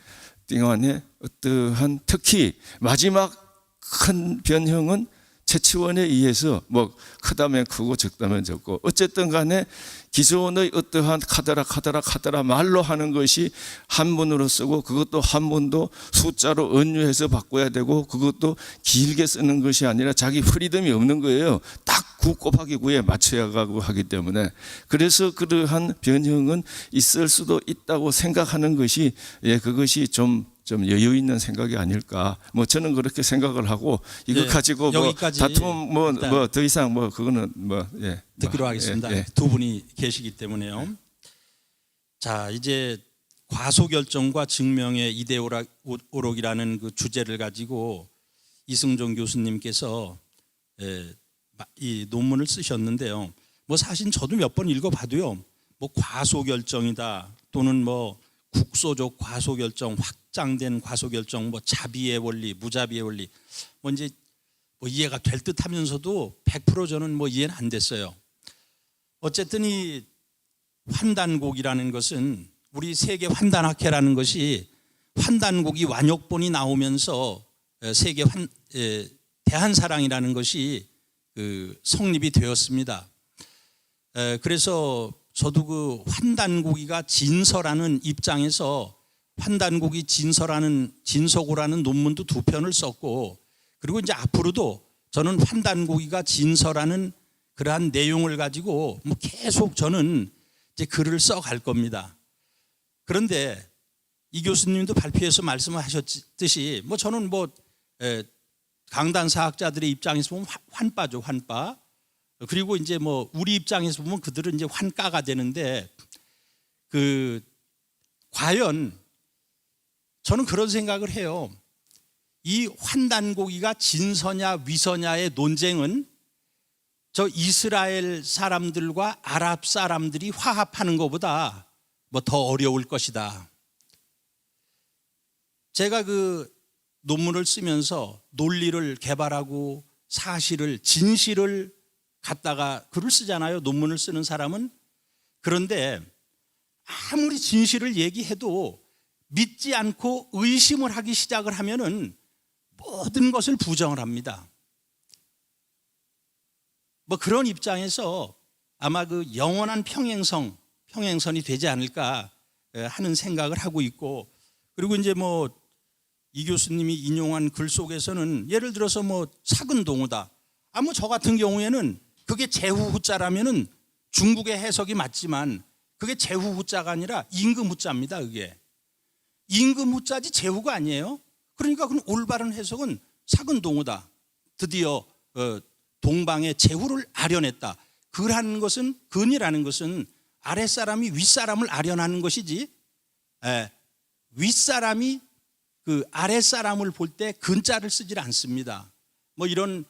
띵안의 어떠한 특히 마지막 큰 변형은 채치원에 의해서 뭐 크다면 크고 적다면 적고, 어쨌든 간에 기존의 어떠한 카더라 말로 하는 것이 한문으로 쓰고, 그것도 한문도 숫자로 언유해서 바꿔야 되고, 그것도 길게 쓰는 것이 아니라 자기 프리덤이 없는 거예요. 딱 9 곱하기 9에 맞춰야 가고 하기 때문에, 그래서 그러한 변형은 있을 수도 있다고 생각하는 것이 그것이 좀 여유 있는 생각이 아닐까. 뭐 저는 그렇게 생각을 하고, 이거 가지고 뭐 다툼 뭐 더 이상 뭐 그거는 듣기로 하겠습니다. 두 분이 계시기 때문에요. 자, 이제 과소결정과 증명의 이데오록이라는 그 주제를 가지고 이승종 교수님께서 이 논문을 쓰셨는데요. 뭐 사실 저도 몇 번 읽어봐도요, 뭐 과소결정이다 또는 뭐 국소적 과소결정, 확장된 과소결정, 뭐 자비의 원리, 무자비의 원리, 뭐 이제 뭐 이해가 될 듯하면서도 100% 저는 뭐 이해는 안 됐어요. 어쨌든 이 환단곡이라는 것은, 우리 세계 환단학회라는 것이 환단곡이 완역본이 나오면서 세계 대한사랑이라는 것이 성립이 되었습니다. 그래서 저도 그 환단고기가 진서라는 입장에서 환단고기 진서고라는 논문도 2편을 썼고, 그리고 이제 앞으로도 저는 환단고기가 진서라는 그러한 내용을 가지고 뭐 계속 저는 이제 글을 써갈 겁니다. 그런데 이 교수님도 발표에서 말씀하셨듯이 뭐 저는 뭐 강단사학자들의 입장에서 보면 환빠죠, 환빠. 그리고 이제 뭐 우리 입장에서 보면 그들은 이제 환가가 되는데, 과연 저는 그런 생각을 해요. 이 환단고기가 진서냐 위서냐의 논쟁은 저 이스라엘 사람들과 아랍 사람들이 화합하는 것보다 뭐 더 어려울 것이다. 제가 그 논문을 쓰면서 논리를 개발하고 사실을, 진실을 갖다가 글을 쓰잖아요, 논문을 쓰는 사람은. 그런데 아무리 진실을 얘기해도 믿지 않고 의심을 하기 시작을 하면은 모든 것을 부정을 합니다. 뭐 그런 입장에서 아마 그 영원한 평행선이 되지 않을까 하는 생각을 하고 있고, 그리고 이제 뭐 이 교수님이 인용한 글 속에서는 예를 들어서 뭐 사근동어다. 뭐 저 같은 경우에는 그게 제후후자라면은 중국의 해석이 맞지만 그게 제후후자가 아니라 임금후자입니다. 그게 임금후자지 제후가 아니에요. 그러니까 그럼 올바른 해석은 사근동어다. 드디어 동방의 제후를 아련했다. 근이라는 것은 아랫사람이 윗사람을 아련하는 것이지, 윗사람이 그 아랫사람을 볼 때 근자를 쓰질 않습니다. 뭐 이런,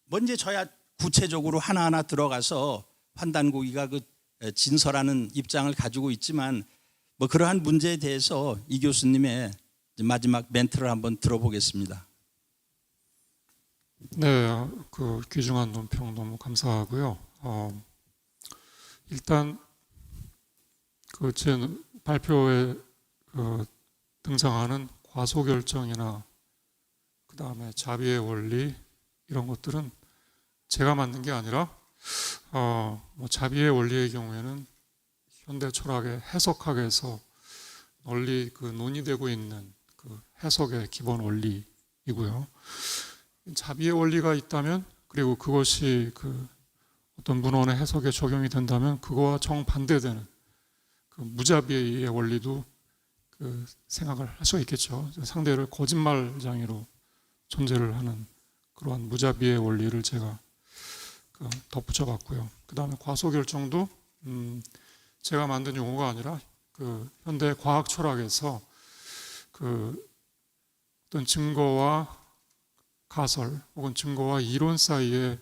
뭐 이제 저야 구체적으로 하나하나 들어가서 판단고기가 그 진서라는 입장을 가지고 있지만 뭐 그러한 문제에 대해서 이 교수님의 마지막 멘트를 한번 들어보겠습니다. 네, 그 귀중한 논평 너무 감사하고요. 일단 그 제 발표에 등장하는 과소결정이나 그 다음에 자비의 원리 이런 것들은 제가 만든 게 아니라 뭐 자비의 원리의 경우에는 현대 철학의 해석학에서 널리 그 논의되고 있는 그 해석의 기본 원리이고요. 자비의 원리가 있다면 그리고 그것이 그 어떤 문헌의 해석에 적용이 된다면 그거와 정반대되는 그 무자비의 원리도 그 생각을 할 수가 있겠죠. 상대를 거짓말장애로 존재를 하는 그러한 무자비의 원리를 제가 덧붙여봤고요. 그 다음에 과소결정도 제가 만든 용어가 아니라 그 현대 과학 철학에서 그 어떤 증거와 가설 혹은 증거와 이론 사이의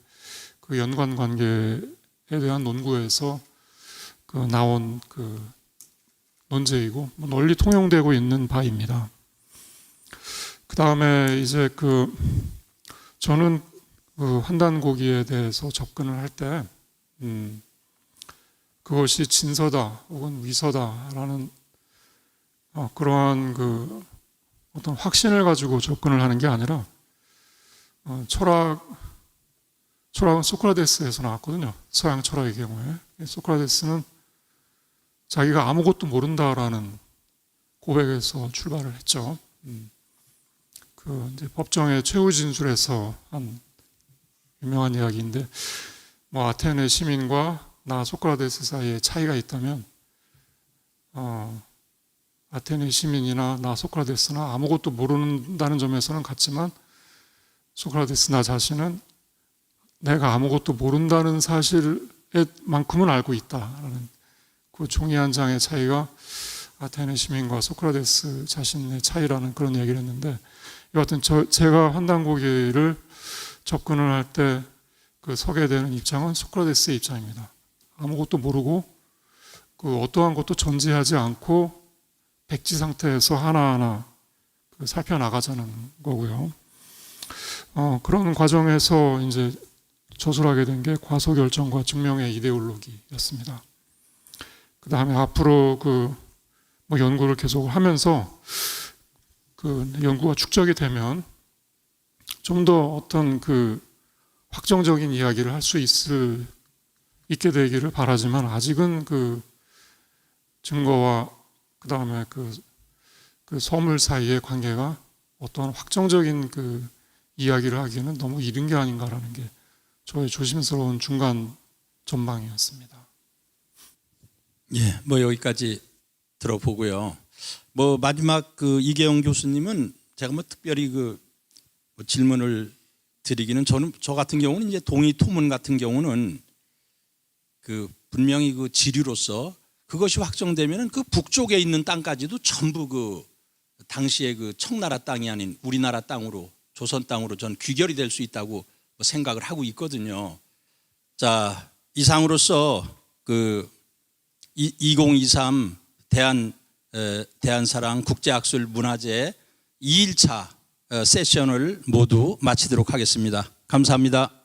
그 연관 관계에 대한 논구에서 그 나온 그 논제이고 널리 통용되고 있는 바입니다. 그 다음에 이제 그 저는 그 환단고기에 대해서 접근을 할 때 그것이 진서다 혹은 위서다라는 그러한 그 어떤 확신을 가지고 접근을 하는 게 아니라 철학은 소크라테스에서 나왔거든요. 서양 철학의 경우에 소크라테스는 자기가 아무것도 모른다라는 고백에서 출발을 했죠. 그 이제 법정의 최후 진술에서 한 유명한 이야기인데, 뭐 아테네 시민과 나 소크라테스 사이에 차이가 있다면, 아테네 시민이나 나 소크라테스나 아무것도 모른다는 점에서는 같지만, 소크라테스 나 자신은 내가 아무것도 모른다는 사실만큼은 알고 있다라는 그 종이 한 장의 차이가 아테네 시민과 소크라테스 자신의 차이라는 그런 얘기를 했는데, 여하튼 제가 환단고기를 접근을 할 때 그 서게 되는 입장은 소크라테스의 입장입니다. 아무것도 모르고 그 어떠한 것도 전제하지 않고 백지 상태에서 하나하나 그 살펴나가자는 거고요. 그런 과정에서 이제 저술하게 된 게 과소결정과 증명의 이데올로기였습니다. 그 다음에 앞으로 뭐 연구를 계속 하면서 그 연구가 축적이 되면 좀 더 어떤 그 확정적인 이야기를 할 수 있게 되기를 바라지만, 아직은 그 증거와 그 다음에 그 서물 사이의 관계가 어떠한 확정적인 그 이야기를 하기에는 너무 이른 게 아닌가라는 게 저의 조심스러운 중간 전망이었습니다. 예, 뭐 여기까지 들어보고요. 뭐 마지막 그 이계영 교수님은 제가 뭐 특별히 뭐 질문을 드리기는, 저 같은 경우는 이제 동의 토문 같은 경우는 그 분명히 그 지류로서 그것이 확정되면은 그 북쪽에 있는 땅까지도 전부 그 당시에 그 청나라 땅이 아닌 우리나라 땅으로, 조선 땅으로 전 귀결이 될 수 있다고 생각을 하고 있거든요. 자, 이상으로서 그 2023 대한사랑 국제학술 문화제 2일차 세션을 모두 마치도록 하겠습니다. 감사합니다.